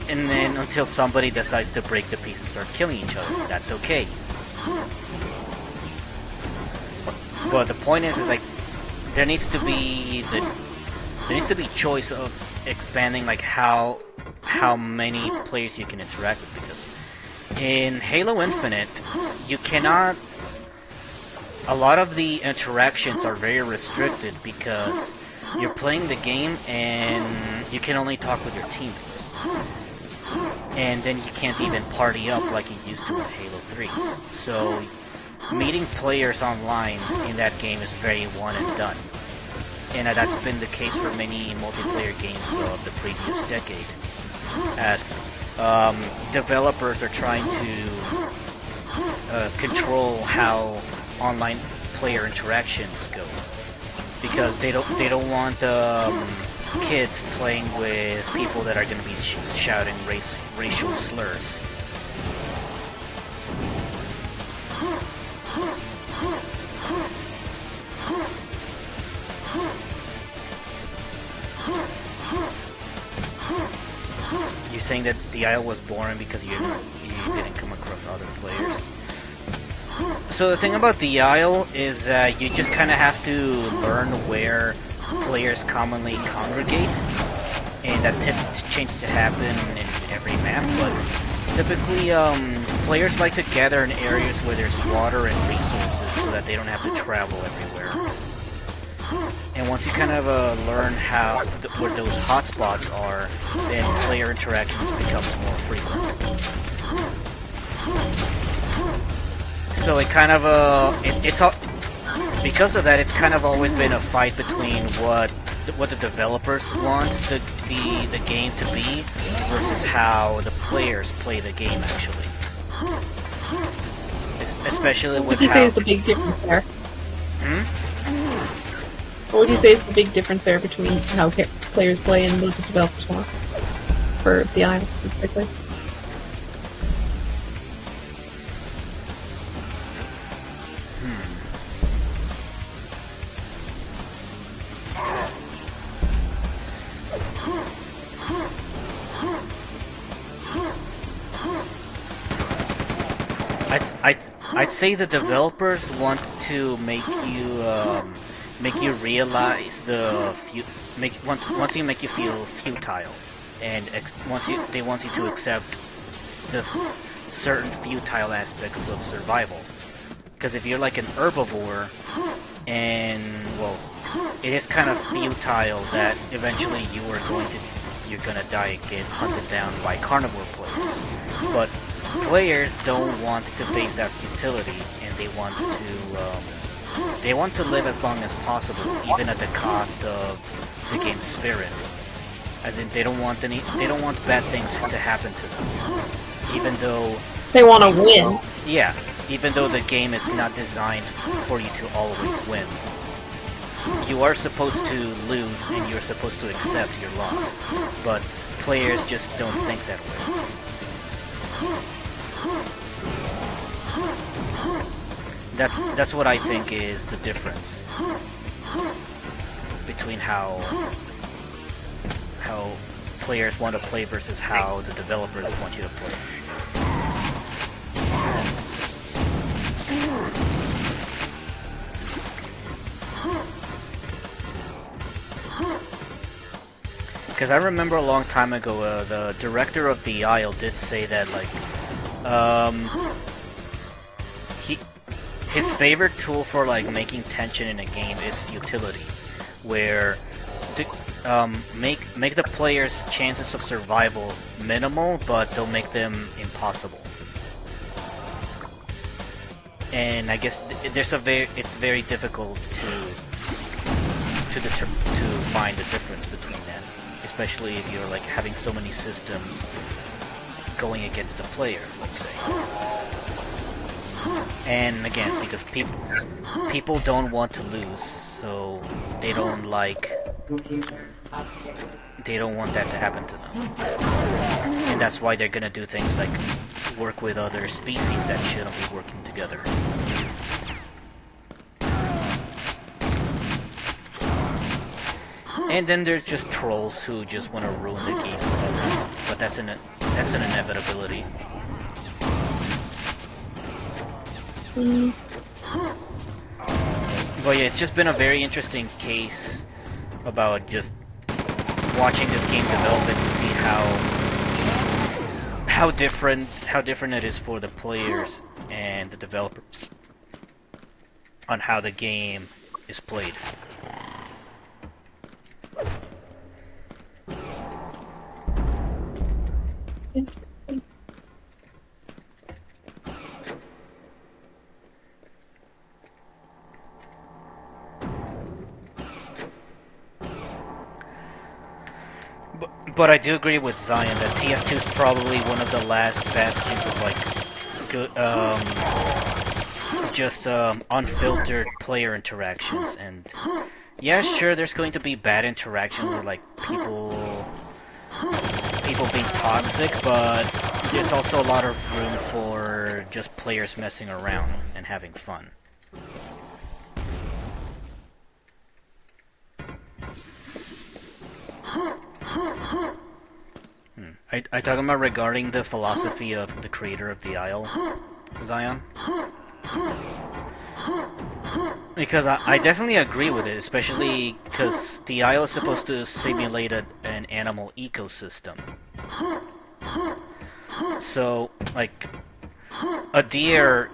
and then until somebody decides to break the peace and start killing each other, that's okay. But the point is, like, there needs to be choice of expanding like how many players you can interact with, because in Halo Infinite you cannot. A lot of the interactions are very restricted because you're playing the game and you can only talk with your teammates. And then you can't even party up like you used to in Halo 3. So meeting players online in that game is very one and done. And that's been the case for many multiplayer games of the previous decade. As developers are trying to control how online player interactions go, because they don't want kids playing with people that are going to be shouting racial slurs. You're saying that the Isle was boring because you didn't come across other players? So the thing about the Isle is that you just kind of have to learn where players commonly congregate, and that tends to happen in every map, but typically players like to gather in areas where there's water and resources so that they don't have to travel everywhere. And once you kind of learn where those hotspots are, then player interactions becomes more frequent. So it kind of because of that, it's kind of always been a fight between what the developers want the game to be versus how the players play the game actually. Especially with what would you say is the big difference there? What would you say is the big difference there between how players play and what the developers want for the Isle specifically? I'd say the developers want to make you realize once you make you feel futile, and they want you to accept the certain futile aspects of survival. Because if you're like an herbivore, and well, it is kind of futile that eventually you're gonna die and get hunted down by carnivore players. But players don't want to face that futility, and they want to live as long as possible, even at the cost of the game's spirit. As in, they don't want bad things to happen to them, even though they want to win. Yeah, even though the game is not designed for you to always win. You are supposed to lose, and you're supposed to accept your loss, but players just don't think that way. That's what I think is the difference between how players want to play versus how the developers want you to play. Because I remember a long time ago, the director of the Isle did say that, like, um, his favorite tool for, like, making tension in a game is futility, where make the player's chances of survival minimal, but they'll make them impossible. And I guess it's very difficult to find the difference between them, especially if you're like having so many systems going against the player, let's say. And again, because people don't want to lose, so they don't want that to happen to them. And that's why they're gonna do things like work with other species that shouldn't be working together. And then there's just trolls who just want to ruin the game for others, but that's an inevitability. But yeah, it's just been a very interesting case about just watching this game develop and see how different it is for the players and the developers on how the game is played. But I do agree with Zion that TF2 is probably one of the last bastions of like good, unfiltered player interactions. And yeah, sure, there's going to be bad interactions with like people being toxic, but there's also a lot of room for just players messing around and having fun. I talking about regarding the philosophy of the creator of the Isle, Zion? Because I definitely agree with it, especially because the Isle is supposed to simulate an animal ecosystem. So, like, a deer...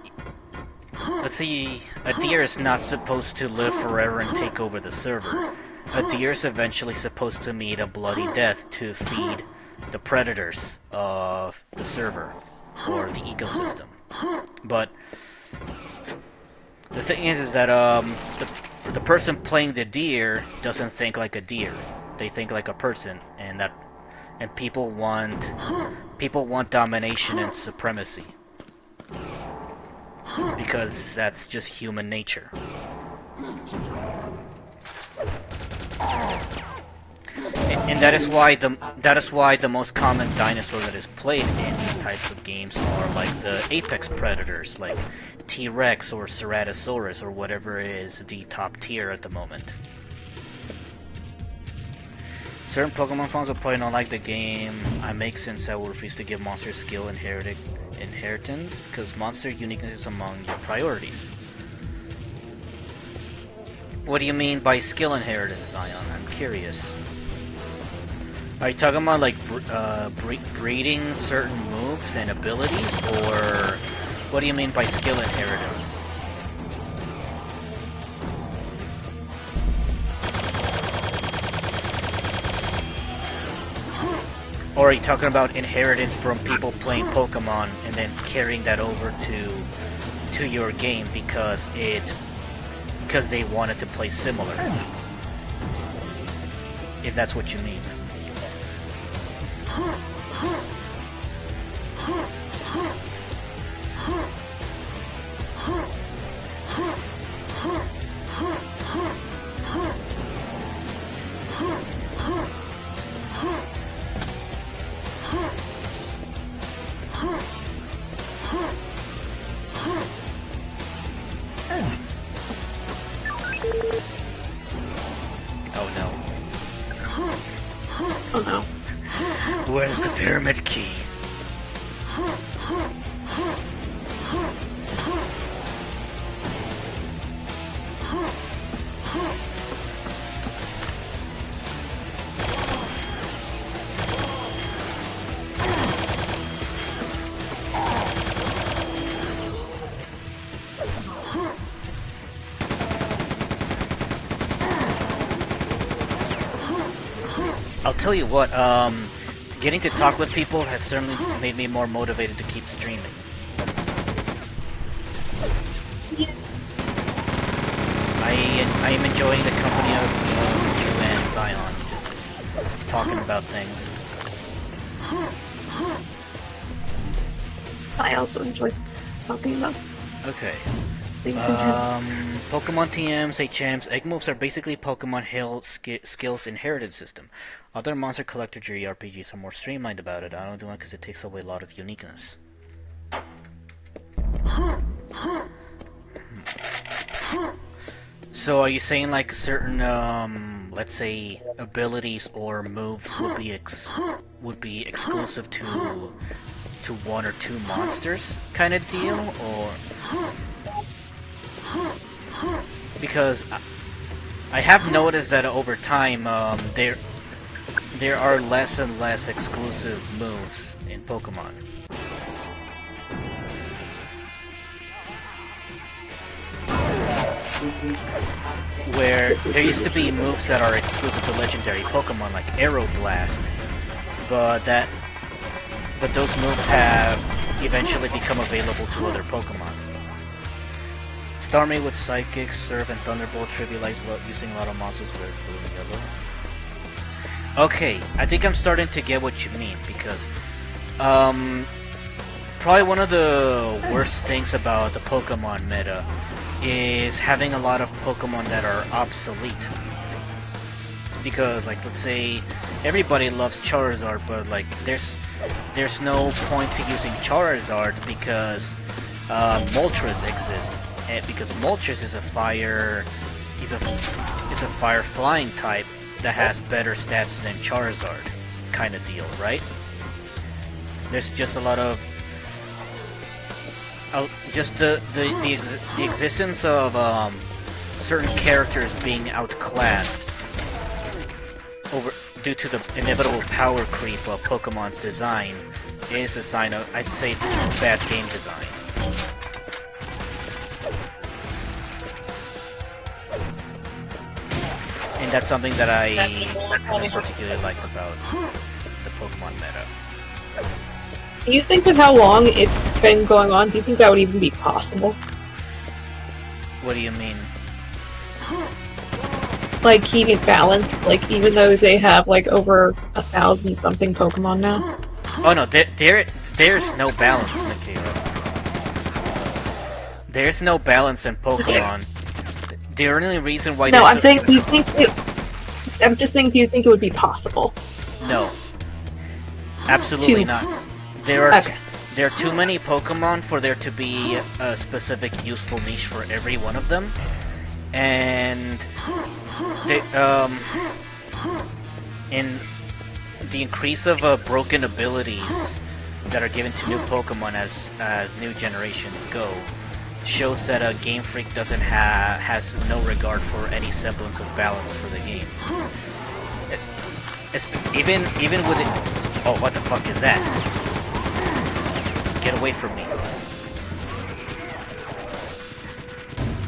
Let's see, a deer is not supposed to live forever and take over the server. A deer is eventually supposed to meet a bloody death to feed the predators of the server, or the ecosystem. But the thing is that the person playing the deer doesn't think like a deer. They think like a person, and people want domination and supremacy. Because that's just human nature. And that is why the most common dinosaur that is played in these types of games are like the apex predators, like T-Rex or Ceratosaurus or whatever is the top tier at the moment. Certain Pokemon fans will probably not like the game I make, since I will refuse to give monster skill inheritance because monster uniqueness is among your priorities. What do you mean by skill inheritance, Zion? I'm curious. Are you talking about like breeding certain moves and abilities, or what do you mean by skill inheritance? Or are you talking about inheritance from people playing Pokemon and then carrying that over to your game because they wanted to play similar? If that's what you mean. Oh no. Oh no. Where's the pyramid key? I'll tell you what, getting to talk with people has certainly made me more motivated to keep streaming. Yeah. I am enjoying the company of you and Zion, just talking about things. I also enjoy talking about Okay. things in general. Pokemon TMs, HMs, egg moves are basically Pokemon Hill skills inherited system. Other monster collector JRPGs are more streamlined about it. I don't do it because it takes away a lot of uniqueness. So are you saying like certain, let's say, abilities or moves would be exclusive to one or two monsters kind of deal, or because I have noticed that over time there are less and less exclusive moves in Pokemon. Where there used to be moves that are exclusive to legendary Pokemon, like Aero Blast, but those moves have eventually become available to other Pokemon. Starmie with Psychic, Surf, and Thunderbolt trivialize using a lot of monsters with blue and yellow. Okay, I think I'm starting to get what you mean, because probably one of the worst things about the Pokemon meta is having a lot of Pokemon that are obsolete. Because, like, let's say everybody loves Charizard, but like there's no point to using Charizard because Moltres exist. Because Moltres is a fire flying type that has better stats than Charizard, kind of deal, right? There's just a lot of just the existence of certain characters being outclassed due to the inevitable power creep of Pokemon's design is a sign of, I'd say it's bad game design. And that's something that I don't particularly like about the Pokemon meta. Do you think with how long it's been going on, do you think that would even be possible? What do you mean? Like, keeping balance, like, even though they have, like, over 1,000 something Pokemon now? Oh no, there's no balance, Michaela. There's no balance in Pokemon. The only reason why No, I'm saying, do you think it... I'm just saying, do you think it would be possible? No. Absolutely not. There are Okay. there are too many Pokemon for there to be a specific useful niche for every one of them. And in the increase of broken abilities that are given to new Pokemon as new generations go shows that Game Freak has no regard for any semblance of balance for the game. Even with it. Oh, what the fuck is that? Get away from me.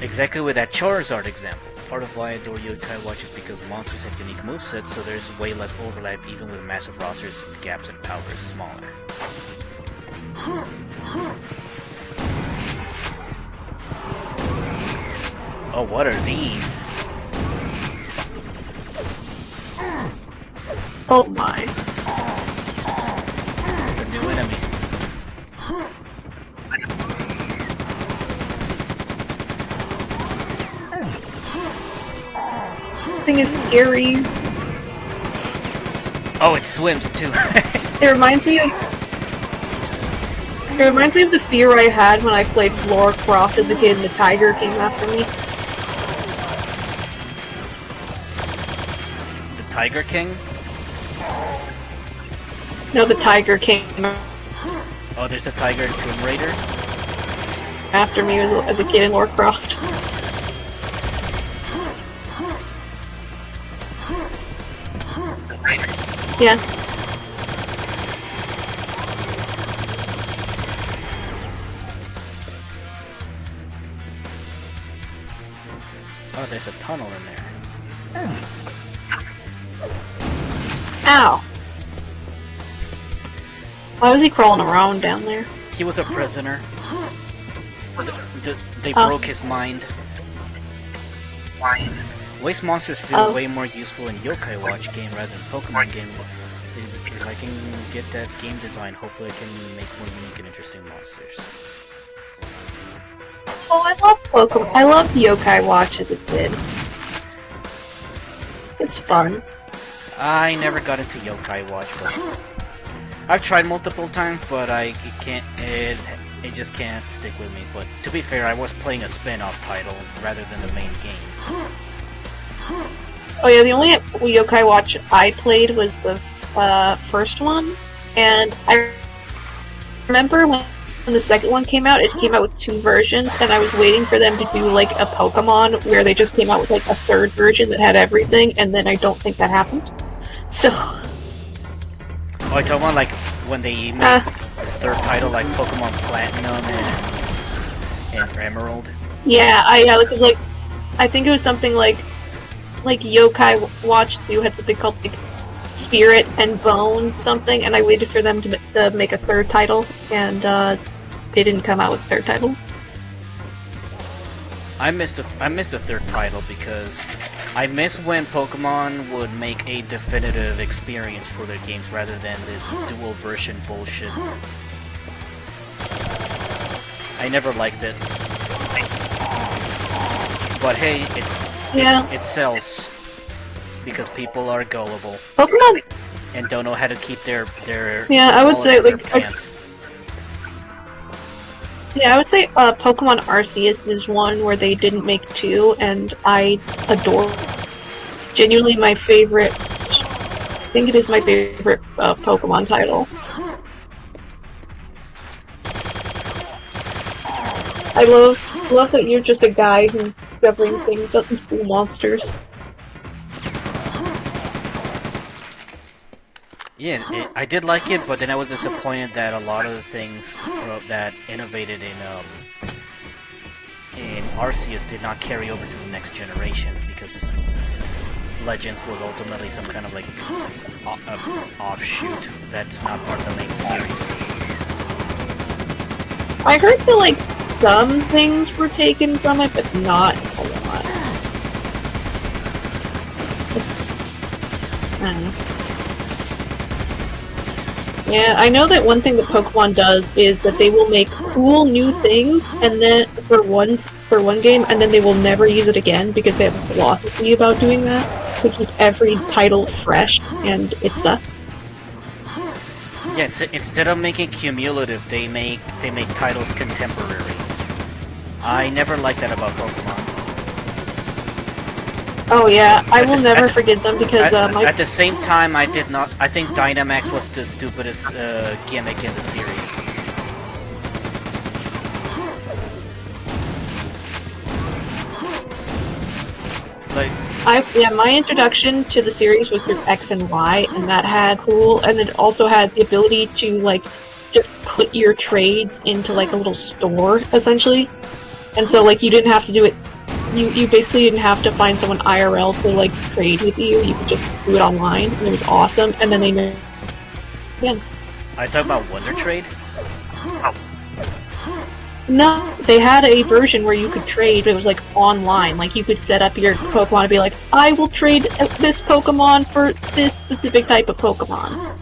Exactly with that Charizard example. Part of why I adore Yokai Watch is because monsters have unique movesets, so there's way less overlap even with massive rosters, gaps in power is smaller. Oh, what are these? Oh my. It's a new enemy. Thing is scary. Oh, it swims too. It reminds me of the fear I had when I played Lara Croft as a kid and the tiger came after me. The Tiger King? No, the tiger came Oh, there's a tiger in Tomb Raider? after me as a kid in Lara Croft. Yeah. Oh, there's a tunnel in there. Ow! Why was he crawling around down there? He was a prisoner. They Oh. broke his mind. Waste monsters feel Oh. way more useful in Yokai Watch game rather than Pokemon game. If I can get that game design, hopefully I can make more unique and interesting monsters. Oh, I love Pokemon. I love Yokai Watch as a kid. It's fun. I never got into Yokai Watch, but I've tried multiple times, but it just can't stick with me. But to be fair, I was playing a spin-off title rather than the main game. Oh yeah, the only Yokai Watch I played was the first one, and I remember when the second one came out, it came out with 2 versions, and I was waiting for them to do like a Pokemon where they just came out with like a 3rd version that had everything, and then I don't think that happened. So... Oh, I talking about like when they made the 3rd title, like Pokemon Platinum and Emerald. Yeah, because like I think it was something like Yokai Watch 2 had something called like Spirit and Bones something, and I waited for them to make a 3rd title, and they didn't come out with a 3rd title. I missed the 3rd title because I miss when Pokemon would make a definitive experience for their games rather than this dual version bullshit. I never liked it. But hey, it sells because people are gullible Pokemon. and don't know how to keep their Yeah, I would wallet say in their like pants. yeah, I would say Pokemon Arceus is one where they didn't make 2, and I adore. Genuinely, my favorite. I think it is my favorite Pokemon title. I love that you're just a guy who's discovering things about these cool monsters. Yeah, I did like it, but then I was disappointed that a lot of the things that innovated in Arceus did not carry over to the next generation, because Legends was ultimately some kind of like offshoot that's not part of the main series. I heard that like some things were taken from it, but not a lot. I don't know. Yeah, I know that one thing that Pokemon does is that they will make cool new things, and then for one game, and then they will never use it again because they have a philosophy about doing that to keep every title fresh, and it sucks. Yeah, instead of making cumulative, they make titles contemporary. I never liked that about Pokemon. Oh yeah, I will never forget them because at the same time, I think Dynamax was the stupidest gimmick in the series. Like, my introduction to the series was through X and Y, and that had cool, and it also had the ability to like just put your trades into like a little store essentially, and so like you didn't have to do it. You basically didn't have to find someone IRL to like trade with you. You could just do it online, and it was awesome. And then they made again. I talk about Wonder Trade. No, they had a version where you could trade, but it was like online. Like you could set up your Pokemon and be like, I will trade this Pokemon for this specific type of Pokemon.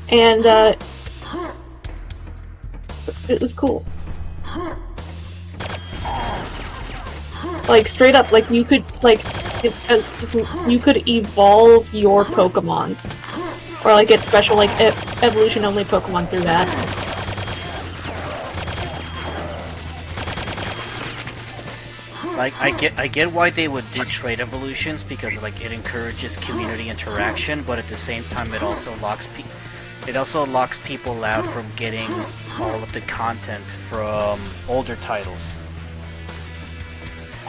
And it was cool. Like straight up, like you could you could evolve your Pokemon, or like get special like evolution only Pokemon through that. Like I get why they would do trade evolutions, because like it encourages community interaction, but at the same time it also locks people out from getting all of the content from older titles.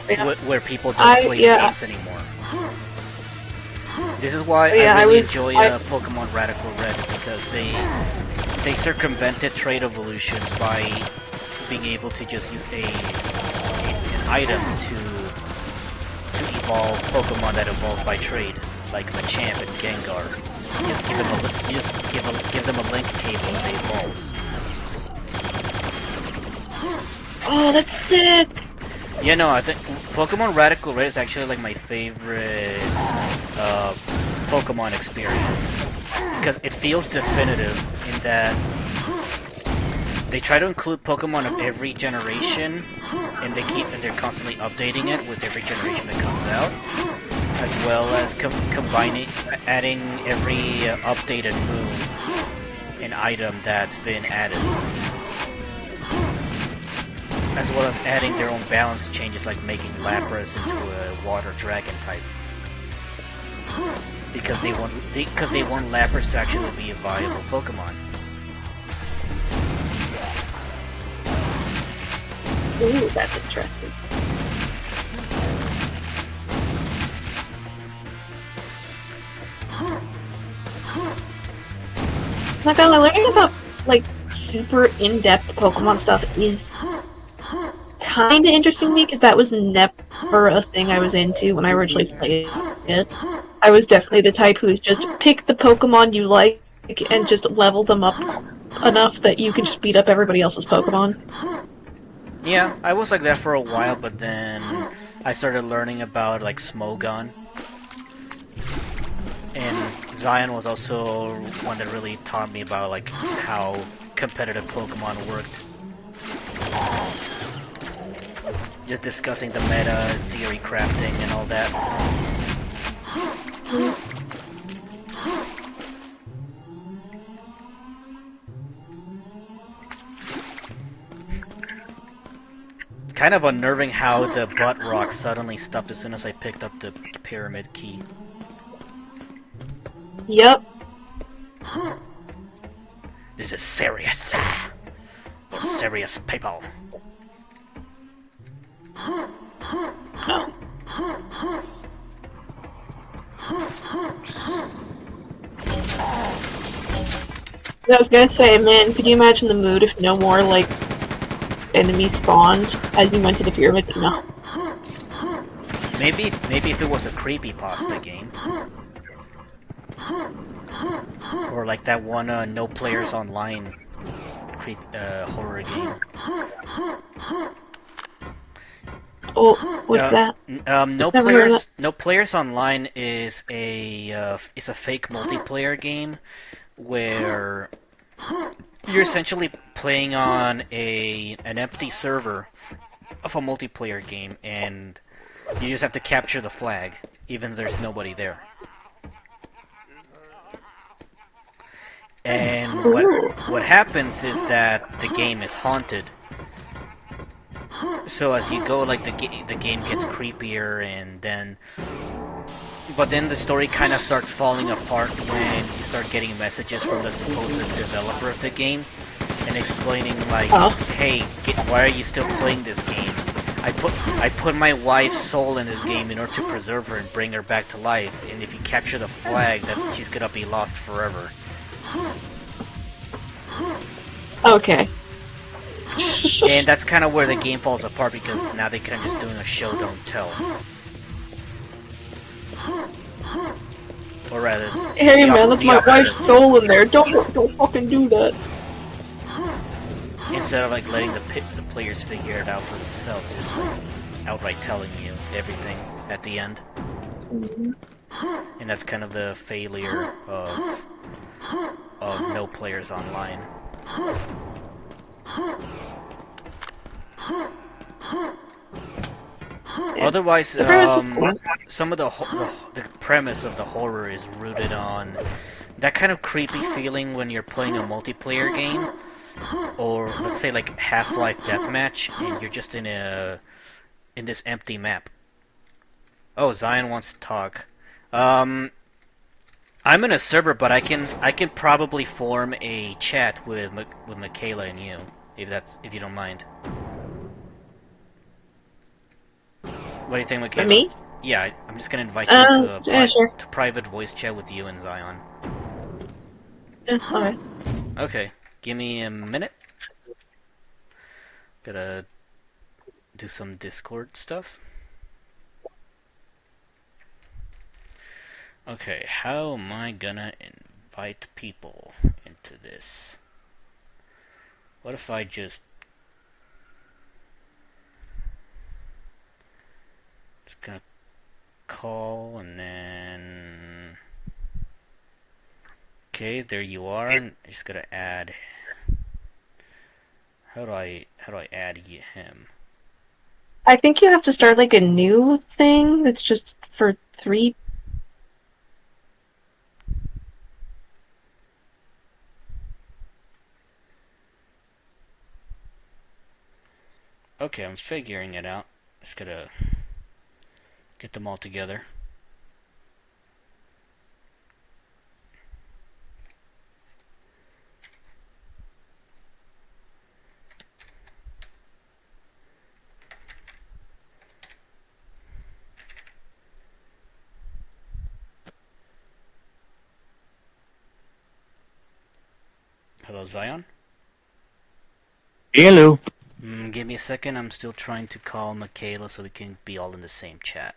Yeah. Where people don't play games anymore. This is why I really enjoy Pokemon Radical Red, because they circumvented trade evolutions by being able to just use an item to evolve Pokemon that evolved by trade. like Machamp and Gengar. You just give them give them a link cable and they evolve. Oh, that's sick! Yeah, no, I think Pokemon Radical Red is actually like my favorite Pokemon experience because it feels definitive in that they try to include Pokemon of every generation, and they're constantly updating it with every generation that comes out, as well as adding every updated move and item that's been added, as well as adding their own balance changes, like making Lapras into a water dragon type, because they want Lapras to actually be a viable Pokemon. Ooh, that's interesting. Like, learning about, like, super in-depth Pokemon stuff is kind of interesting to me, because that was never a thing I was into when I originally played it. I was definitely the type who's just pick the Pokemon you like and just level them up enough that you can just beat up everybody else's Pokemon. Yeah, I was like that for a while, but then I started learning about like Smogon. And Zion was also one that really taught me about like how competitive Pokemon worked. Just discussing the meta, theory crafting, and all that. Kind of unnerving how the butt rock suddenly stopped as soon as I picked up the pyramid key. Yep. This is serious. We're serious people. I was gonna say, man, could you imagine the mood if no more, like, enemies spawned as you went to the pyramid? But no. Maybe if it was a creepypasta game. Or like that one No Players Online horror game. Oh, what's that? No Players Online is a fake multiplayer game where you're essentially playing on an empty server of a multiplayer game, and you just have to capture the flag, even though there's nobody there. And what happens is that the game is haunted. So as you go, like the game gets creepier, and then the story kind of starts falling apart when you start getting messages from the supposed developer of the game, and explaining like, "Hey, why are you still playing this game? I put my wife's soul in this game in order to preserve her and bring her back to life. And if you capture the flag, that she's gonna be lost forever." Okay. And that's kind of where the game falls apart, because now they're kind of just doing a show don't tell. Or rather, hey man, that's my wife's soul in there. Don't fucking do that. Instead of like letting the players figure it out for themselves, just like outright telling you everything at the end. And that's kind of the failure of No Players Online. Otherwise, some of the premise of the horror is rooted on that kind of creepy feeling when you're playing a multiplayer game, or let's say like Half-Life Deathmatch, and you're just in this empty map. Oh, Zion wants to talk. I'm in a server, but I can probably form a chat with Michaela and you, if you don't mind. What do you think, Michaela? Me? Yeah, I'm just gonna invite you to sure. to private voice chat with you and Zion. Yeah, alright. Okay, give me a minute. Gotta do some Discord stuff. Okay, how am I gonna invite people into this? What if I just... Just gonna call and then... Okay, there you are. I'm just gonna add... How do I add him? I think you have to start like a new thing that's just for 3. Okay, I'm figuring it out. Just gotta get them all together. Hello, Zion? Hello. Give me a second, I'm still trying to call Michaela so we can be all in the same chat.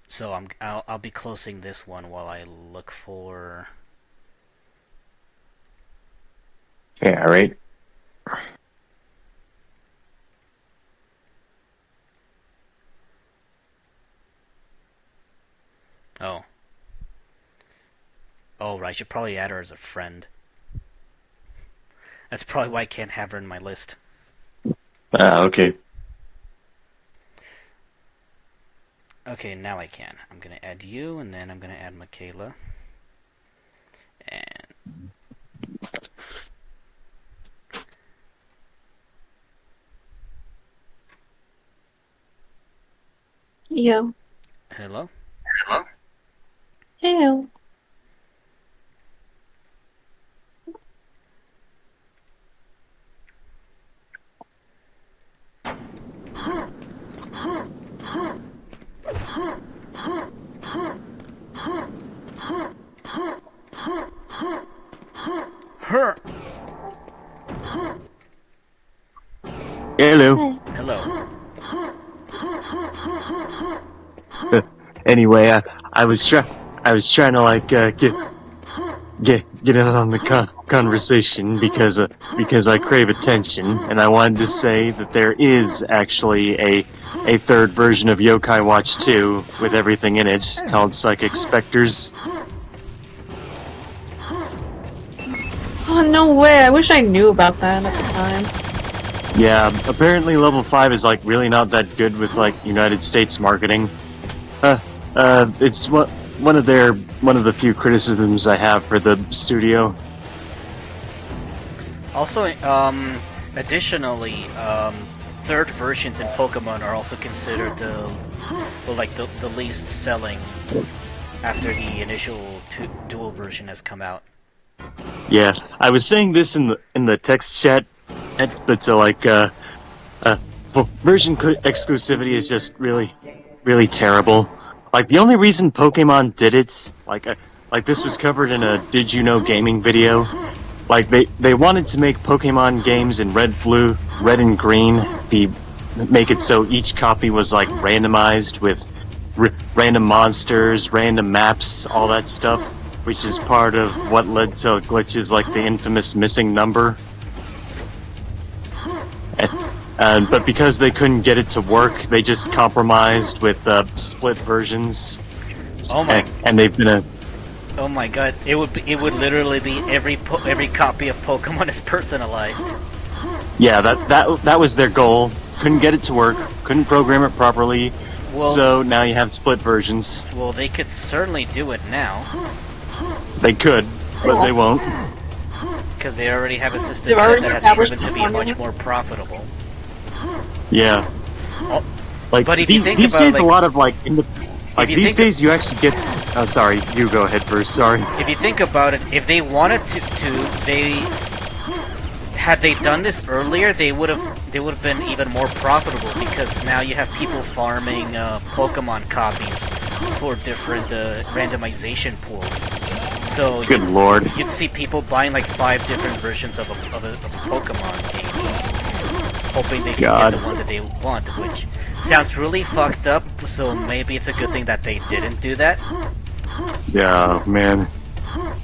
So I'll be closing this one while I look for... Yeah, right. Oh. Oh, right, I should probably add her as a friend. That's probably why I can't have her in my list. Okay. Okay, now I can. I'm gonna add you, and then I'm gonna add Michaela. And... Yeah. Hello? Hello. Her! Hello. Hello. Anyway, I was trying to like get in on the conversation because I crave attention, and I wanted to say that there is actually a third version of Yokai Watch 2 with everything in it called Psychic Specters. Oh, no way. I wish I knew about that at the time. Yeah, apparently level 5 is like really not that good with like United States marketing. It's one of the few criticisms I have for the studio. Also, additionally, third versions in Pokemon are also considered the least selling after the initial dual version has come out. Yes, I was saying this in the text chat, but version exclusivity is just really terrible. Like the only reason Pokemon did it, like this was covered in a Did You Know Gaming video. Like they wanted to make Pokemon games in red, blue, red and green, make it so each copy was like randomized with random monsters, random maps, all that stuff, which is part of what led to glitches like the infamous missing number. But because they couldn't get it to work, they just compromised with split versions. Oh my! And they've been Oh my god! It would literally be every copy of Pokemon is personalized. Yeah, that was their goal. Couldn't get it to work. Couldn't program it properly. Well, so now you have split versions. Well, they could certainly do it now. They could, but they won't. Because they already have a system that has proven to be much more profitable. Yeah. Oh, like, but if you think these about days, it, a lot of like these days, you actually get. Oh, sorry, you go ahead first. Sorry. If you think about it, if they wanted to had they done this earlier, they would have been even more profitable because now you have people farming Pokemon copies for different randomization pools. So good lord, you'd see people buying like 5 different versions of a Pokemon game. hoping they can God. get the one that they want, which sounds really fucked up, so maybe it's a good thing that they didn't do that. Yeah, man. Oh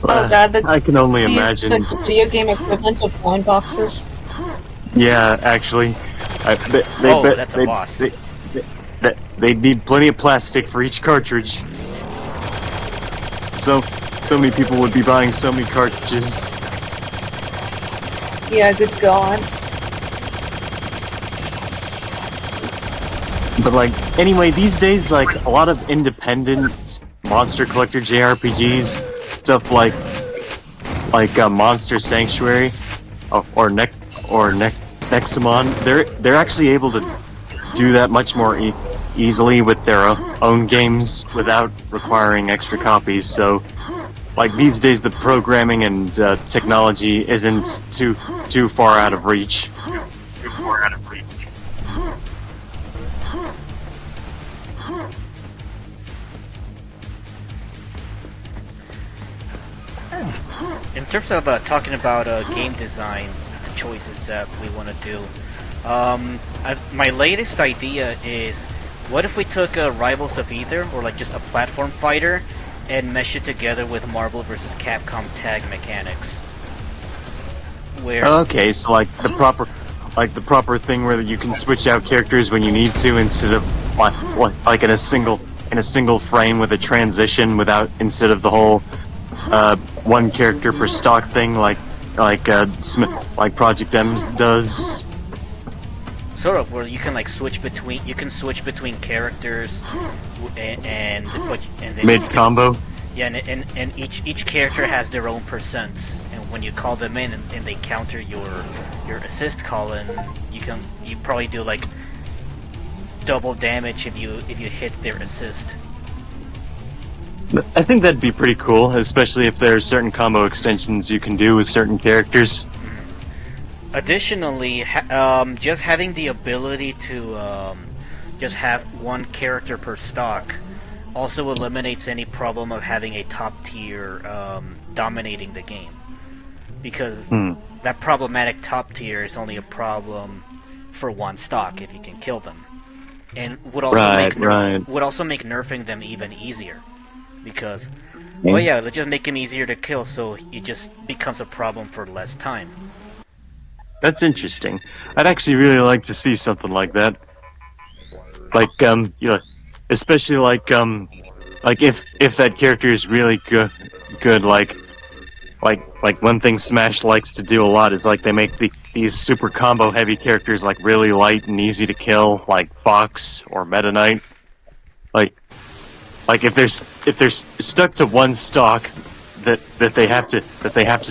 god, I can only imagine. the video game equivalent of blind boxes. Yeah, actually. That's a boss. They need plenty of plastic for each cartridge. So many people would be buying so many cartridges. Yeah, good god. But like, anyway, these days, like, a lot of independent monster collector JRPGs, stuff like Monster Sanctuary, or Nexamon, they're actually able to do that much more easily with their own games without requiring extra copies. So, like, these days, the programming and technology isn't too far out of reach. In terms of talking about game design, the choices that we want to do, my latest idea is, what if we took Rivals of Ether, or like just a platform fighter, and mesh it together with Marvel vs. Capcom tag mechanics? Where Okay, so like the proper thing where you can switch out characters when you need to, instead of like in a single frame with a transition, instead of the whole one character per stock thing like Project M does. sort of, where you can like switch between characters and then Mid combo. Yeah, and each character has their own percents, and when you call them in and they counter your assist call in, you probably do like double damage if you hit their assist. I think that'd be pretty cool, especially if there are certain combo extensions you can do with certain characters. Additionally, just having the ability to just have one character per stock also eliminates any problem of having a top tier dominating the game, because that problematic top tier is only a problem for one stock if you can kill them, and would also make nerfing them even easier, because well, yeah, let's just make him easier to kill, so it just becomes a problem for less time. That's interesting. I'd actually really like to see something like that. Like, especially like if that character is really good, like one thing Smash likes to do a lot is like they make these super combo heavy characters like really light and easy to kill, like Fox or Meta Knight. Like if they're stuck to one stock that they have to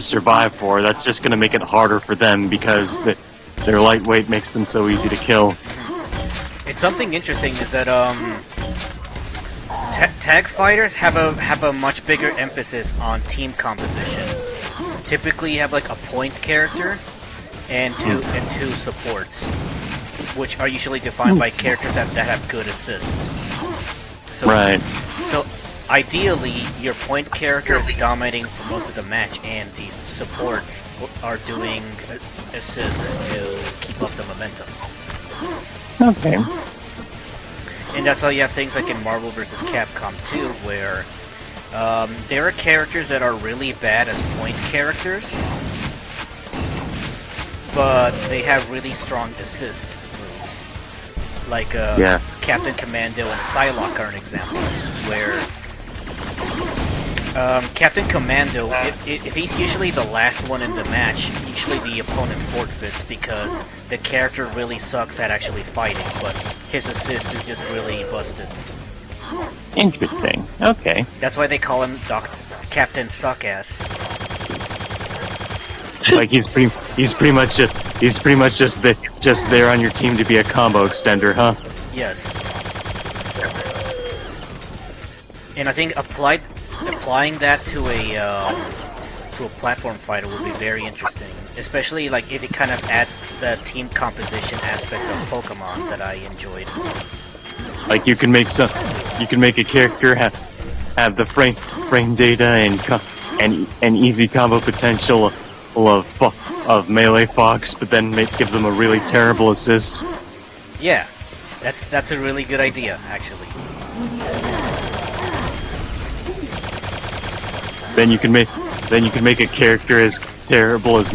survive for, that's just going to make it harder for them, because their lightweight makes them so easy to kill. It's something interesting is that tag fighters have a much bigger emphasis on team composition. Typically, you have like a point character and two supports, which are usually defined by characters that have good assists. So ideally, your point character is dominating for most of the match, and the supports are doing assists to keep up the momentum. Okay. And that's why you have things like in Marvel vs. Capcom 2, where there are characters that are really bad as point characters, but they have really strong assist moves. Like Captain Commando and Psylocke are an example, where Captain Commando, if he's usually the last one in the match, usually the opponent forfeits because the character really sucks at actually fighting, but his assist is just really busted. Interesting. Okay. That's why they call him Captain Suckass. Like he's pretty much just there on your team to be a combo extender, huh? Yes. And I think applying that to a platform fighter would be very interesting, especially like if it kind of adds the team composition aspect of Pokemon that I enjoyed. Like you can make a character have the frame data and easy combo potential, couple of melee fox, but then give them a really terrible assist. Yeah, that's a really good idea, actually. Then you can make a character as terrible as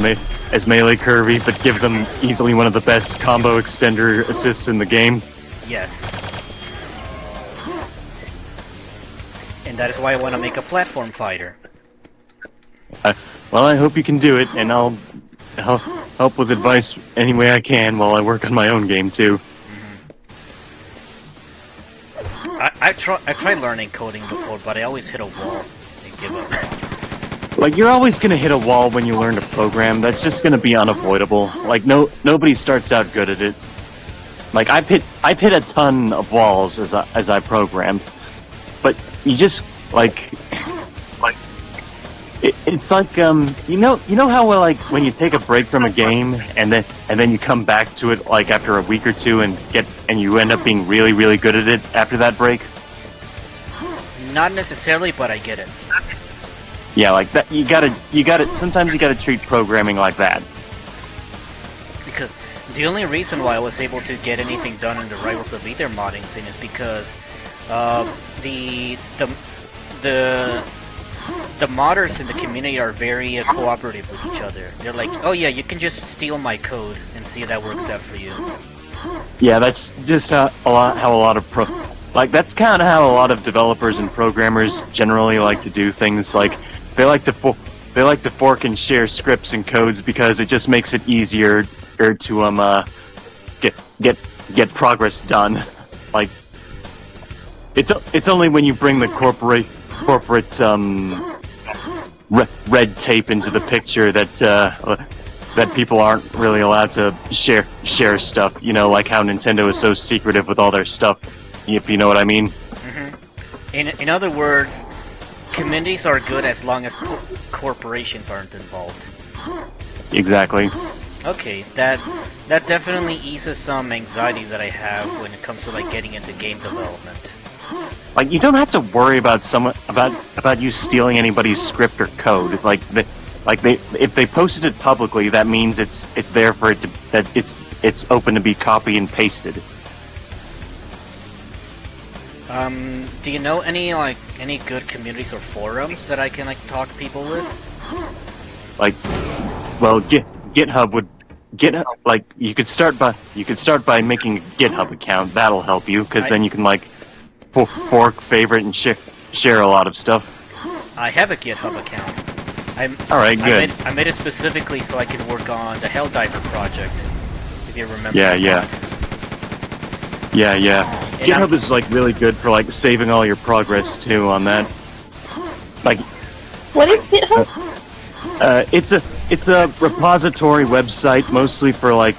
melee Kirby, but give them easily one of the best combo extender assists in the game. Yes. And that is why I want to make a platform fighter. Well, I hope you can do it, and I'll help with advice any way I can while I work on my own game too. I tried learning coding before, but I always hit a wall and give up. Like, you're always gonna hit a wall when you learn to program. That's just gonna be unavoidable. Like, nobody starts out good at it. Like, I've hit a ton of walls as I programmed, but you just it's like you know how like when you take a break from a game and then you come back to it like after a week or two and you end up being really, really good at it after that break. Not necessarily, but I get it. Yeah, like that. You gotta. Sometimes you gotta treat programming like that. Because the only reason why I was able to get anything done in the Rivals of Ether modding scene is because the modders in the community are very cooperative with each other. They're like, oh yeah, you can just steal my code and see if that works out for you. Yeah, that's just how a lot of that's kind of how a lot of developers and programmers generally like to do things. Like they like to fork and share scripts and codes because it just makes it easier to get progress done. Like it's only when you bring the corporate red tape into the picture that people aren't really allowed to share stuff. You know, like how Nintendo is so secretive with all their stuff. If you know what I mean. Mm-hmm. In other words, communities are good as long as corporations aren't involved. Exactly. Okay, that definitely eases some anxieties that I have when it comes to like getting into game development. Like, you don't have to worry about you stealing anybody's script or code. If they posted it publicly, that means it's there for it to it's open to be copy and pasted. Do you know any good communities or forums that I can like talk to people with? Like, well, GitHub like you could start by making a GitHub account. That'll help you because then you can like fork, favorite, and share a lot of stuff. I have a GitHub account. Alright, good. I made it specifically so I could work on the Helldiver project, if you remember. Yeah. GitHub is like really good for like saving all your progress too on that. Like, What is GitHub? It's a repository website mostly for like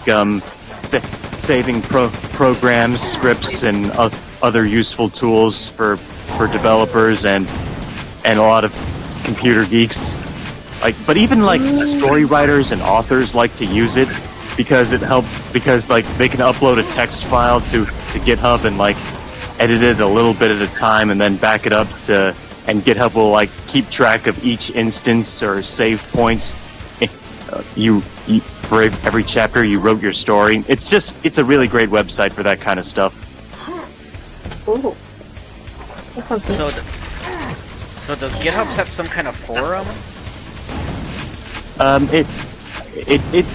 saving programs, scripts, and other useful tools for developers and a lot of computer geeks. Like, but even like story writers and authors like to use it because like they can upload a text file to GitHub and like edit it a little bit at a time and then back it up and GitHub will like keep track of each instance or save points. You for every chapter you wrote your story. It's a really great website for that kind of stuff. Ooh. That sounds good. So does GitHub have some kind of forum? It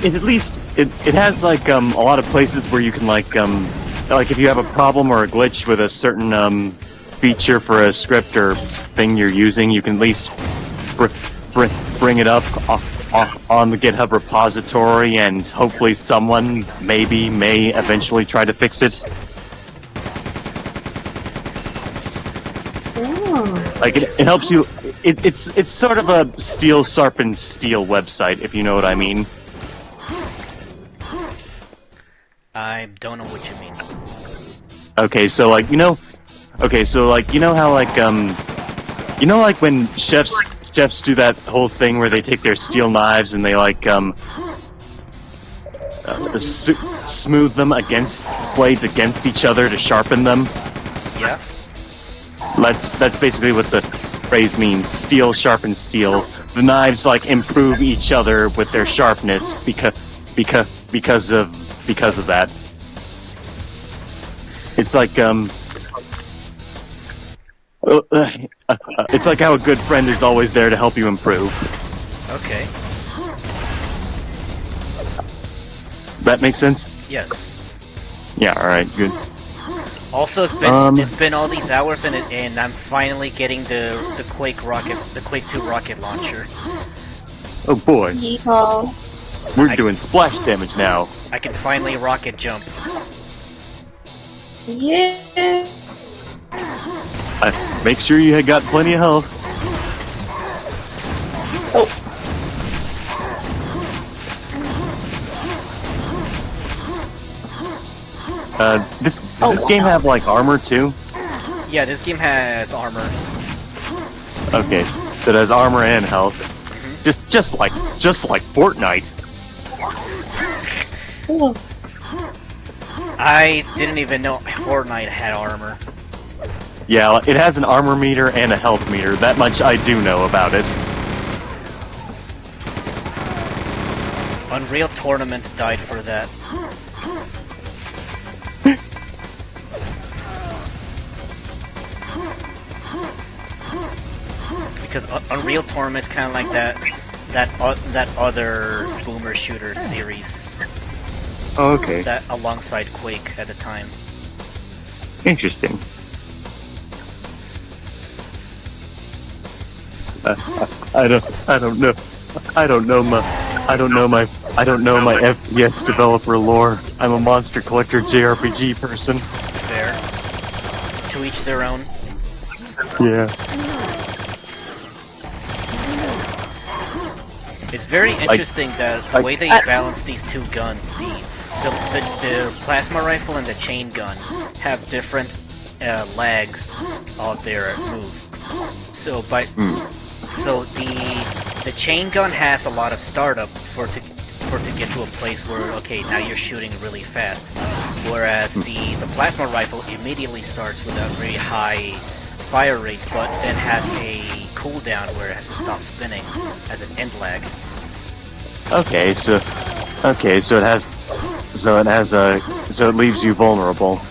at least it has like a lot of places where you can like if you have a problem or a glitch with a certain feature for a script or thing you're using, you can at least bring it up on the GitHub repository, and hopefully someone may eventually try to fix it. Like it helps you. It's sort of a steel sharpened steel website, if you know what I mean. I don't know what you mean. Okay, so like you know how like when chefs do that whole thing where they take their steel knives and they like smooth them against blades against each other to sharpen them. Yeah. That's basically what the phrase means steel sharpens steel. The knives like improve each other with their sharpness because of that. It's like it's like how a good friend is always there to help you improve. Okay. That makes sense? Yes. Yeah. All right. Good. Also, it's been all these hours, and I'm finally getting the Quake 2 rocket launcher. Oh boy, Yeehaw. we're doing splash damage now. I can finally rocket jump. Yeah. Make sure you had got plenty of health. Oh. Does this game have like armor too? Yeah, this game has armors. Okay, so it has armor and health. Just like Fortnite. Oh. I didn't even know Fortnite had armor. Yeah, it has an armor meter and a health meter. That much I do know about it. Unreal Tournament died for that. Because Unreal Tournament's kind of like that other boomer shooter series Okay, that alongside Quake at the time. interesting. I don't know my FPS developer lore. I'm a monster collector JRPG person. Fair. To each their own. Yeah. It's very interesting that the way they balance these two guns, the plasma rifle and the chain gun, have different lags of their move. So the chain gun has a lot of startup for it to get to a place where, okay, now you're shooting really fast. Whereas the plasma rifle immediately starts with a very high fire rate, but then has a cooldown where it has to stop spinning as an end lag. Okay, so it leaves you vulnerable.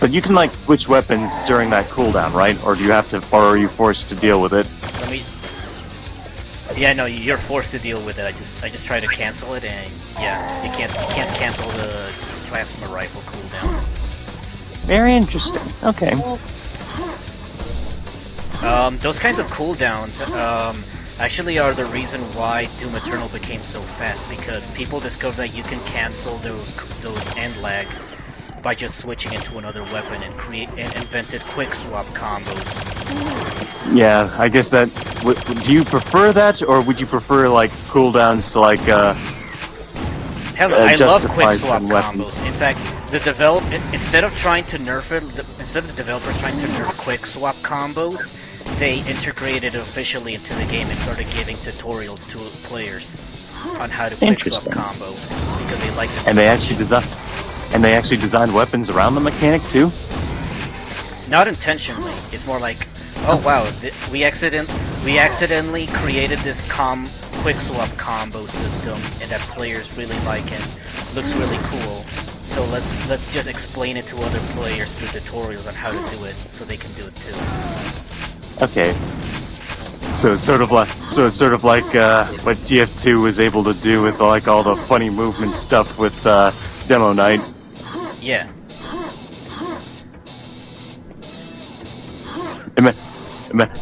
But you can like switch weapons during that cooldown, right? Or are you forced to deal with it? Yeah, no, you're forced to deal with it. I just try to cancel it, and yeah, you can't cancel the plasma rifle cooldown. Very interesting. Okay. Those kinds of cooldowns actually are the reason why Doom Eternal became so fast, because people discovered that you can cancel those end lag by just switching into another weapon and invented quick swap combos. Yeah, I guess that. Do you prefer that, or would you prefer like cooldowns to like Hell, I love quick justify swap some weapons? combos. In fact, instead of the developers trying to nerf quick swap combos, they integrated it officially into the game and started giving tutorials to players on how to quick swap combo because they liked it. And they actually designed weapons around the mechanic too. Not intentionally. It's more like, oh wow, we accidentally created this quick swap combo system, and that players really like and looks really cool. So let's just explain it to other players through tutorials on how to do it, so they can do it too. Okay. So it's sort of like what TF2 was able to do with like all the funny movement stuff with Demo Night. Yeah.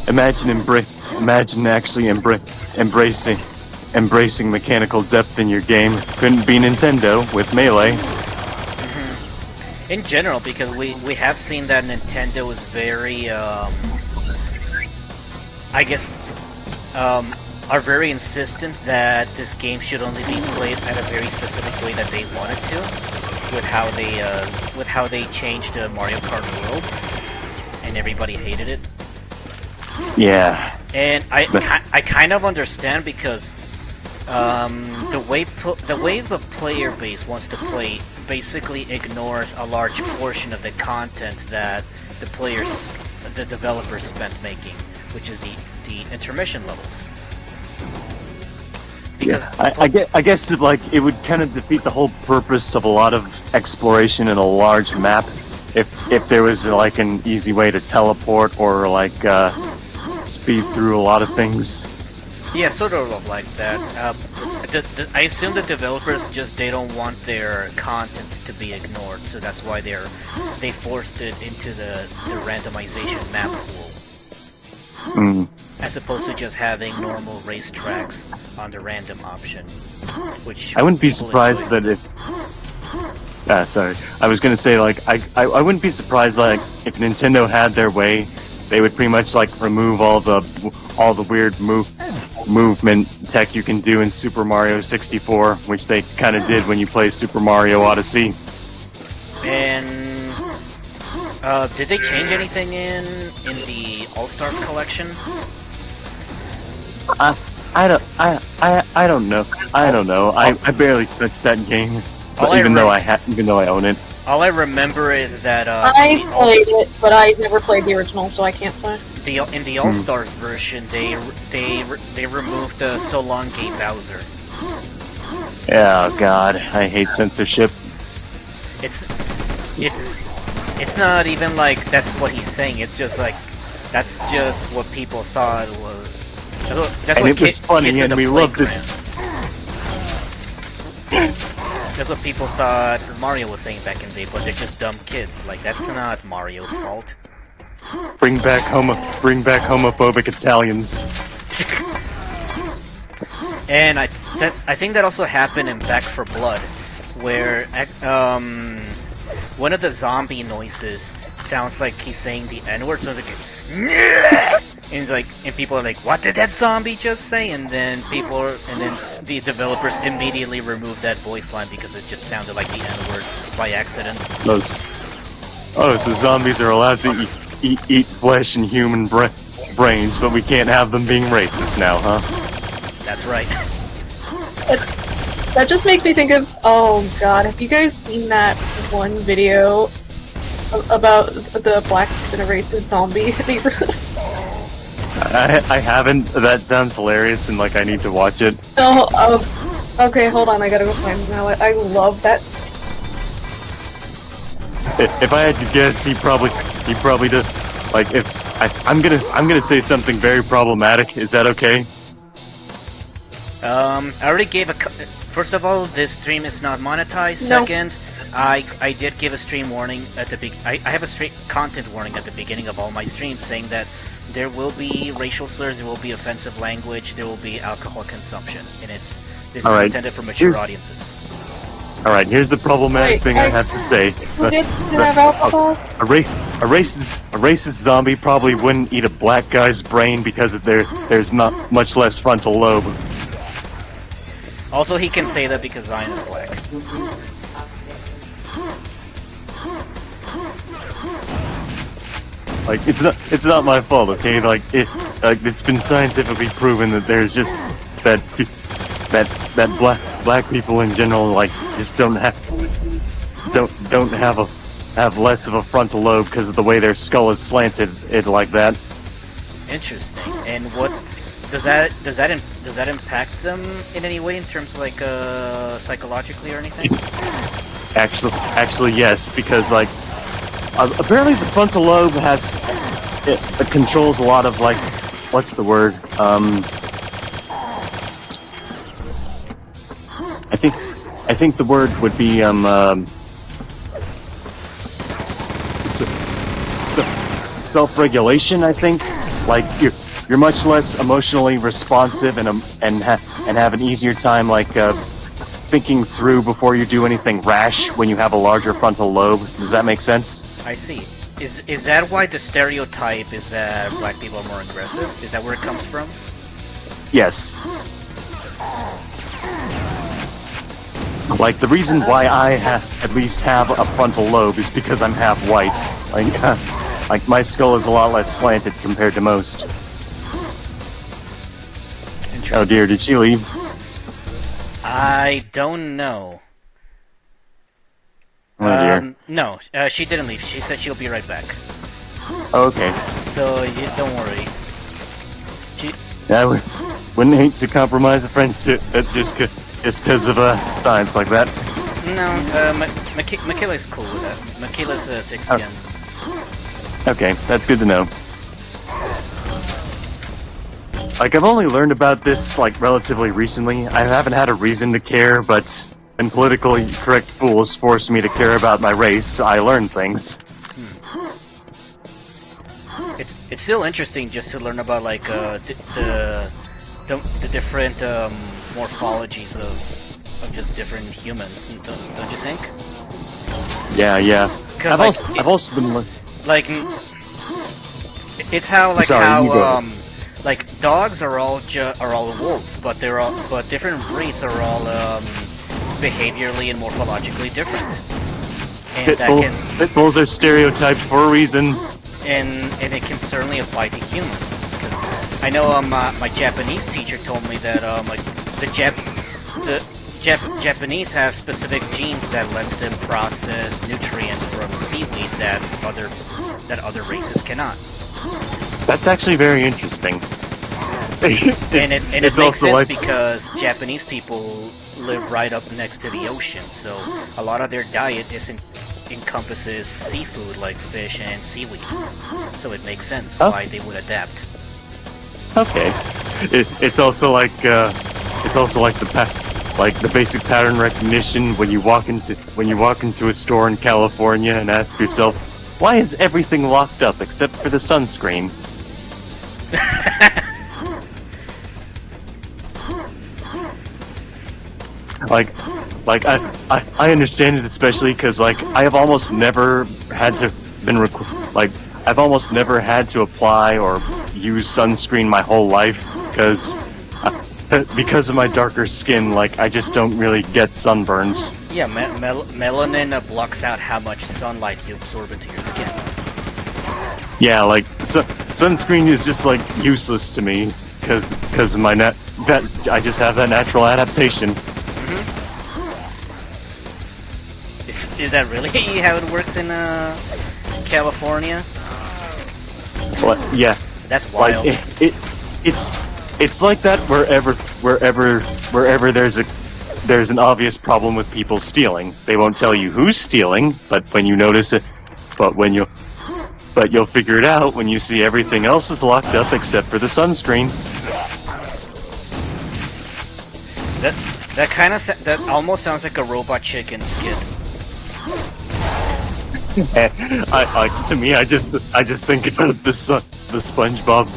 Imagine actually embracing mechanical depth in your game. Couldn't be Nintendo with Melee. In general, because we have seen that Nintendo is very are very insistent that this game should only be played at a very specific way that they want it to, with how they changed Mario Kart World, and everybody hated it. Yeah. And I kind of understand, because the way the player base wants to play basically ignores a large portion of the content that the developers spent making. which is the intermission levels. Because Yeah, I guess like it would kind of defeat the whole purpose of a lot of exploration in a large map if there was like an easy way to teleport or like speed through a lot of things. yeah, sort of like that. I assume the developers they don't want their content to be ignored, so that's why they forced it into the randomization map pool. Mm. As opposed to just having normal racetracks on the random option, which I wouldn't be people surprised enjoy. that if... sorry. I was gonna say, like, I wouldn't be surprised, like, if Nintendo had their way, they would pretty much, like, remove all the weird movement tech you can do in Super Mario 64, which they kind of did when you play Super Mario Odyssey. And did they change anything in the All-Stars collection? I don't know. I don't know. I barely touched that game, but even though I own it. All I remember is that I played it, but I never played the original, so I can't say. in the All-Stars version, they removed the Solonge Bowser. Yeah, God, I hate censorship. It's not even like that's what he's saying. It's just like that's just what people thought was. That's And what it was funny, kids in and the we loved it. playground. That's what people thought Mario was saying back in the day, but they're just dumb kids. Like that's not Mario's fault. Bring back homophobic Italians. And I think that also happened in Back 4 Blood, where one of the zombie noises sounds like he's saying the N-word, so it's like, and people are like, what did that zombie just say? And then the developers immediately removed that voice line because it just sounded like the N-word by accident. So zombies are allowed to eat flesh and human brains, but we can't have them being racist now, huh? That's right. That just makes me think of, oh god, have you guys seen that one video about the black and a racist zombie neighborhood? I haven't. That sounds hilarious, and like I need to watch it. No, okay, hold on, I gotta go find it now. I love that. If I had to guess, he probably does. Like, I'm gonna say something very problematic. Is that okay? I already gave first of all, this stream is not monetized. No. Second, I did give a stream warning at the I have a straight content warning at the beginning of all my streams saying that there will be racial slurs, there will be offensive language, there will be alcohol consumption, and this is All right. intended for mature audiences. Alright, here's the problematic thing I have to say. Who gets to have alcohol? A racist zombie probably wouldn't eat a black guy's brain because there's not much less frontal lobe. Also, he can say that because Zion is black. Like, it's not my fault, okay? Like, it's been scientifically proven that there's just that black people in general, like, just don't have less of a frontal lobe because of the way their skull is slanted like that. Interesting. And what does that impact them in any way in terms of like psychologically or anything? Actually, yes, because like apparently the frontal lobe it controls a lot of like what's the word? I think the word would be self-regulation. I think like you're much less emotionally responsive and have an easier time like thinking through before you do anything rash when you have a larger frontal lobe. Does that make sense? I see. Is that why the stereotype is that black people are more aggressive? Is that where it comes from? Yes. Like, the reason why I at least have a frontal lobe is because I'm half white. Like my skull is a lot less slanted compared to most. Oh dear, did she leave? I don't know. Oh dear. No, she didn't leave. She said she'll be right back. Okay. So, don't worry. wouldn't hate to compromise a friendship just because of science like that. No, Michaela's cool with that. Michaela's thick skin. Okay, that's good to know. Like, I've only learned about this, like, relatively recently. I haven't had a reason to care, but when politically correct fools force me to care about my race, I learn things. It's still interesting just to learn about, like, the different morphologies of just different humans, don't you think? Yeah. I've also been... Like, it's how, like, Sorry, like, dogs are all wolves, but different breeds are all behaviorally and morphologically different. And Pit bulls are stereotyped for a reason. And it can certainly apply to humans. Because I know my Japanese teacher told me that like the Japanese have specific genes that lets them process nutrients from seaweed that other races cannot. That's actually very interesting. And it makes sense because Japanese people live right up next to the ocean, so a lot of their diet encompasses seafood like fish and seaweed. So it makes sense why they would adapt. Okay. It's also like the basic pattern recognition when you walk into a store in California and ask yourself, why is everything locked up except for the sunscreen? I understand it, especially because I have almost never had to I've almost never had to apply or use sunscreen my whole life because of my darker skin. Like, I just don't really get sunburns. Yeah, melanin blocks out how much sunlight you absorb into your skin. Yeah, like sunscreen is just like useless to me because of my I just have that natural adaptation. Is that really how it works in California? Well, yeah. That's wild. Like, it's like that wherever there's an obvious problem with people stealing. They won't tell you who's stealing, but when you notice it, you'll figure it out when you see everything else is locked up except for the sunscreen. That almost sounds like a Robot Chicken skit. To me, I just think about the SpongeBob,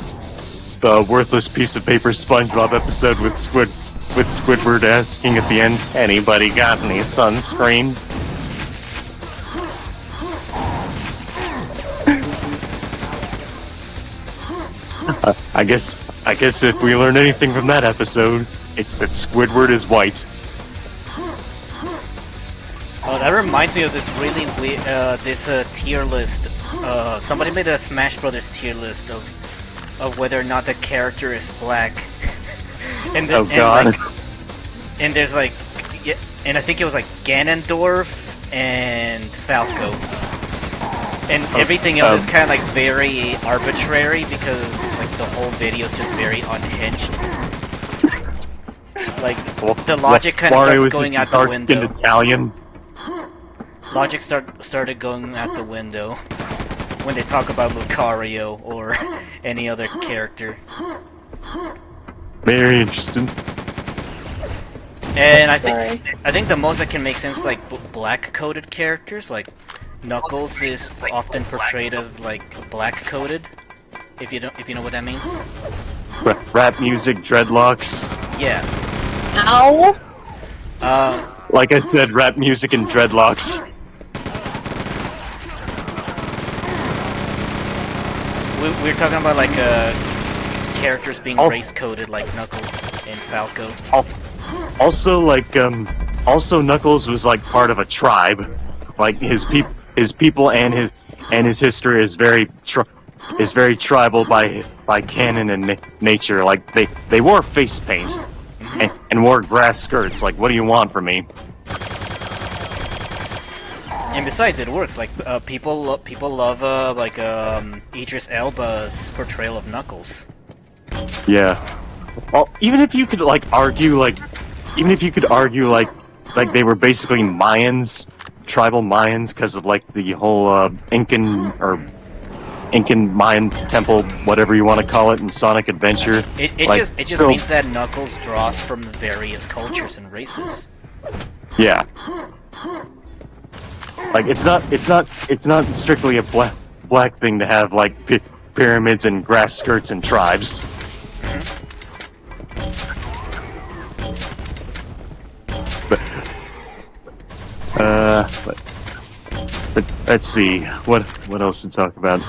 the worthless piece of paper SpongeBob episode with Squidward asking at the end, "Anybody got any sunscreen?" I guess if we learn anything from that episode, it's that Squidward is white. Oh, that reminds me of this really weird, tier list. Somebody made a Smash Brothers tier list of whether or not the character is black. And and there's like, yeah, and I think it was like Ganondorf and Falco. And everything else is kind of like very arbitrary because like the whole video is just very unhinged. Like the logic kind of starts going out the window. Italian. Logic started going out the window when they talk about Lucario or any other character. Very interesting. And I think the most that can make sense, like black coded characters, like Knuckles is often portrayed as like black coded. If you know what that means. Rap music, dreadlocks. Yeah. Ow. Like I said, rap music and dreadlocks. We're talking about like characters being race coded, like Knuckles and Falco. Also, also Knuckles was like part of a tribe. Like his people and his history is very tribal by canon and nature. Like they wore face paint and wore grass skirts. Like, what do you want from me? And besides, it works. Like people love like Idris Elba's portrayal of Knuckles. Yeah. Well, even if you could argue like they were basically Mayans, tribal Mayans, because of like the whole Incan Mayan temple, whatever you want to call it, in Sonic Adventure. It just means that Knuckles draws from various cultures and races. Yeah. Like it's not strictly a black thing to have like pyramids and grass skirts and tribes. But let's see what else to talk about.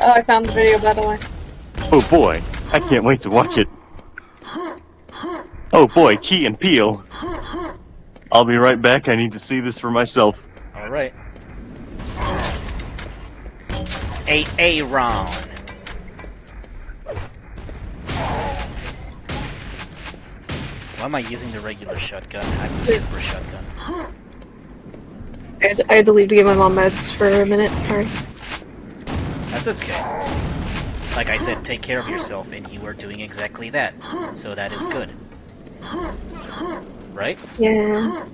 Oh, I found the video, by the way. Oh boy, I can't wait to watch it. Oh boy, Key and Peele. I'll be right back. I need to see this for myself. All right. A round. Why am I using the regular shotgun? I have the super shotgun. I had to leave to get my mom meds for a minute, sorry. That's okay. Like I said, take care of yourself, and you are doing exactly that. So that is good. Right? Yeah.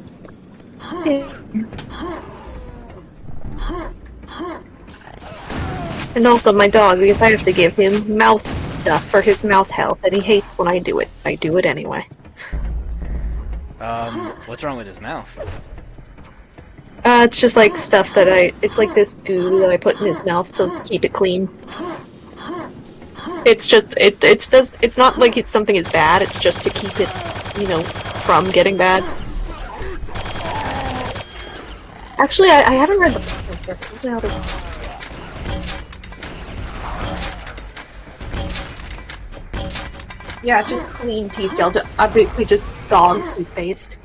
And also my dog, because I have to give him mouth stuff for his mouth health, and he hates when I do it. I do it anyway. What's wrong with his mouth? It's just like stuff that it's like this goo that I put in his mouth to keep it clean. It's just, it's not like something is bad, it's just to keep it, from getting bad. Actually, I haven't read the book. Yeah, it's just clean teeth gel, obviously just dog toothpaste.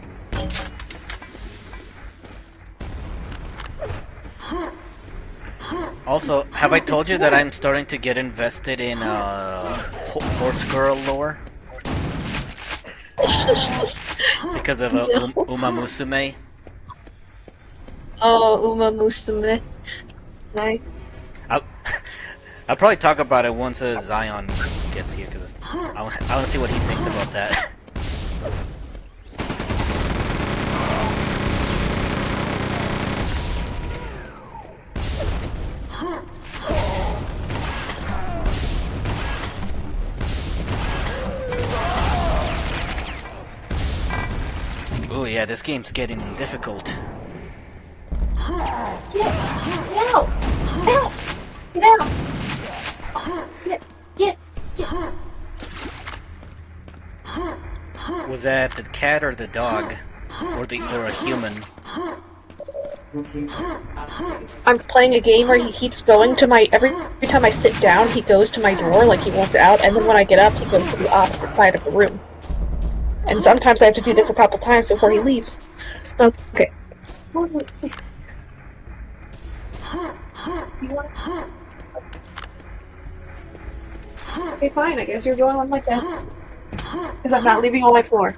Also, have I told you that I'm starting to get invested in horse girl lore? Because of Uma Musume. Oh, Uma Musume. Nice. I'll probably talk about it once Zion gets here, because I want to see what he thinks about that. Oh yeah, this game's getting difficult. Get out! Out! Get out! Get! Was that the cat or the dog? Or a human? I'm playing a game where he keeps going to my... Every time I sit down, he goes to my door like he wants out, and then when I get up, he goes to the opposite side of the room. And sometimes I have to do this a couple times before he leaves. Okay. Okay, fine. I guess you're going on like that. Because I'm not leaving on my floor.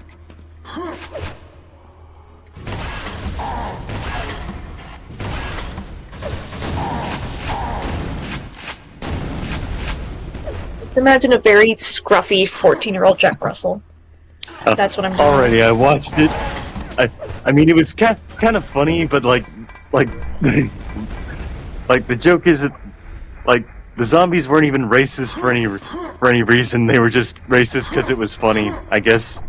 Just imagine a very scruffy 14-year-old Jack Russell. That's what I'm doing. Already, I watched it. I mean, it was kind of funny, but like the joke is that like the zombies weren't even racist for any reason. They were just racist because it was funny, I guess.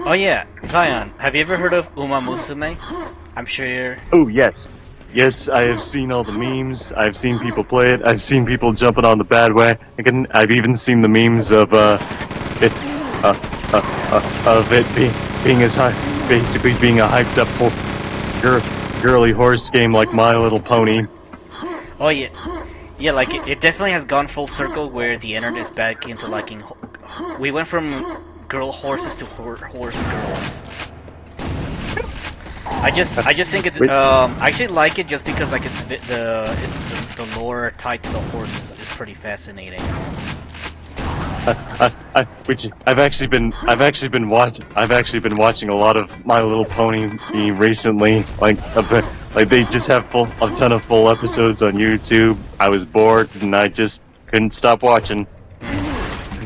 Oh yeah, Zion, have you ever heard of Uma Musume? I'm sure you're... Oh yes, yes, I have seen all the memes. I've seen people play it. I've seen people jumping on the bad way. I've even seen the memes of it being basically being a hyped up girly horse game like My Little Pony. Oh yeah, like it definitely has gone full circle where the internet is back into liking. We went from girl horses to horse girls. I just think it's I actually like it just because like the lore tied to the horses is pretty fascinating. Which I've actually been watching a lot of My Little Pony recently, like Like they just have a ton of full episodes on YouTube. I was bored and I just couldn't stop watching.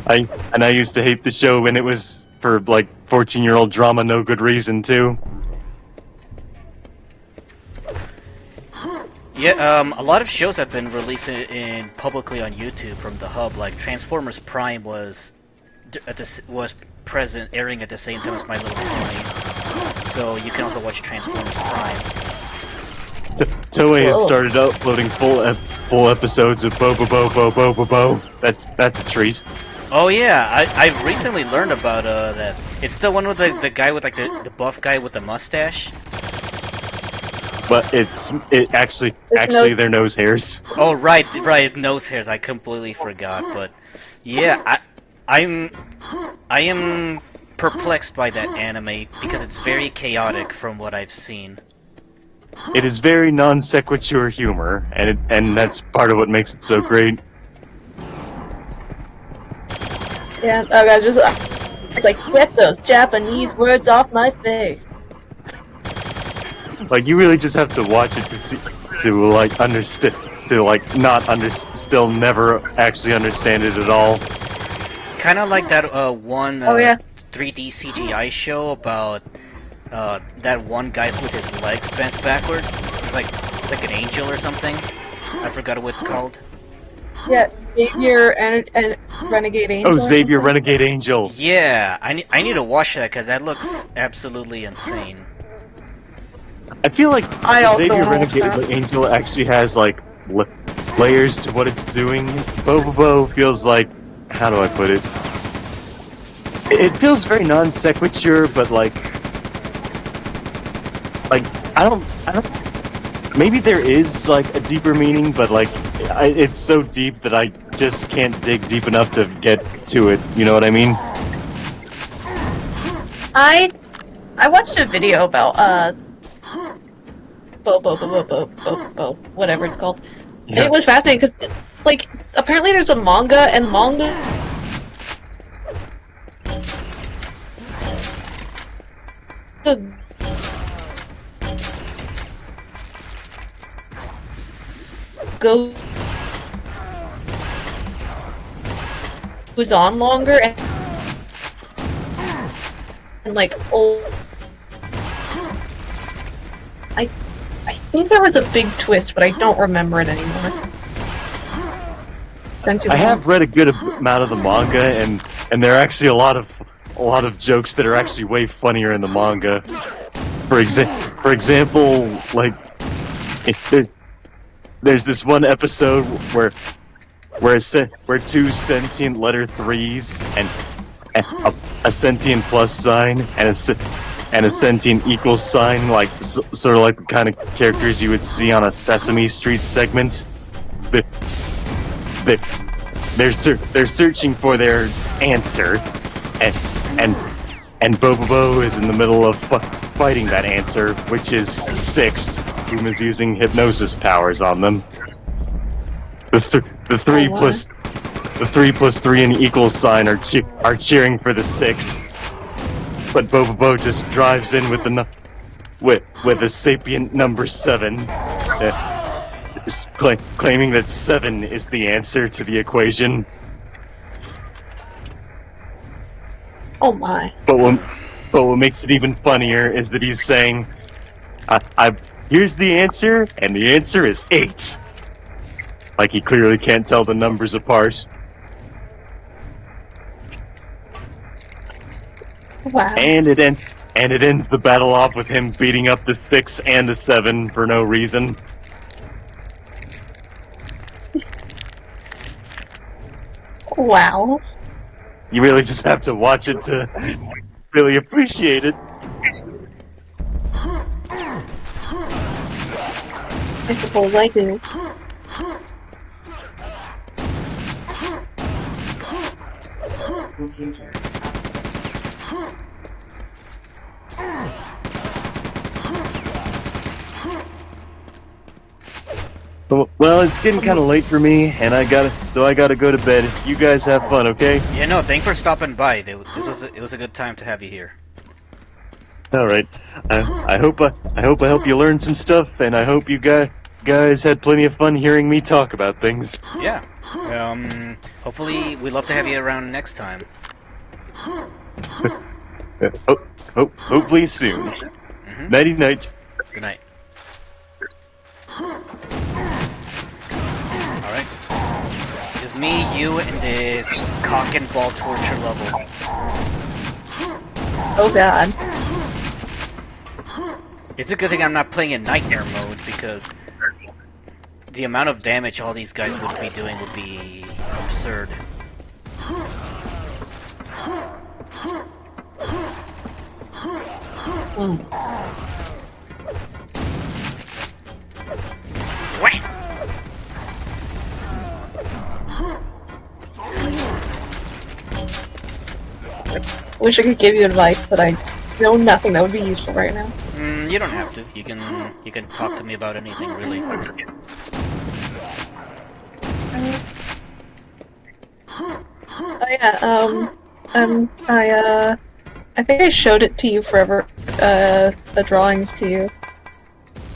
I used to hate the show when it was for like 14-year-old drama, no good reason too. Yeah, a lot of shows have been released in publicly on YouTube from the hub. Like Transformers Prime was present, airing at the same time as My Little Pony. So you can also watch Transformers Prime. Toei has started uploading full episodes of Bo Bo Bo Bo Bo Bo Bo. That's a treat. Oh yeah, I recently learned about that. It's the one with the guy with like the buff guy with the mustache. But it's actually their nose hairs. Oh right, nose hairs. I completely forgot. But yeah, I am perplexed by that anime because it's very chaotic from what I've seen. It is very non sequitur humor, and that's part of what makes it so great. Yeah, it's like, get those Japanese words off my face. Like you really just have to watch it to like understand, to like not still never actually understand it at all. Kind of like that one 3D CGI show about that one guy with his legs bent backwards. It's like an angel or something. I forgot what it's called. Yeah, Xavier and Renegade Angel. Oh, Xavier Renegade Angel. Yeah, I need to watch that because that looks absolutely insane. I feel like Xavier Renegade that. Angel actually has like layers to what it's doing. Bo Bo Bo feels like, how do I put it? It feels very non sequitur, but like I don't. Maybe there is like a deeper meaning, but like it's so deep that I just can't dig deep enough to get to it. You know what I mean? I watched a video about whatever it's called. Yeah. And it was fascinating because like apparently there's a manga and manga goes on longer and like old. I think there was a big twist, but I don't remember it anymore. I have read a good amount of the manga, and there are actually a lot of jokes that are actually way funnier in the manga. For example, like there's this one episode where two sentient letter threes and a sentient plus sign and a sentient equal sign, like sort of like the kind of characters you would see on a Sesame Street segment. They're searching for their answer, and Bo Bo Bo is in the middle of fighting that answer, which is 6 humans using hypnosis powers on them. The 3 plus 3 and equal sign are cheering for the 6, but Bo Bo Bo just drives in with a sapient number 7, claiming that 7 is the answer to the equation. Oh my. But what makes it even funnier is that he's saying, here's the answer, and the answer is 8. Like he clearly can't tell the numbers apart. Wow. And it ends the battle off with him beating up the 6 and the 7 for no reason. Wow. You really just have to watch it to really appreciate it. I suppose I do. Well, it's getting kind of late for me, and I gotta go to bed. You guys have fun, okay? Yeah, no, thanks for stopping by. It was a good time to have you here. All right. I hope I help you learn some stuff, and I hope you guys had plenty of fun hearing me talk about things. Yeah. Hopefully, we'd love to have you around next time. Hopefully soon. Mm-hmm. Nighty night. Good night. Alright. Just me, you, and this cock and ball torture level. Oh god. It's a good thing I'm not playing in nightmare mode, because the amount of damage all these guys would be doing would be absurd. Wish I could give you advice, but I know nothing that would be useful right now. You don't have to. You can talk to me about anything, really. Oh yeah, I think I showed it to you forever, the drawings to you.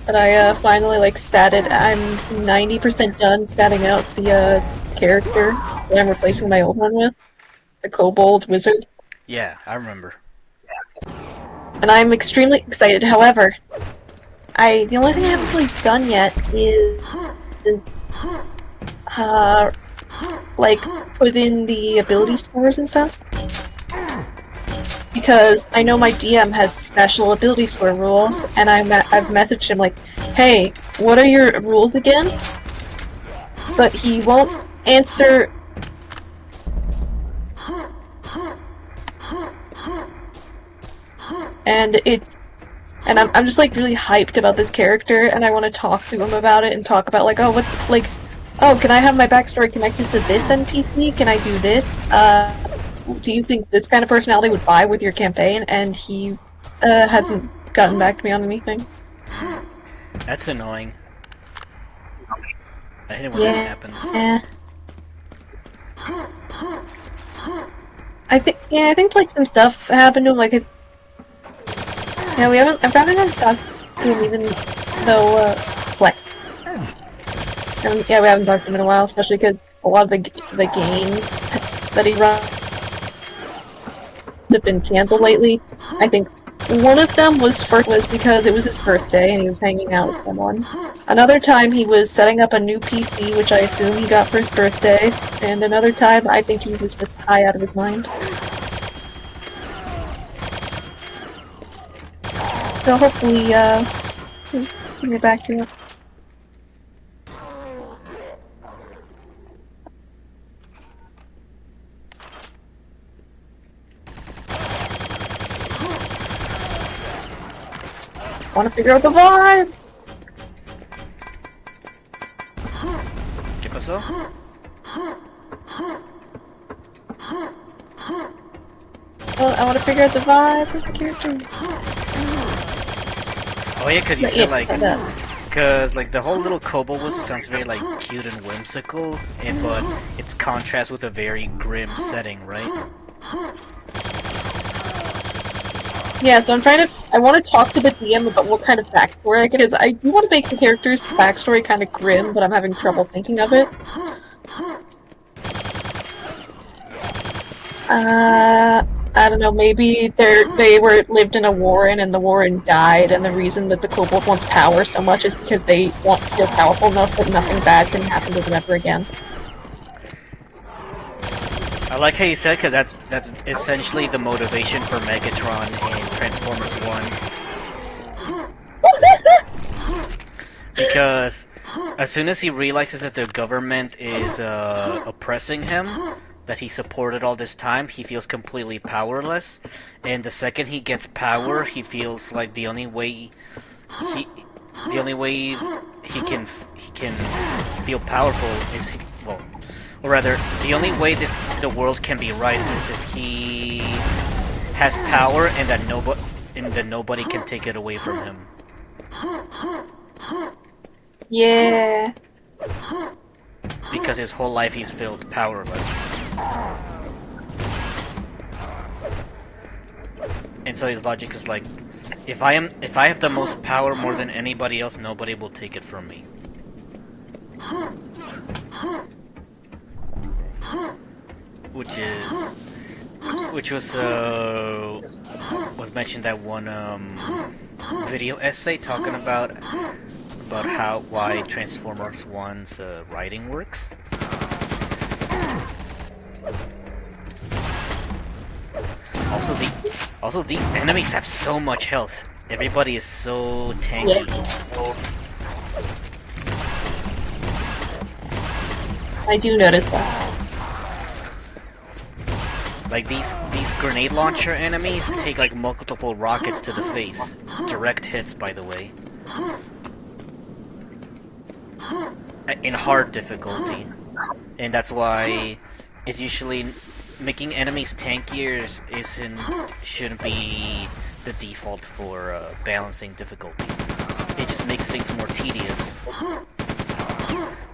But I, finally, like, statted, I'm 90% done statting out the, character that I'm replacing my old one with. The kobold wizard. Yeah, I remember. And I'm extremely excited, however, the only thing I haven't really done yet is, like, put in the ability scores and stuff. Because I know my DM has special ability score rules, and I've messaged him like, hey, what are your rules again? But he won't answer. And I'm just like really hyped about this character, and I want to talk to him about it and talk about like, oh, what's like, oh, can I have my backstory connected to this NPC? Can I do this? Do you think this kind of personality would vibe with your campaign? And he hasn't gotten back to me on anything. That's annoying. I hate it when that happens. Yeah. I think like some stuff happened to him. Like, yeah, I haven't talked to him even though what? Yeah, we haven't talked to him in a while, especially because a lot of the games that he runs have been canceled lately. I think one of them was because it was his birthday and he was hanging out with someone. Another time he was setting up a new PC, which I assume he got for his birthday. And another time I think he was just high out of his mind. So hopefully, we'll get back to it. Want to figure out the vibe? ¿Qué pasó? Well, I want to figure out the vibe of the character. Oh yeah, because you said like, because like the whole little kobold wizard sounds very like cute and whimsical, but it's contrast with a very grim setting, right? Yeah, so I want to talk to the DM about what kind of backstory I get, because I do want to make the character's backstory kind of grim, but I'm having trouble thinking of it. I don't know, maybe they lived in a warren and the warren died, and the reason that the kobold wants power so much is because they want to feel powerful enough that nothing bad can happen to them ever again. I like how you said, because that's essentially the motivation for Megatron in Transformers 1. Because as soon as he realizes that the government is oppressing him, that he supported all this time, he feels completely powerless. And the second he gets power, he feels like the only way he can feel powerful is or rather, the only way the world can be right is if he has power and that nobody can take it away from him. Yeah. Because his whole life he's felt powerless. And so his logic is like, If I have the most power more than anybody else, nobody will take it from me. Which was mentioned that one video essay talking about why Transformers 1's writing works. Also these enemies have so much health. Everybody is so tanky. Yeah. I do notice that. Like these grenade launcher enemies take like multiple rockets to the face. Direct hits, by the way. In hard difficulty. And that's why it's usually making enemies tankier shouldn't be the default for balancing difficulty. It just makes things more tedious.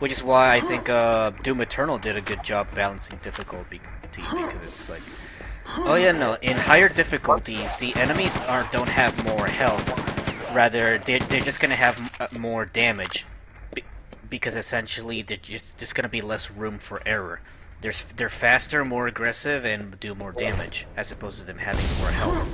Which is why I think Doom Eternal did a good job balancing difficulty, because it's like, oh yeah, no, in higher difficulties, the enemies don't have more health. Rather, they're just gonna have more damage, because essentially there's just gonna be less room for error. They're faster, more aggressive, and do more damage, as opposed to them having more health.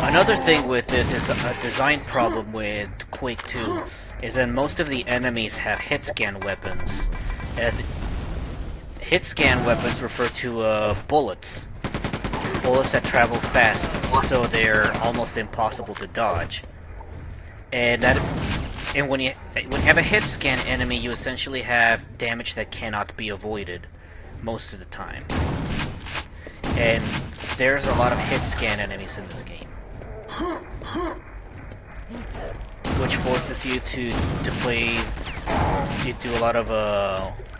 Another thing with the design problem with Quake 2 is that most of the enemies have hit scan weapons. Hit scan weapons refer to bullets. Bullets that travel fast, so they're almost impossible to dodge. And when you have a hit scan enemy, you essentially have damage that cannot be avoided most of the time. And there's a lot of hit scan enemies in this game, which forces you to play. You do a lot of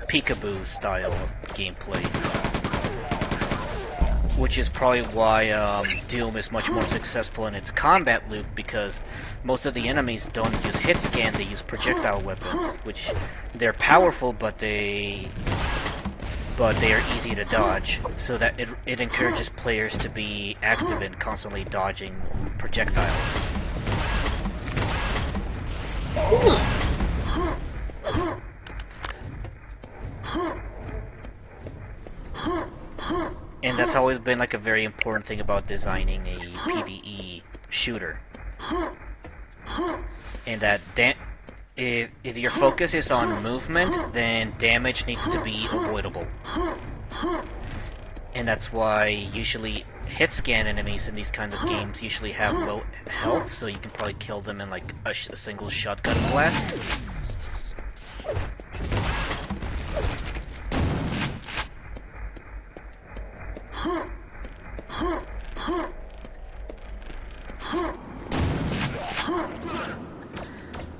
peekaboo style of gameplay, which is probably why Doom is much more successful in its combat loop, because most of the enemies don't use hit scan; they use projectile weapons, which they're powerful, but they are easy to dodge, so that it encourages players to be active in constantly dodging projectiles. And that's always been like a very important thing about designing a PvE shooter. And that if your focus is on movement, then damage needs to be avoidable. And that's why usually hit scan enemies in these kinds of games usually have low health, so you can probably kill them in like a single shotgun blast.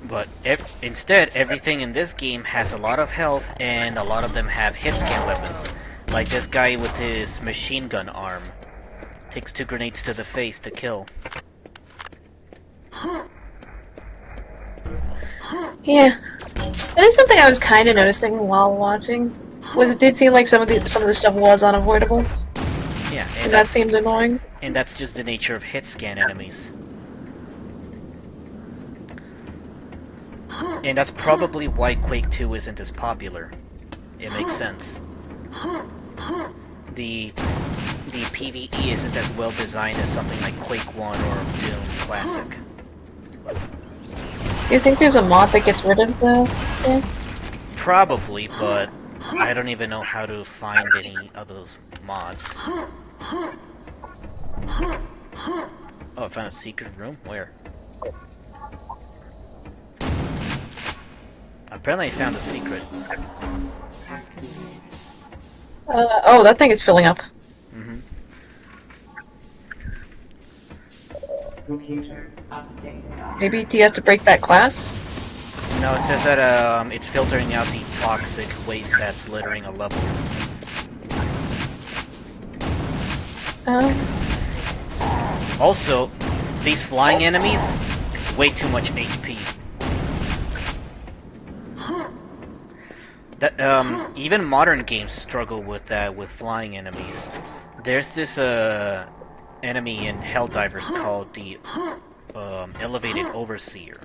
But instead, everything in this game has a lot of health, and a lot of them have hit scan weapons. Like this guy with his machine gun arm. Takes 2 grenades to the face to kill. Yeah, that is something I was kind of noticing while watching. It did seem like some of the stuff was unavoidable. Yeah, and that seemed annoying. And that's just the nature of hit scan enemies. And that's probably why Quake 2 isn't as popular. It makes sense. The PvE isn't as well designed as something like Quake 1 or Doom Classic. Do you think there's a mod that gets rid of the game? Probably, but I don't even know how to find any of those mods. Oh, I found a secret room? Where? Apparently I found a secret. Oh, that thing is filling up. Mm-hmm. Maybe do you have to break that class? No, it says that it's filtering out the toxic waste that's littering a level. Also, these flying enemies, way too much HP. That even modern games struggle with that with flying enemies. There's this enemy in Helldivers called the Elevated Overseer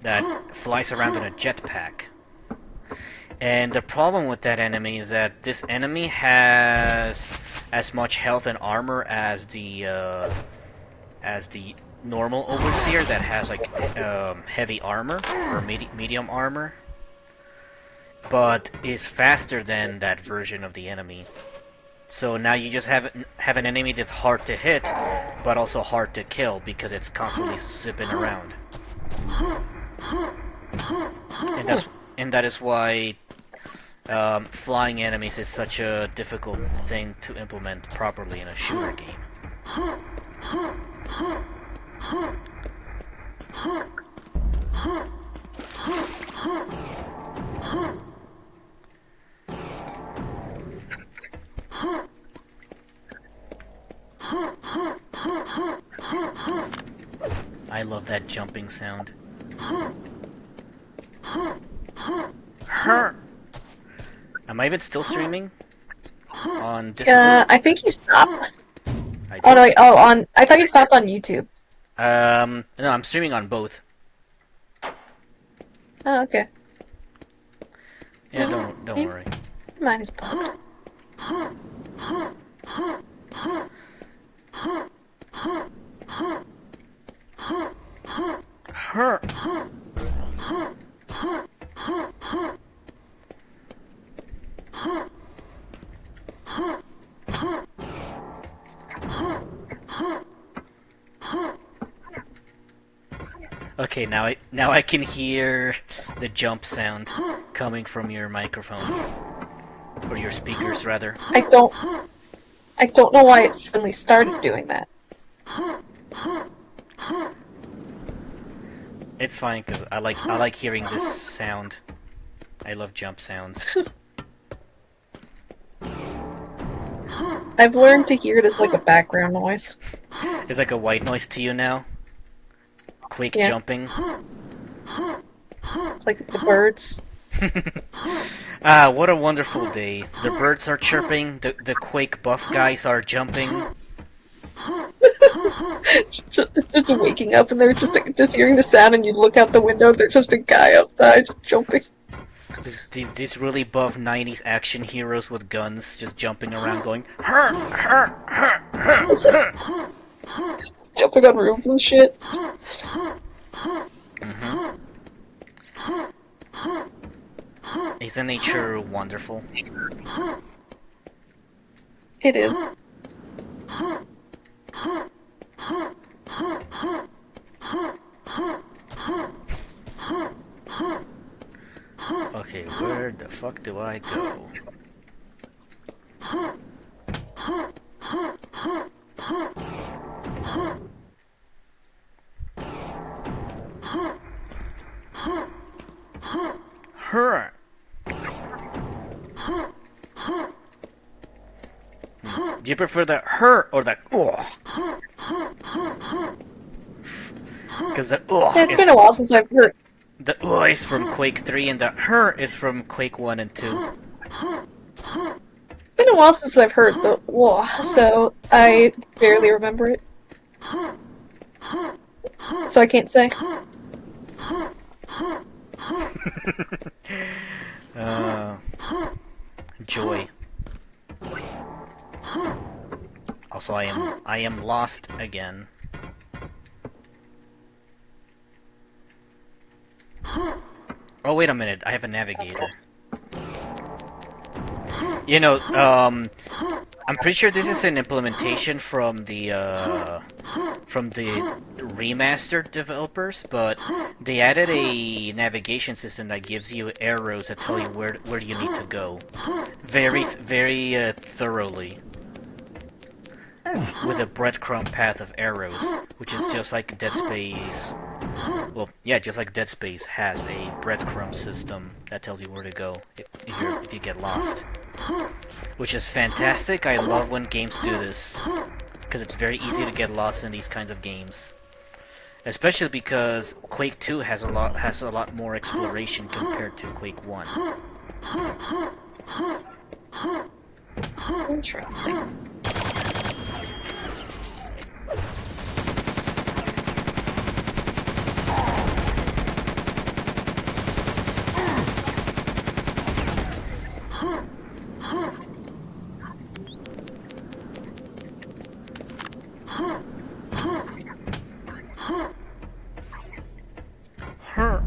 that flies around in a jetpack. And the problem with that enemy is that this enemy has as much health and armor as the normal Overseer that has like heavy armor or medium armor, but is faster than that version of the enemy. So now you just have an enemy that's hard to hit, but also hard to kill because it's constantly zipping around. And that is why flying enemies is such a difficult thing to implement properly in a shooter game. I love that jumping sound. Am I even still streaming? On Discord? I think you stopped. Oh no, I thought you stopped on YouTube. No, I'm streaming on both. Oh, okay. Yeah, don't worry. Mine is bugged. Okay, now I can hear the jump sound coming from your microphone. Or your speakers, rather. I don't know why it suddenly started doing that. It's fine, because I like hearing this sound. I love jump sounds. I've learned to hear it as like a background noise. It's like a white noise to you now? Quake jumping? It's like the birds. Ah, what a wonderful day. The birds are chirping, the Quake buff guys are jumping. just waking up and they're just hearing the sound and you look out the window, there's just a guy outside just jumping. These really buff 90s action heroes with guns just jumping around going jumping on roofs and shit. Isn't nature wonderful? It is. Okay, where the fuck do I go? Her. Do you prefer the her or the because the Yeah, it's been a while since I've heard. The is from Quake 3 and the her is from Quake 1 and 2. It's been a while since I've heard the whoa, so I barely remember it. So I can't say. Joy. Also, I am lost again. Oh, wait a minute, I have a navigator. You know, I'm pretty sure this is an implementation from the remastered developers, but they added a navigation system that gives you arrows that tell you where you need to go, very thoroughly, with a breadcrumb path of arrows, which is just like Dead Space Well, yeah, just like Dead Space has a breadcrumb system that tells you where to go if you get lost. Which is fantastic. I love when games do this. Because it's very easy to get lost in these kinds of games. Especially because Quake 2 has a lot more exploration compared to Quake 1. Interesting. Huh.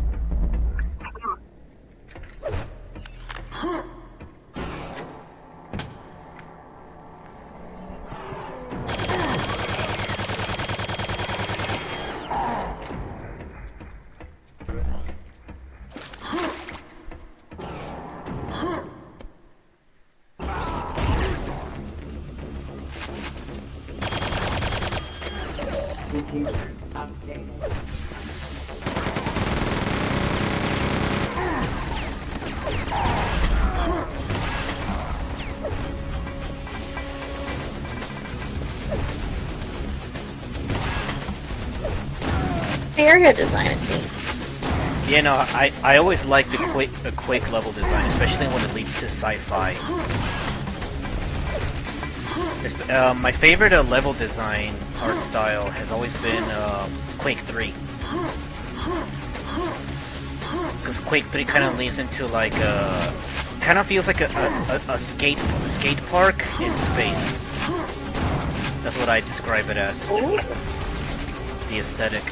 The area design is neat. Yeah, no, I always like the Quake level design, especially when it leads to sci-fi. My favorite level design art style has always been Quake 3. Because Quake 3 kind of leads into like kind of feels like a skate park in space. That's what I describe it as. The aesthetic.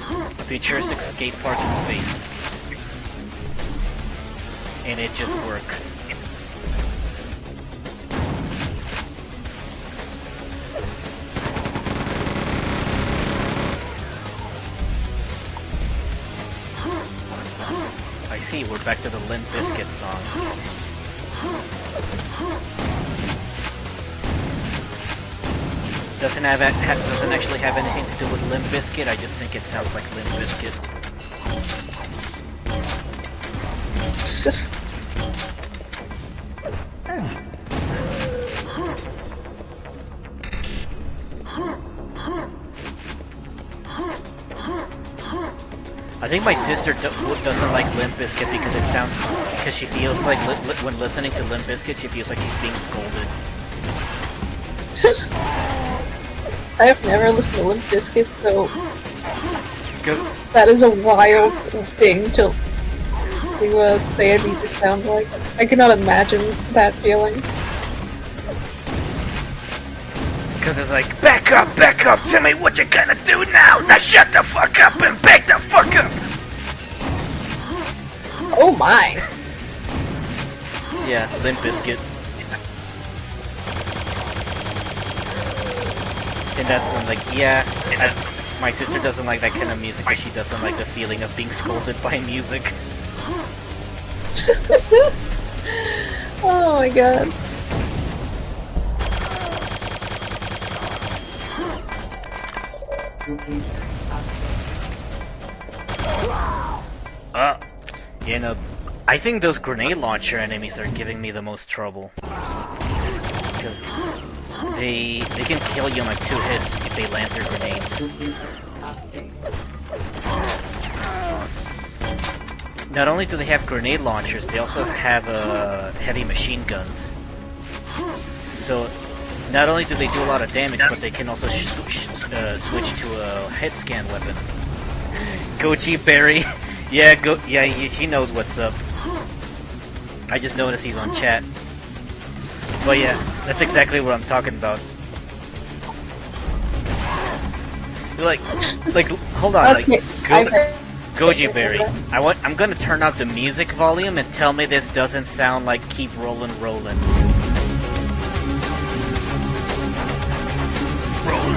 A futuristic skate park in space. And it just works. I see, we're back to the Limp Bizkit song. Doesn't actually have anything to do with Limp Bizkit, I just think it sounds like Limp Bizkit. I think my sister doesn't like Limp Bizkit because she feels like when listening to Limp Bizkit, she feels like she's being scolded. I have never listened to Limp Bizkit, so Go. that is a wild thing to say a music sounds like. I cannot imagine that feeling. Because it's like, back up, tell me what you're gonna do now! Now shut the fuck up and back the fuck up! Oh my! Yeah, Limp Bizkit. And that's like, yeah, my sister doesn't like that kind of music because she doesn't like the feeling of being scolded by music. Oh my god. You know, I think those grenade launcher enemies are giving me the most trouble. Because they can kill you in like 2 hits if they land their grenades. Not only do they have grenade launchers, they also have heavy machine guns. So, not only do they do a lot of damage, but they can also switch to a head scan weapon. Goji Berry. Yeah, he knows what's up. I just noticed he's on chat. But yeah, that's exactly what I'm talking about. Like, hold on, Okay, Goji Berry. I'm gonna turn up the music volume and tell me this doesn't sound like Keep Rollin' Rollin'.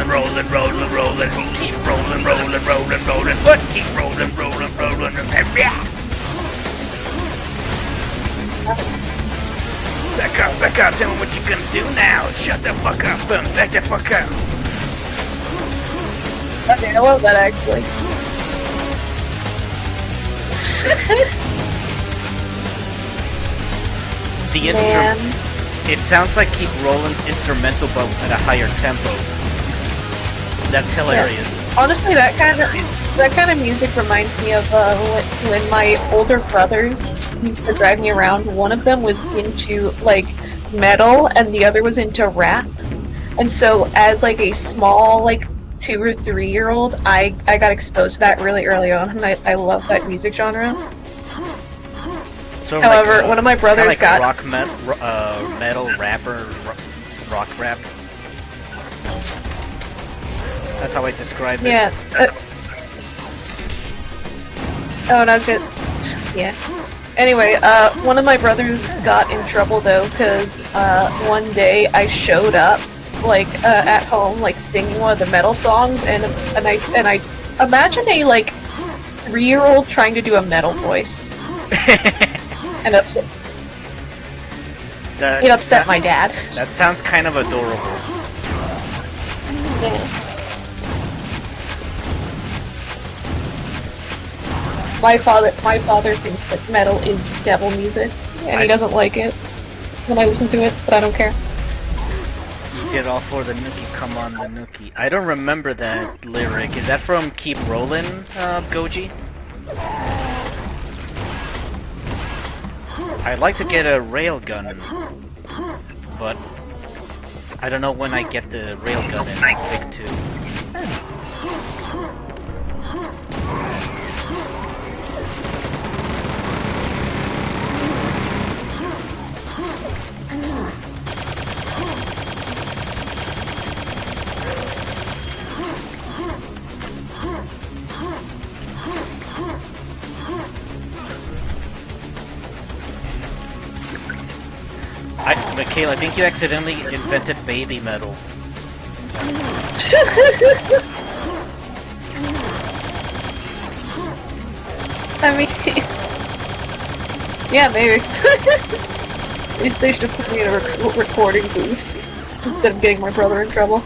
Rollin', rollin', rollin', keep rollin', rollin', rollin', rollin', what? Keep rollin', rollin', rollin', Back up, tell me what you're gonna do now. Shut the fuck up and back the fuck up. Okay, I love that actually. The Man. instrument. It sounds like Keep Rolling's instrumental, but at a higher tempo. That's hilarious. Honestly, that kind of music reminds me of when my older brothers used to drive me around. One of them was into like metal, and the other was into rap. And so, as like a small 2 or 3-year-old, I got exposed to that really early on, and I love that music genre. So However, one of my brothers like got rock metal rapper, rock rap. That's how I describe it. yeah. Oh, and I was gonna yeah. Anyway, one of my brothers got in trouble though, because one day I showed up at home singing one of the metal songs, and I imagine a 3-year-old trying to do a metal voice. And it upset my dad. That sounds kind of adorable. Yeah. My father thinks that metal is devil music, and he doesn't like it when I listen to it, but I don't care. You did all for the nookie, come on the nookie. I don't remember that lyric. Is that from Keep Rollin', Goji? I'd like to get a railgun, but I don't know when I get the railgun in Quake 2. Michaela, I think you accidentally invented baby metal. I mean, yeah, maybe. They should have put me in a recording booth instead of getting my brother in trouble.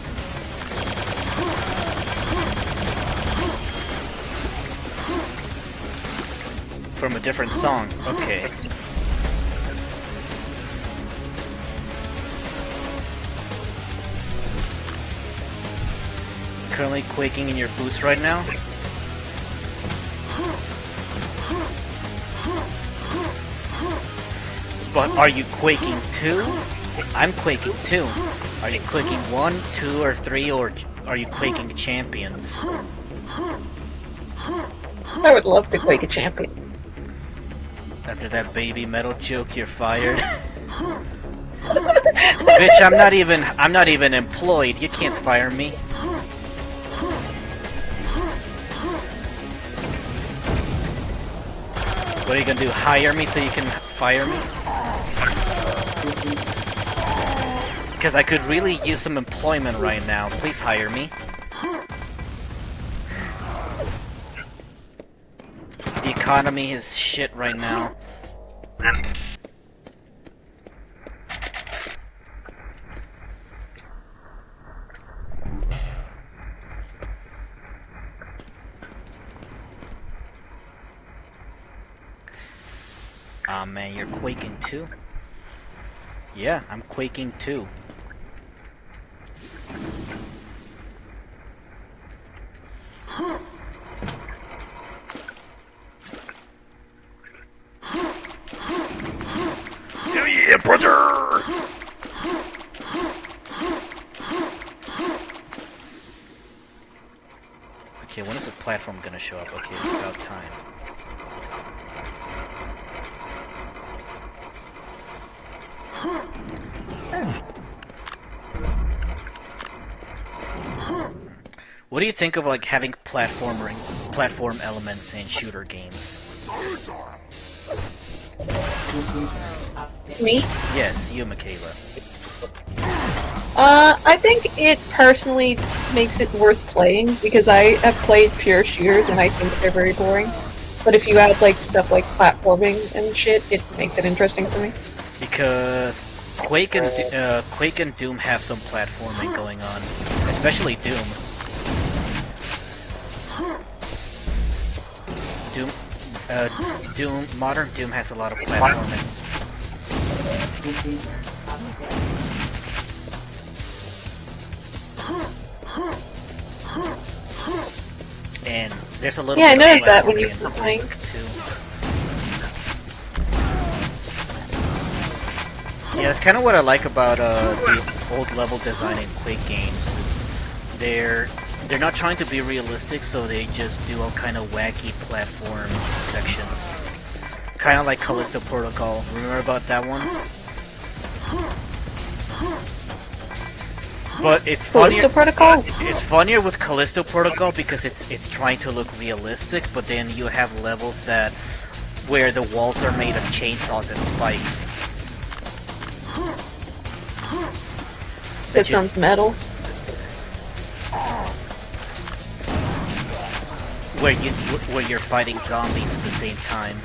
From a different song. Okay. Currently quaking in your boots right now? But are you quaking 2? I'm quaking 2. Are you quaking 1, 2, or 3, or are you quaking champions? I would love to quake a champion. After that baby metal joke, you're fired. Bitch, I'm not even employed. You can't fire me. What are you gonna do? Hire me so you can fire me? Because I could really use some employment right now. Please hire me. The economy is shit right now. Aw, man, you're quaking too? Yeah, I'm quaking too. Oh yeah, brother! Okay, when is the platform gonna show up? Okay, it's about time. What do you think of having platform elements in shooter games? Me? Yes, you, Michaela. I think it personally makes it worth playing, because I have played pure shooters and I think they're very boring. But if you add stuff like platforming and shit, it makes it interesting for me. Because Quake and Doom have some platforming going on, especially Doom. Doom, Modern Doom has a lot of platforming. And there's a little Yeah, I bit of noticed that when you platforming were in playing. Quake, too. Yeah, that's kind of what I like about the old level design in Quake games. They're not trying to be realistic, so they just do all kind of wacky platform sections. Kind of like Callisto Protocol. Remember about that one? But it's funnier. Callisto Protocol? It's funnier with Callisto Protocol because it's trying to look realistic, but then you have levels where the walls are made of chainsaws and spikes. That sounds metal. Where you're fighting zombies at the same time.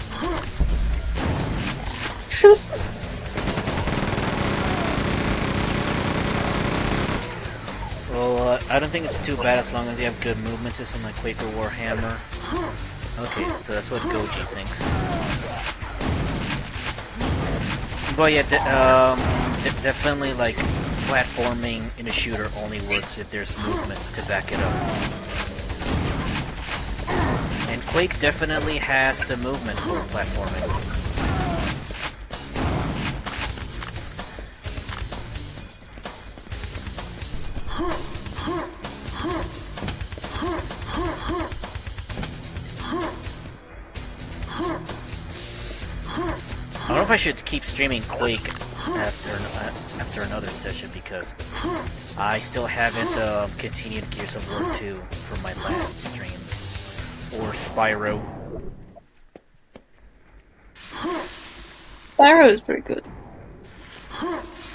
Well, I don't think it's too bad as long as you have good movement system like Quake or Warhammer. Okay, so that's what Goji thinks. But yeah, definitely like platforming in a shooter only works if there's movement to back it up. And Quake definitely has the movement for platforming. I don't know if I should keep streaming Quake after another session because I still haven't continued Gears of War 2 for my last stream. Or Spyro. Spyro is pretty good.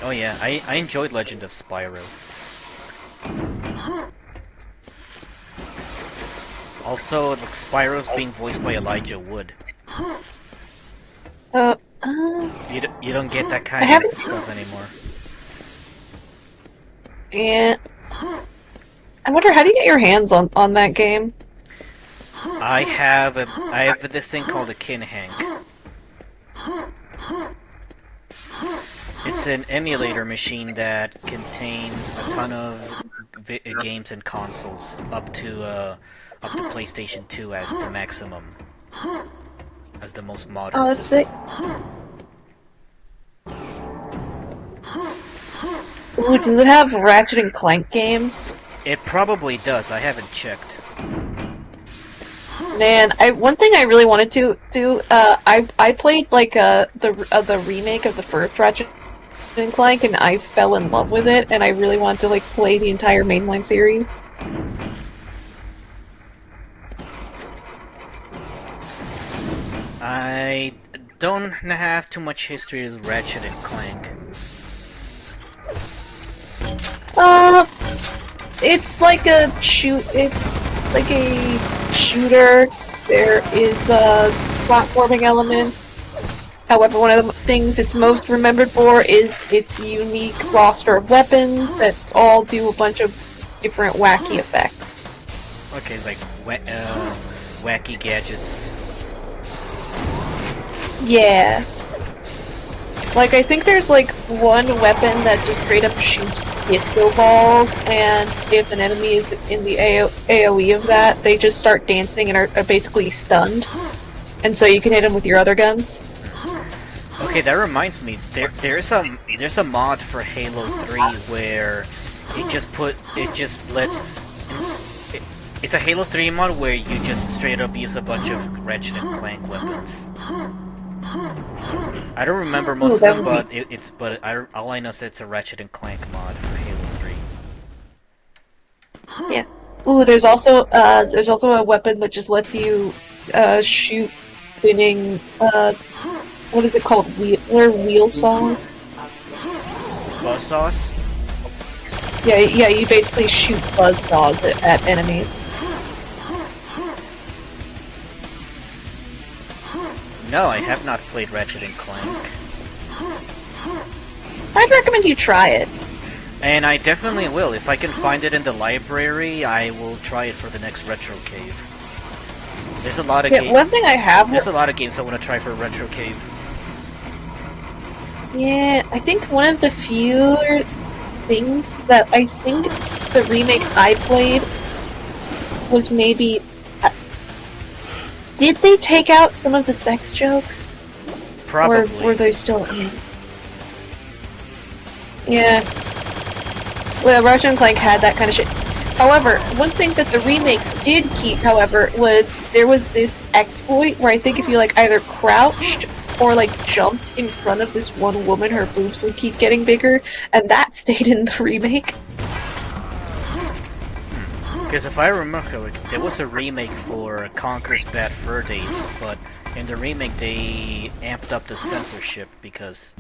Oh yeah, I enjoyed Legend of Spyro. Also, like, Spyro's being voiced by Elijah Wood. You don't get that kind of stuff anymore. Yeah. I wonder, how do you get your hands on that game? I have this thing called a Kinhank. It's an emulator machine that contains a ton of games and consoles up to PlayStation 2 as the maximum, as the most modern. Oh, that's sick. Ooh, does it have Ratchet and Clank games? It probably does. I haven't checked. Man, one thing I really wanted to do, I played like the remake of the first Ratchet and Clank, and I fell in love with it, and I really wanted to like play the entire mainline series. I don't have too much history with Ratchet and Clank. It's like a shooter. There is a platforming element. However, one of the things it's most remembered for is its unique roster of weapons that all do a bunch of different wacky effects. Okay, like wacky gadgets. Yeah. Like, I think there's like one weapon that just straight up shoots disco balls, and if an enemy is in the AoE of that, they just start dancing and are basically stunned. And so you can hit them with your other guns. Okay, that reminds me. There's a mod for Halo 3 where it's a Halo 3 mod where you just straight up use a bunch of Ratchet and Clank weapons. I don't remember most of them, but all I know is it's a Ratchet and Clank mod for Halo 3. Yeah. Ooh, there's also a weapon that just lets you shoot spinning what is it called? Wheel saws? Buzzsaws? Yeah, you basically shoot buzzsaws at enemies. No, I have not played Ratchet and Clank. I'd recommend you try it. And I definitely will. If I can find it in the library, I will try it for the next Retrocave. There's a lot of Yeah, one thing I have. There's a lot of games I want to try for Retrocave. Yeah, I think one of the few things that I think the remake I played was maybe. Did they take out some of the sex jokes? Probably. Or were they still in? Yeah. Well, Ratchet and Clank had that kind of shit. However, one thing that the remake did keep, however, was there was this exploit where I think if you like either crouched or like jumped in front of this one woman, her boobs would keep getting bigger, and that stayed in the remake. Because if I remember correctly, there was a remake for Conker's Bad Fur Day, but in the remake they amped up the censorship because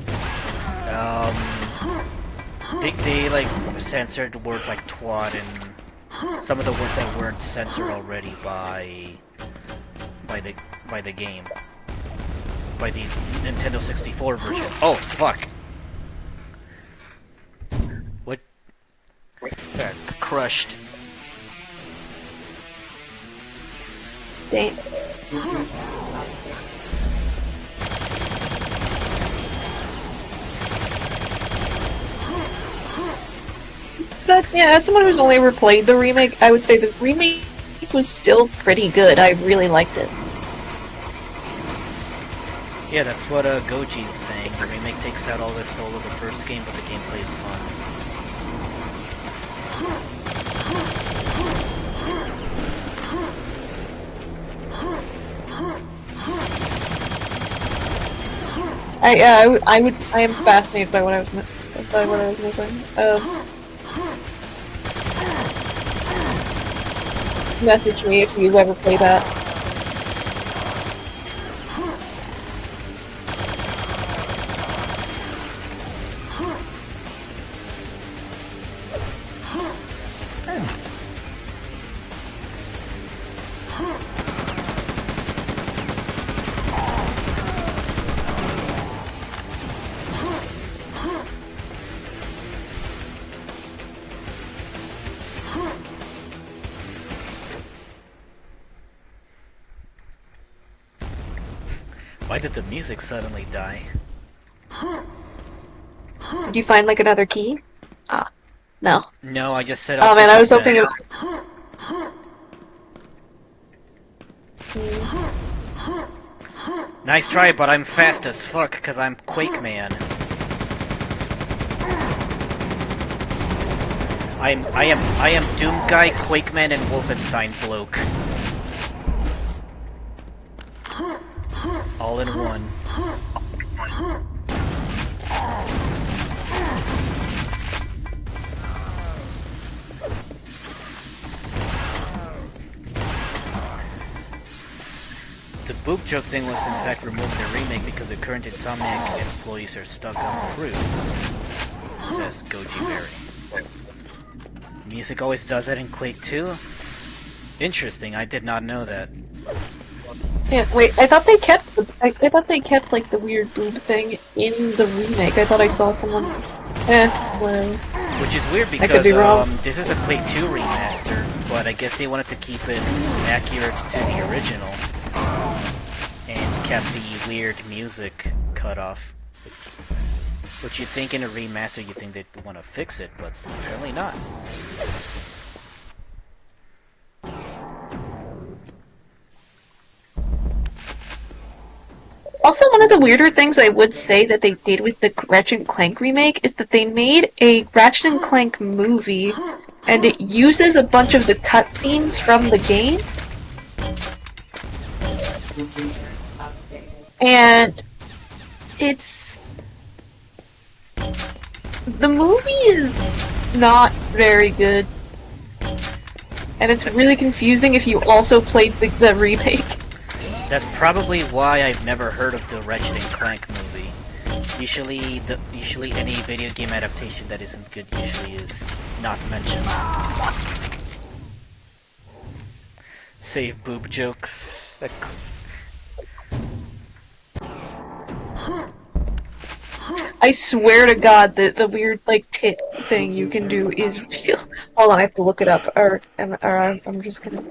they like censored words like twat and some of the words that weren't censored already by the game. By the Nintendo 64 version. Oh fuck. What? Crushed. Damn. But yeah, as someone who's only ever played the remake, I would say the remake was still pretty good. I really liked it. Yeah, that's what Goji's saying. The remake takes out all the soul of the first game, but the gameplay is fun. I am fascinated by what I was missing. Message me if you ever play that. Why did the music suddenly die? Did you find like another key? Ah, no. No, I just said. Oh man, I was hoping it. Nice try, but I'm fast as fuck because I'm Quake Man. I am Doom Guy, Quake Man, and Wolfenstein Bloke. All in one. The boob joke thing was in fact removed in the remake because the current Insomniac employees are stuck on cruise, says Goji Berry. Music always does that in Quake 2? Interesting, I did not know that. Yeah, wait, I thought they kept I thought they kept like the weird boob thing in the remake. I thought I saw someone. Well. Which is weird because this is a Quake 2 remaster, but I guess they wanted to keep it accurate to the original and kept the weird music cut off. Which you'd think in a remaster you'd think they'd want to fix it, but apparently not. Also, one of the weirder things I would say that they did with the Ratchet and Clank remake is that they made a Ratchet and Clank movie, and it uses a bunch of the cutscenes from the game. And it's... the movie is not very good. And it's really confusing if you also played the remake. That's probably why I've never heard of the Ratchet and Clank movie. Usually any video game adaptation that isn't good usually is not mentioned. Save boob jokes. I swear to God that the weird like tit thing you can do is real. Hold on, I have to look it up, or I'm just gonna.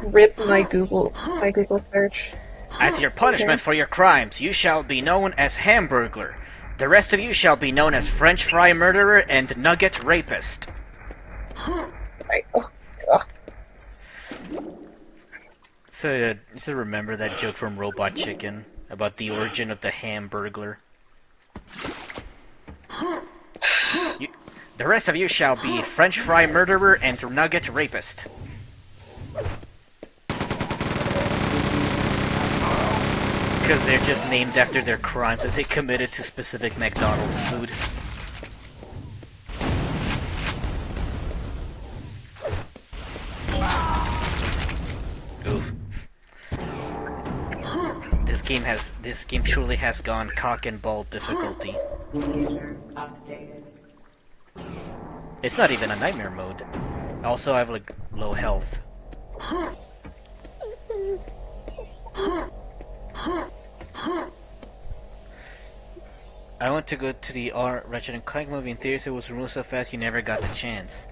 Rip my Google search. As your punishment for your crimes, you shall be known as Hamburglar. The rest of you shall be known as French fry murderer and nugget rapist. Right. Oh, God. So, remember that joke from Robot Chicken about the origin of the Hamburglar? The rest of you shall be French fry murderer and nugget rapist. Because they're just named after their crimes that they committed to specific McDonald's food. Oof. This game truly has gone cock and ball difficulty. It's not even a nightmare mode. Also, I have like low health. I want to go to the Ratchet and Clank movie in theaters. It was removed so fast you never got the chance.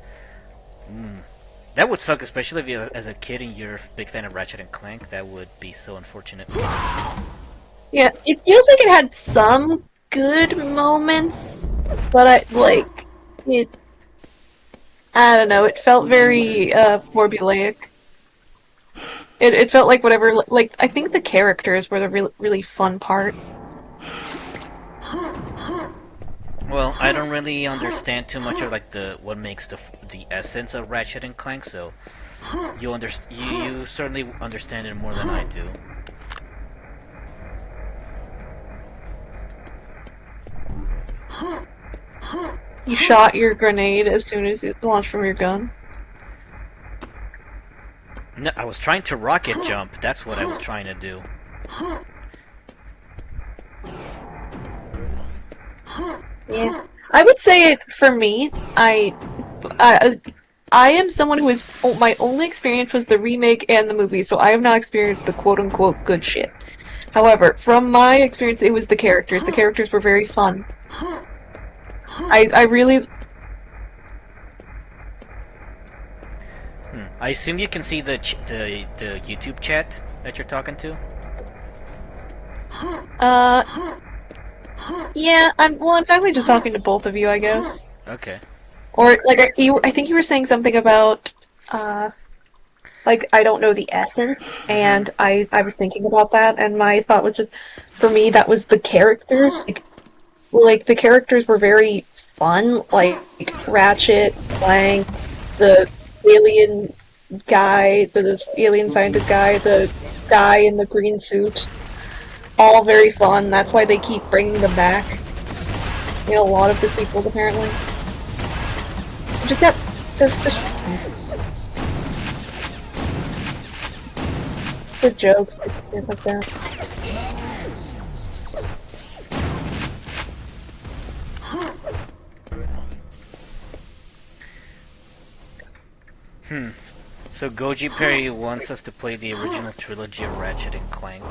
That would suck, especially if you, as a kid, and you're a big fan of Ratchet and Clank. That would be so unfortunate. Yeah, it feels like it had some good moments, but I don't know, it felt very formulaic. It felt like whatever, like, I think the characters were the really fun part. Well, I don't really understand too much of like what makes the essence of Ratchet and Clank, so you certainly understand it more than I do. You shot your grenade as soon as it launched from your gun. No, I was trying to rocket jump. That's what I was trying to do. Yeah, I would say for me, I am someone who is my only experience was the remake and the movie, so I have not experienced the quote-unquote good shit. However, from my experience, it was the characters. The characters were very fun. I really. I assume you can see the YouTube chat that you're talking to. Yeah, I'm definitely just talking to both of you, I guess. Okay. Or, like, I think you were saying something about, like, I don't know the essence, and I was thinking about that, and my thought was just, for me, that was the characters. Like the characters were very fun, like, Ratchet, Clank, the alien guy, the alien scientist guy, the guy in the green suit. All very fun. That's why they keep bringing them back in a lot of the sequels, apparently. Just got the jokes and like that. So Goji Perry wants us to play the original trilogy of Ratchet and Clank.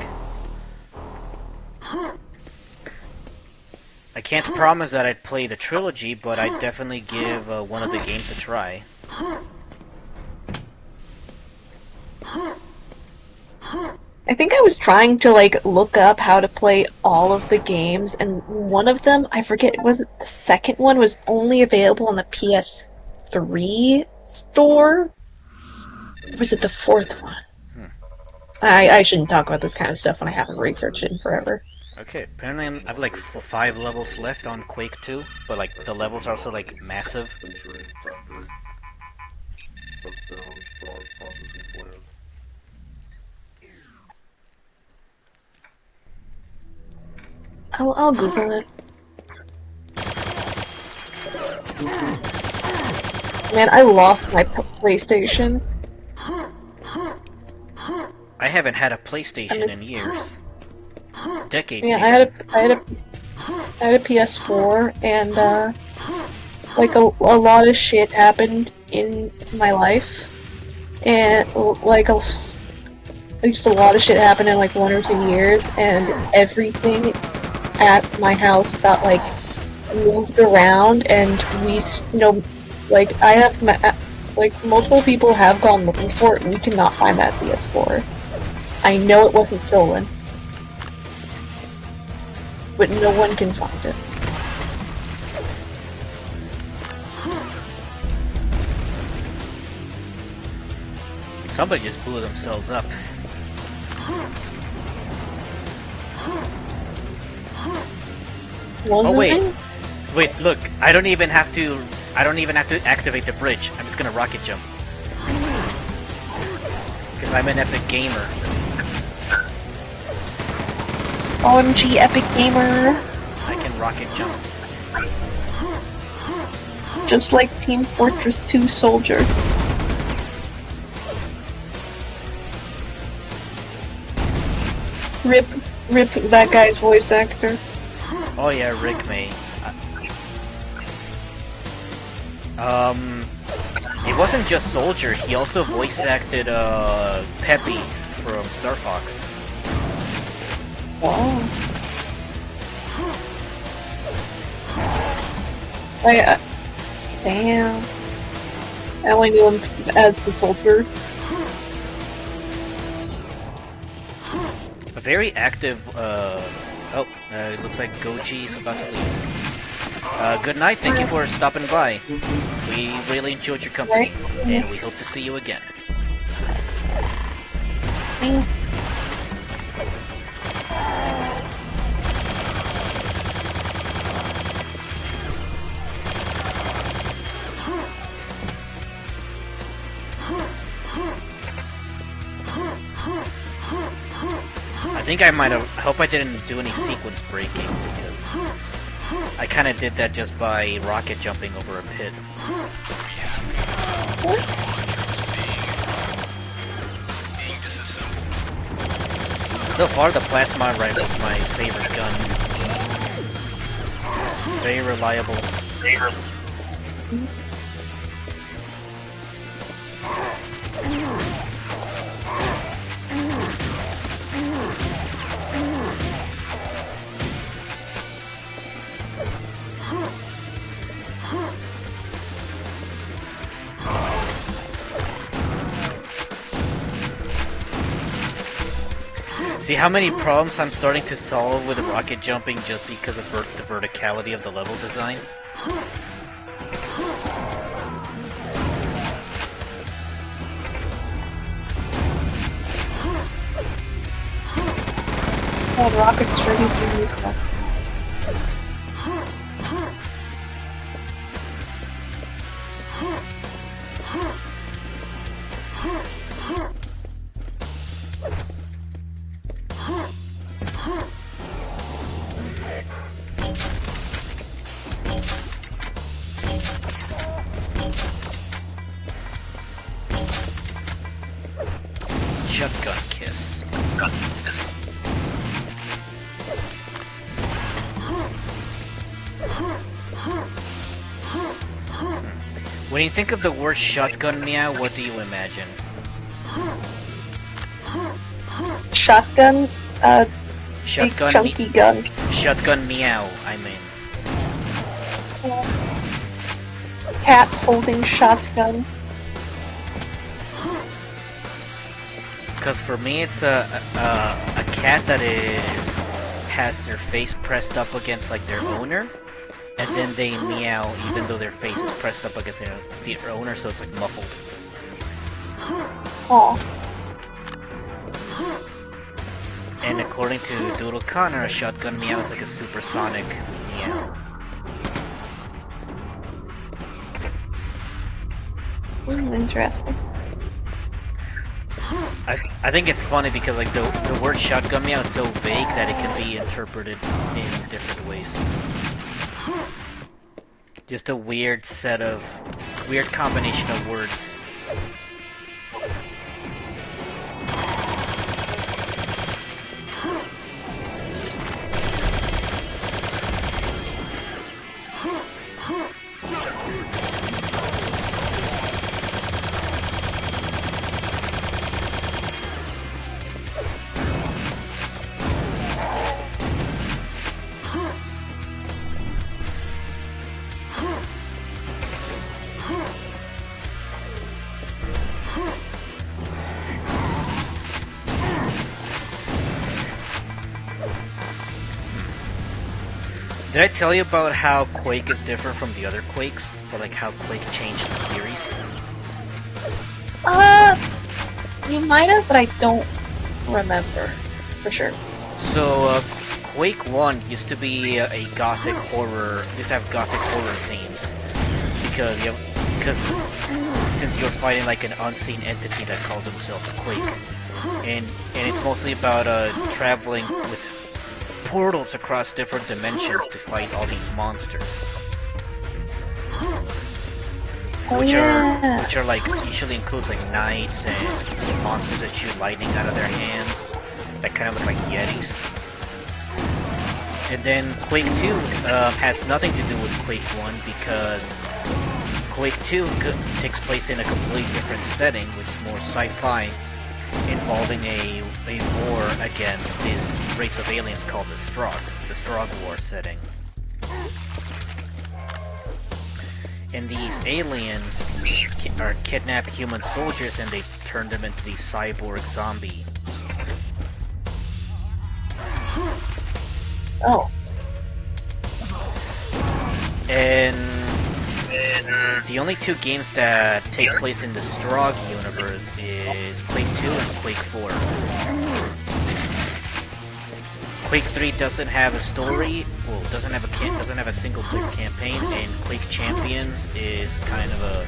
I can't promise that I'd play the trilogy, but I'd definitely give one of the games a try. I think I was trying to, like, look up how to play all of the games, and one of them, I forget, was it the second one was only available on the PS3 store? Or was it the fourth one? I shouldn't talk about this kind of stuff when I haven't researched it in forever. Okay, apparently I have like 5 levels left on Quake 2, but like the levels are also like massive. I'll Google it. Man, I lost my PlayStation. I haven't had a PlayStation in years. Decades. Yeah, even. I had a PS4, and like a lot of shit happened in my life, and like just a lot of shit happened in like 1 or 2 years, and everything at my house got like moved around, and we, like I have Like, multiple people have gone looking for it, and we cannot find that PS4. I know it wasn't stolen. But no one can find it. Somebody just blew themselves up. Wasn't Oh wait, it? wait! Look, I don't even have to activate the bridge. I'm just gonna rocket jump because I'm an epic gamer. OMG Epic Gamer! I can rocket jump. Just like Team Fortress 2 Soldier. Rip that guy's voice actor. Oh yeah, Rick May. It wasn't just Soldier. He also voice acted Peppy from Star Fox. Wow. Damn. I only knew him as the soldier. A very active, it looks like Goji is about to leave. Good night, thank you for stopping by. We really enjoyed your company, and we hope to see you again. I think I might have. I hope I didn't do any sequence breaking because I kind of did that just by rocket jumping over a pit. So far, the plasma rifle is my favorite gun. Very reliable. See how many problems I'm starting to solve with rocket jumping just because of the verticality of the level design? Oh, rockets sure he's doing this stuff. Shotgun kiss. When you think of the word shotgun meow, what do you imagine? Shotgun? Shotgun Big chunky gun. Shotgun meow, I mean. Cat holding shotgun. Because for me, it's a cat that has their face pressed up against like their owner, and then they meow even though their face is pressed up against their owner, so it's like muffled. Aw. And according to Doodle Connor, a shotgun meow is like a supersonic meow. Interesting. I think it's funny because like the word shotgun meow is so vague that it can be interpreted in different ways. Just a weird combination of words. Did I tell you about how Quake is different from the other Quakes? Or like how Quake changed the series? You might have, but I don't remember for sure. So, Quake 1 used to be a gothic horror, used to have gothic horror themes. Because since you're fighting like an unseen entity that calls themselves Quake. And it's mostly about traveling with portals across different dimensions to fight all these monsters. Which are like, usually includes like knights and monsters that shoot lightning out of their hands. That kind of look like yetis. And then Quake 2 has nothing to do with Quake 1 because Quake 2 takes place in a completely different setting, which is more sci-fi, involving a war against this race of aliens called the Strogs, the Strog War setting. And these aliens are kidnap human soldiers and they turn them into these cyborg zombies. Oh. And the only two games that take place in the Strog universe is Quake 2 and Quake 4. Quake 3 doesn't have a story, well, doesn't have a single player campaign, and Quake Champions is kind of a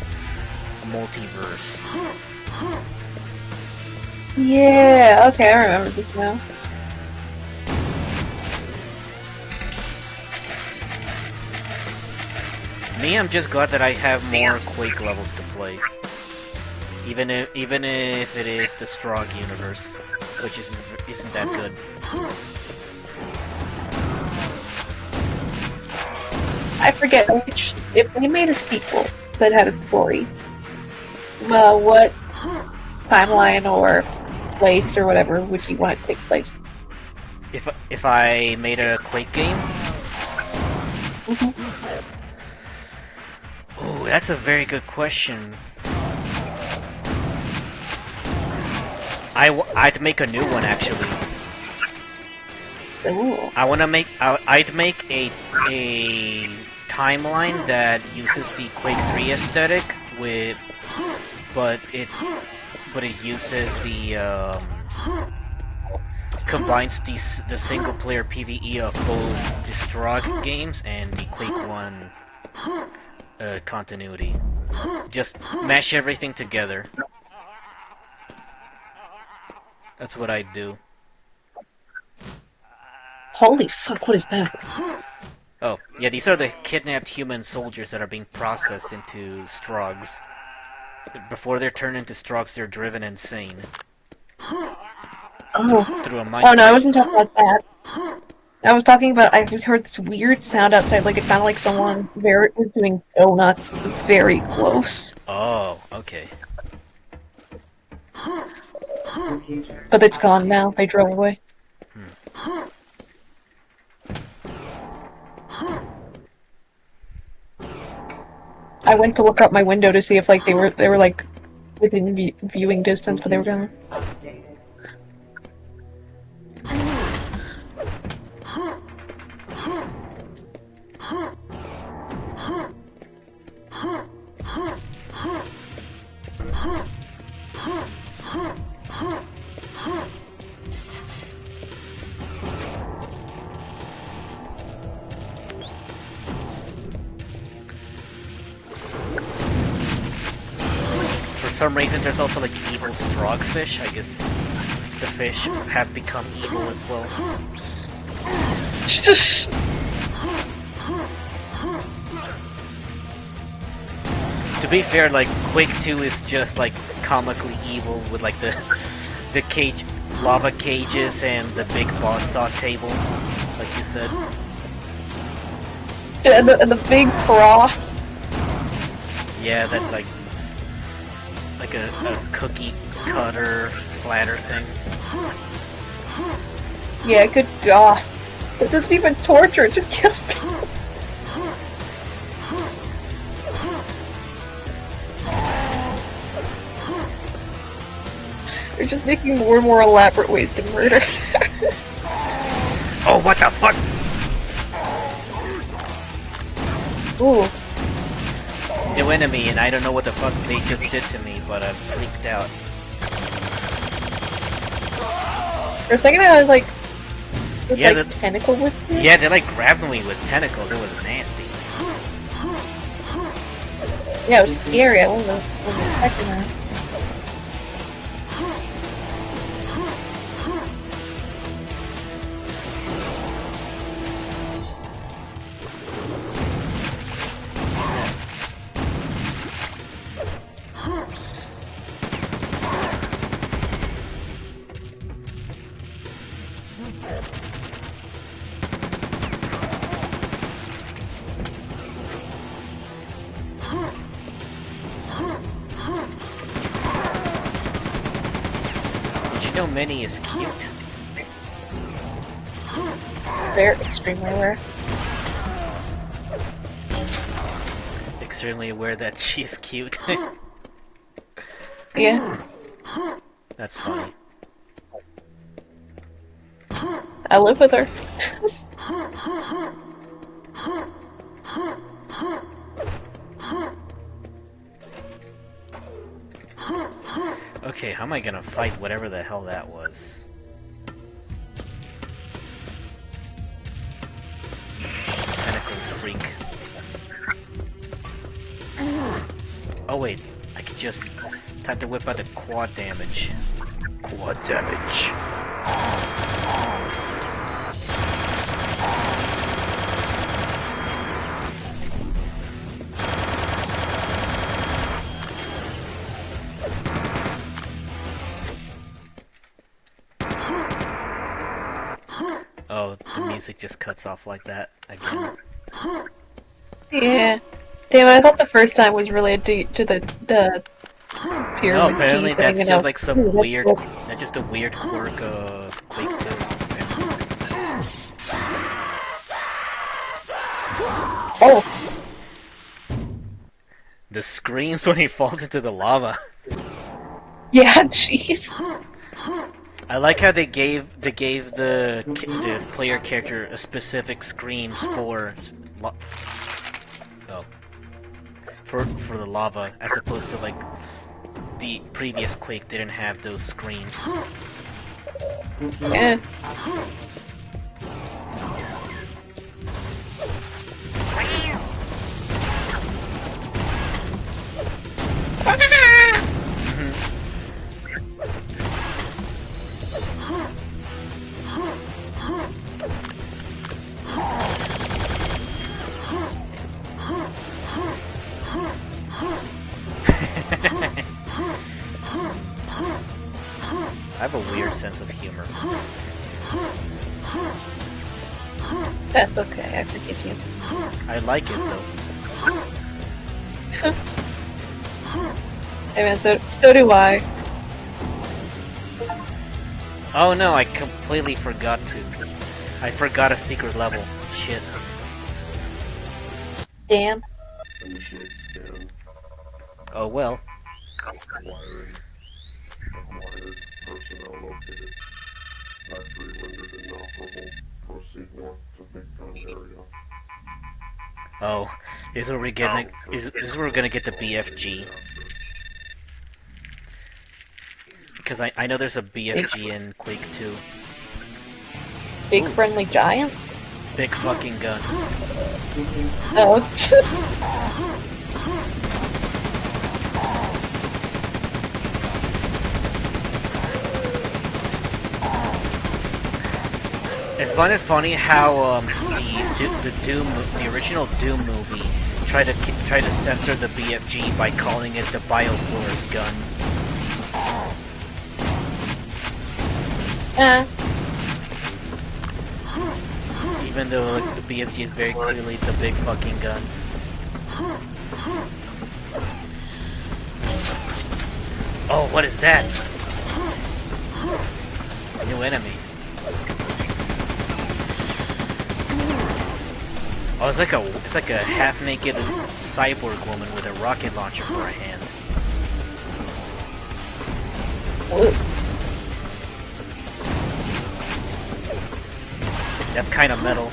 multiverse. Yeah, okay, I remember this now. Me, I'm just glad that I have more Quake levels to play. Even if it is the Strog universe, which isn't that good. I forget if they made a sequel that had a story. What timeline or place or whatever would you want it to take place? If I made a Quake game? Mm-hmm. Oh, that's a very good question. I'd make a new one actually. Ooh. I'd make a timeline that uses the Quake 3 aesthetic but it uses the combines the single player PvE of both the Strog games and the Quake 1 continuity. Just mash everything together. That's what I'd do. Holy fuck, what is that? Oh, yeah, these are the kidnapped human soldiers that are being processed into Strogs. Before they're turned into Strogs, they're driven insane. Oh. Through a mind. Oh no, I wasn't talking about that. I was talking about, I just heard this weird sound outside, like it sounded like someone was doing donuts very close. Oh, okay. But it's gone now, they drove away. I went to look out my window to see if like they were like within viewing distance, but they were gone. For some reason, there's also like evil Strog fish. I guess the fish have become evil as well. To be fair, like Quake 2 is just like comically evil with like the lava cages and the big boss saw table, like you said. And the big cross. Yeah, that like a cookie cutter flatter thing. Yeah, good god. It doesn't even torture, it just kills people. They're just making more and more elaborate ways to murder. Oh, what the fuck? Ooh. New enemy, and I don't know what the fuck they just did to me, but I'm freaked out. For a second I was like... With Yeah, like tentacle with it? Yeah, they like grabbed me with tentacles. It was nasty. Yeah, it was scary. I wasn't expecting that. Did you know Minnie is cute? They're extremely rare. Extremely aware that she's cute. Yeah, That's funny. I live with her. Okay, how am I gonna fight whatever the hell that was? Tentacle freak. Oh wait, I could just... Time to whip out the quad damage. Quad damage. Oh, the music just cuts off like that again. Yeah. Damn, I thought the first time was related to the pyramid No, apparently key thing, that's and I just was like some "Ooh, that's weird... cool." That's just a weird quirk of Quake 2. Oh, The screams when he falls into the lava. yeah, jeez. I like how they gave the player character a specific screams for for the lava, as opposed to like the previous Quake didn't have those screams. Yeah. I have a weird sense of humor. That's okay, I forgive you. I like it though. Hey man, so do I. Oh no, I completely forgot to. I forgot a secret level. Shit. Damn. Oh well. Oh, is where we're getting is where we're gonna get the BFG. Because I know there's a BFG in Quake 2. Big friendly giant? Big fucking gun. Oh. It's funny how the original Doom movie tried to censor the BFG by calling it the Bioforce gun. Even though like, the BFG is very clearly the big fucking gun. Oh, what is that? A new enemy. Oh, it's like a half-naked cyborg woman with a rocket launcher for a hand. That's kind of metal.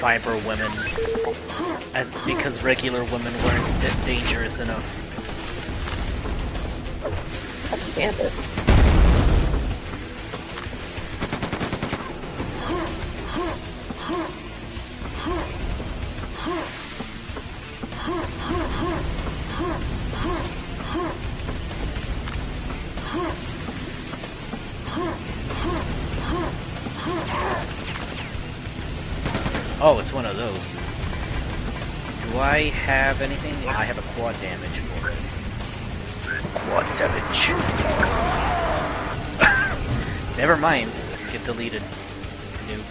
cyber women, because regular women weren't dangerous enough. Damn it. Oh, it's one of those. Do I have anything? I have a quad damage for it. Quad damage. Never mind. Get deleted. Noob.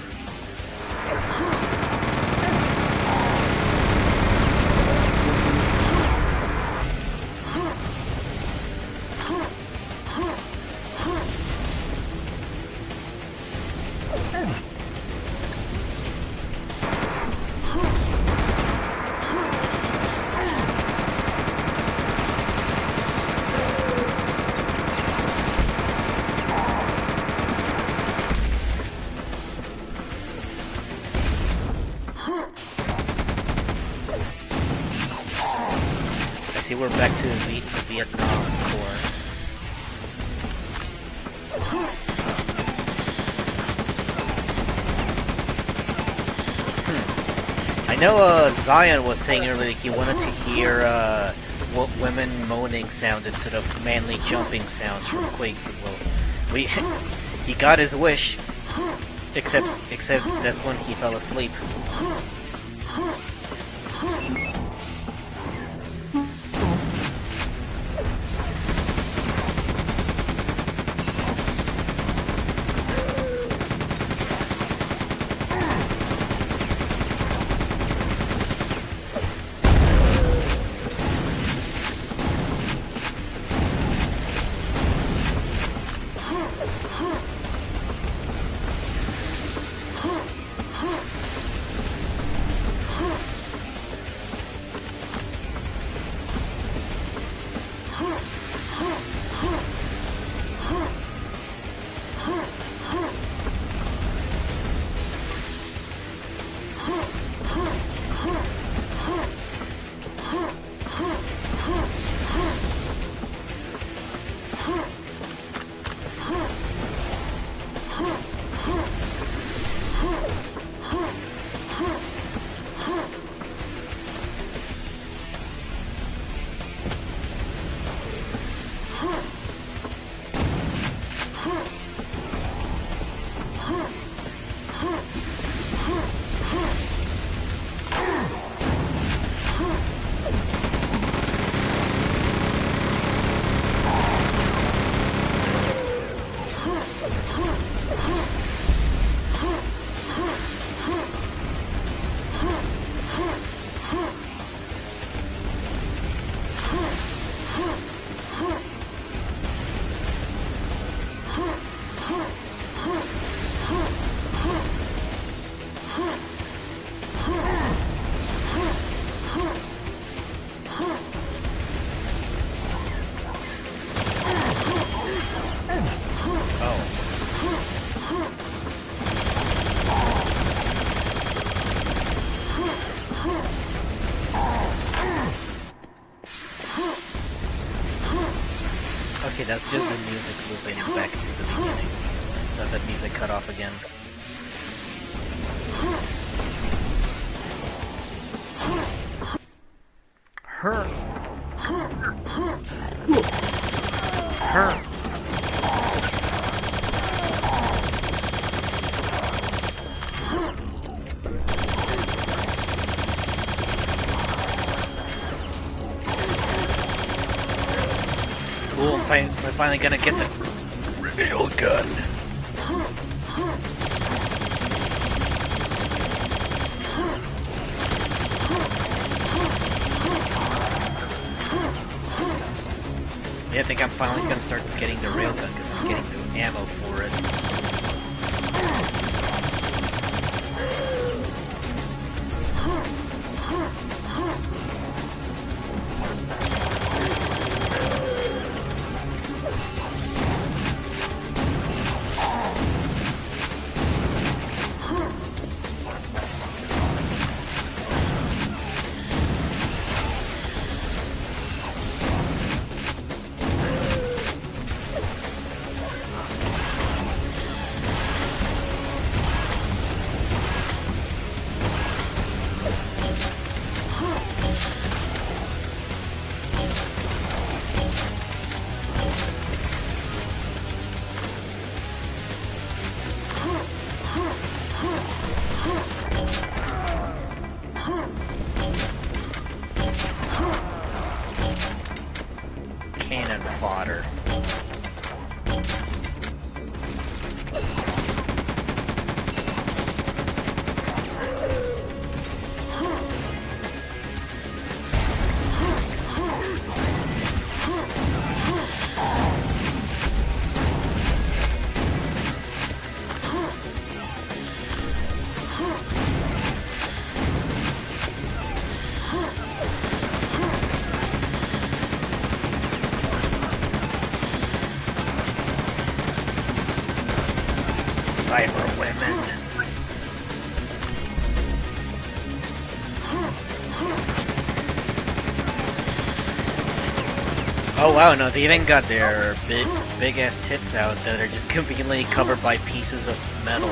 We're back to Vietnam core. I know Zion was saying earlier he wanted to hear women moaning sounds instead of manly jumping sounds from Quake. Well, he got his wish, except that's when he fell asleep. Okay, that's just the music looping back to the beginning. Let that music cut off again. Her. Her. Cool, we're finally gonna get the real gun. Yeah, I think I'm finally gonna start getting the railgun because I'm getting the ammo for it. Cannon fodder. Cyber women. Oh wow, no, they even got their big ass tits out that are just conveniently covered by pieces of metal.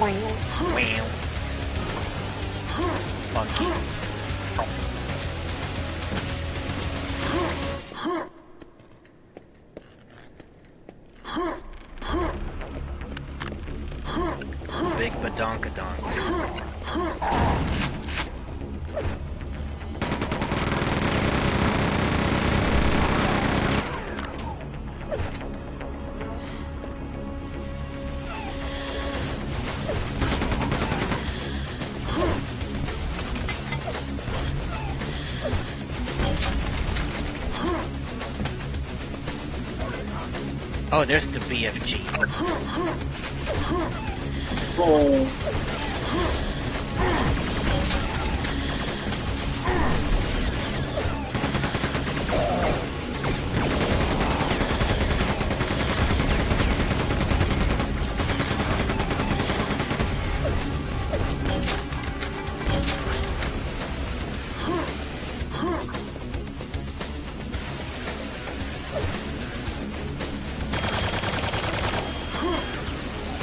Wow. Funky. Big badonkadonks. Oh, there's the BFG.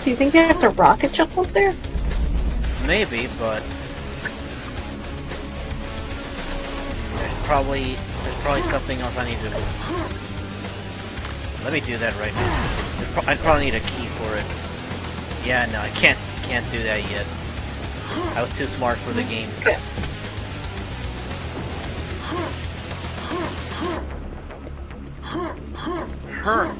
Do you think you have to rocket jump up there? Maybe, but there's probably something else I need to do. Let me do that right now. I'd probably need a key for it. Yeah, no, I can't do that yet. I was too smart for the game. Okay. Her.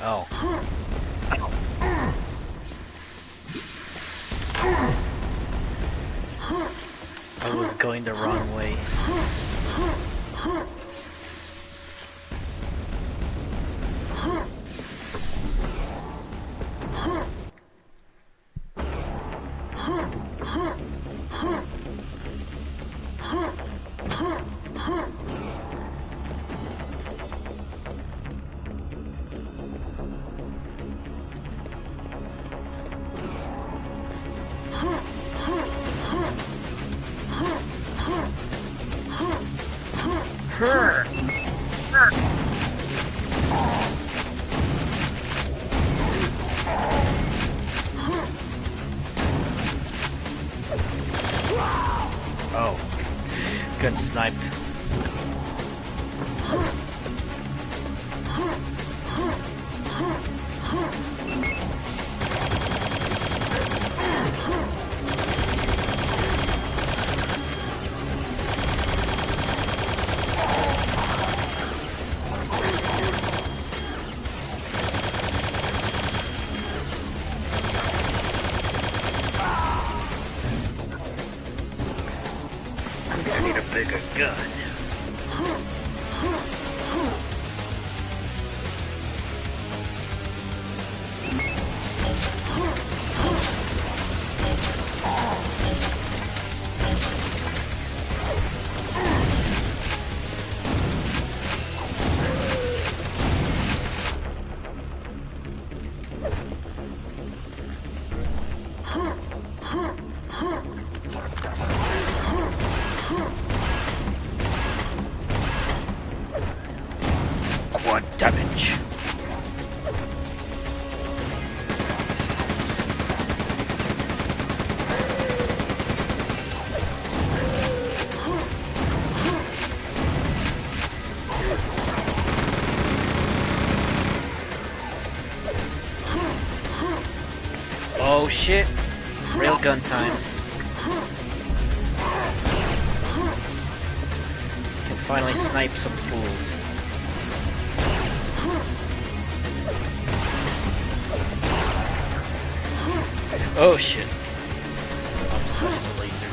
Oh. I was going the wrong way. Her. got sniped. I'm gonna need a bigger gun. Quad damage. Oh shit. Railgun time. Can finally snipe some fools. Oh shit. I'm just touching the laser.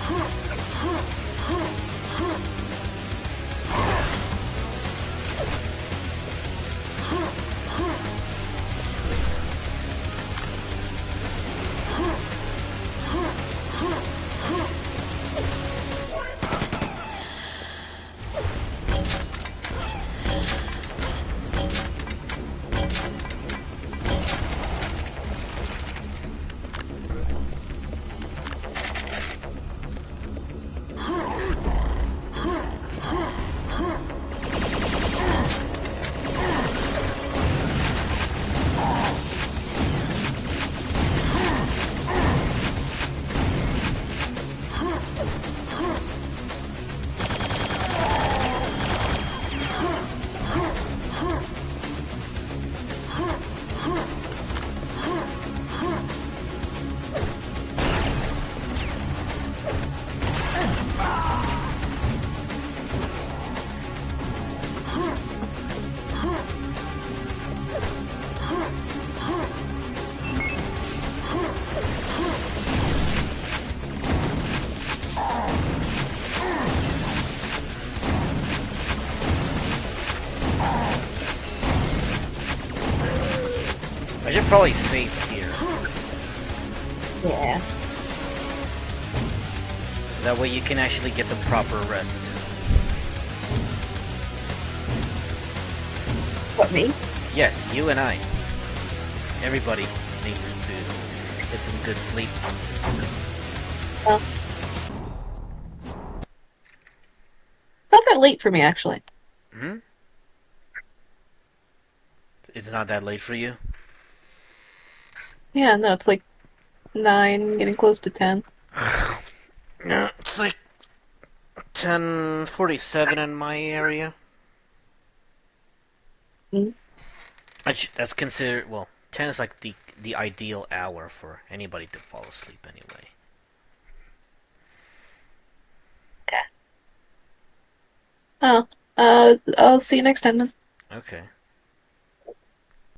I should probably save here. Yeah. That way you can actually get some proper rest. What, me? Yes, you and I. Everybody needs to get some good sleep. Well, not that late for me, actually. Hmm? It's not that late for you? Yeah, no, it's like 9, getting close to 10. No, it's like 10:47 in my area. Hmm? That's considered, well, 10 is like the ideal hour for anybody to fall asleep anyway. Oh, I'll see you next time then. Okay.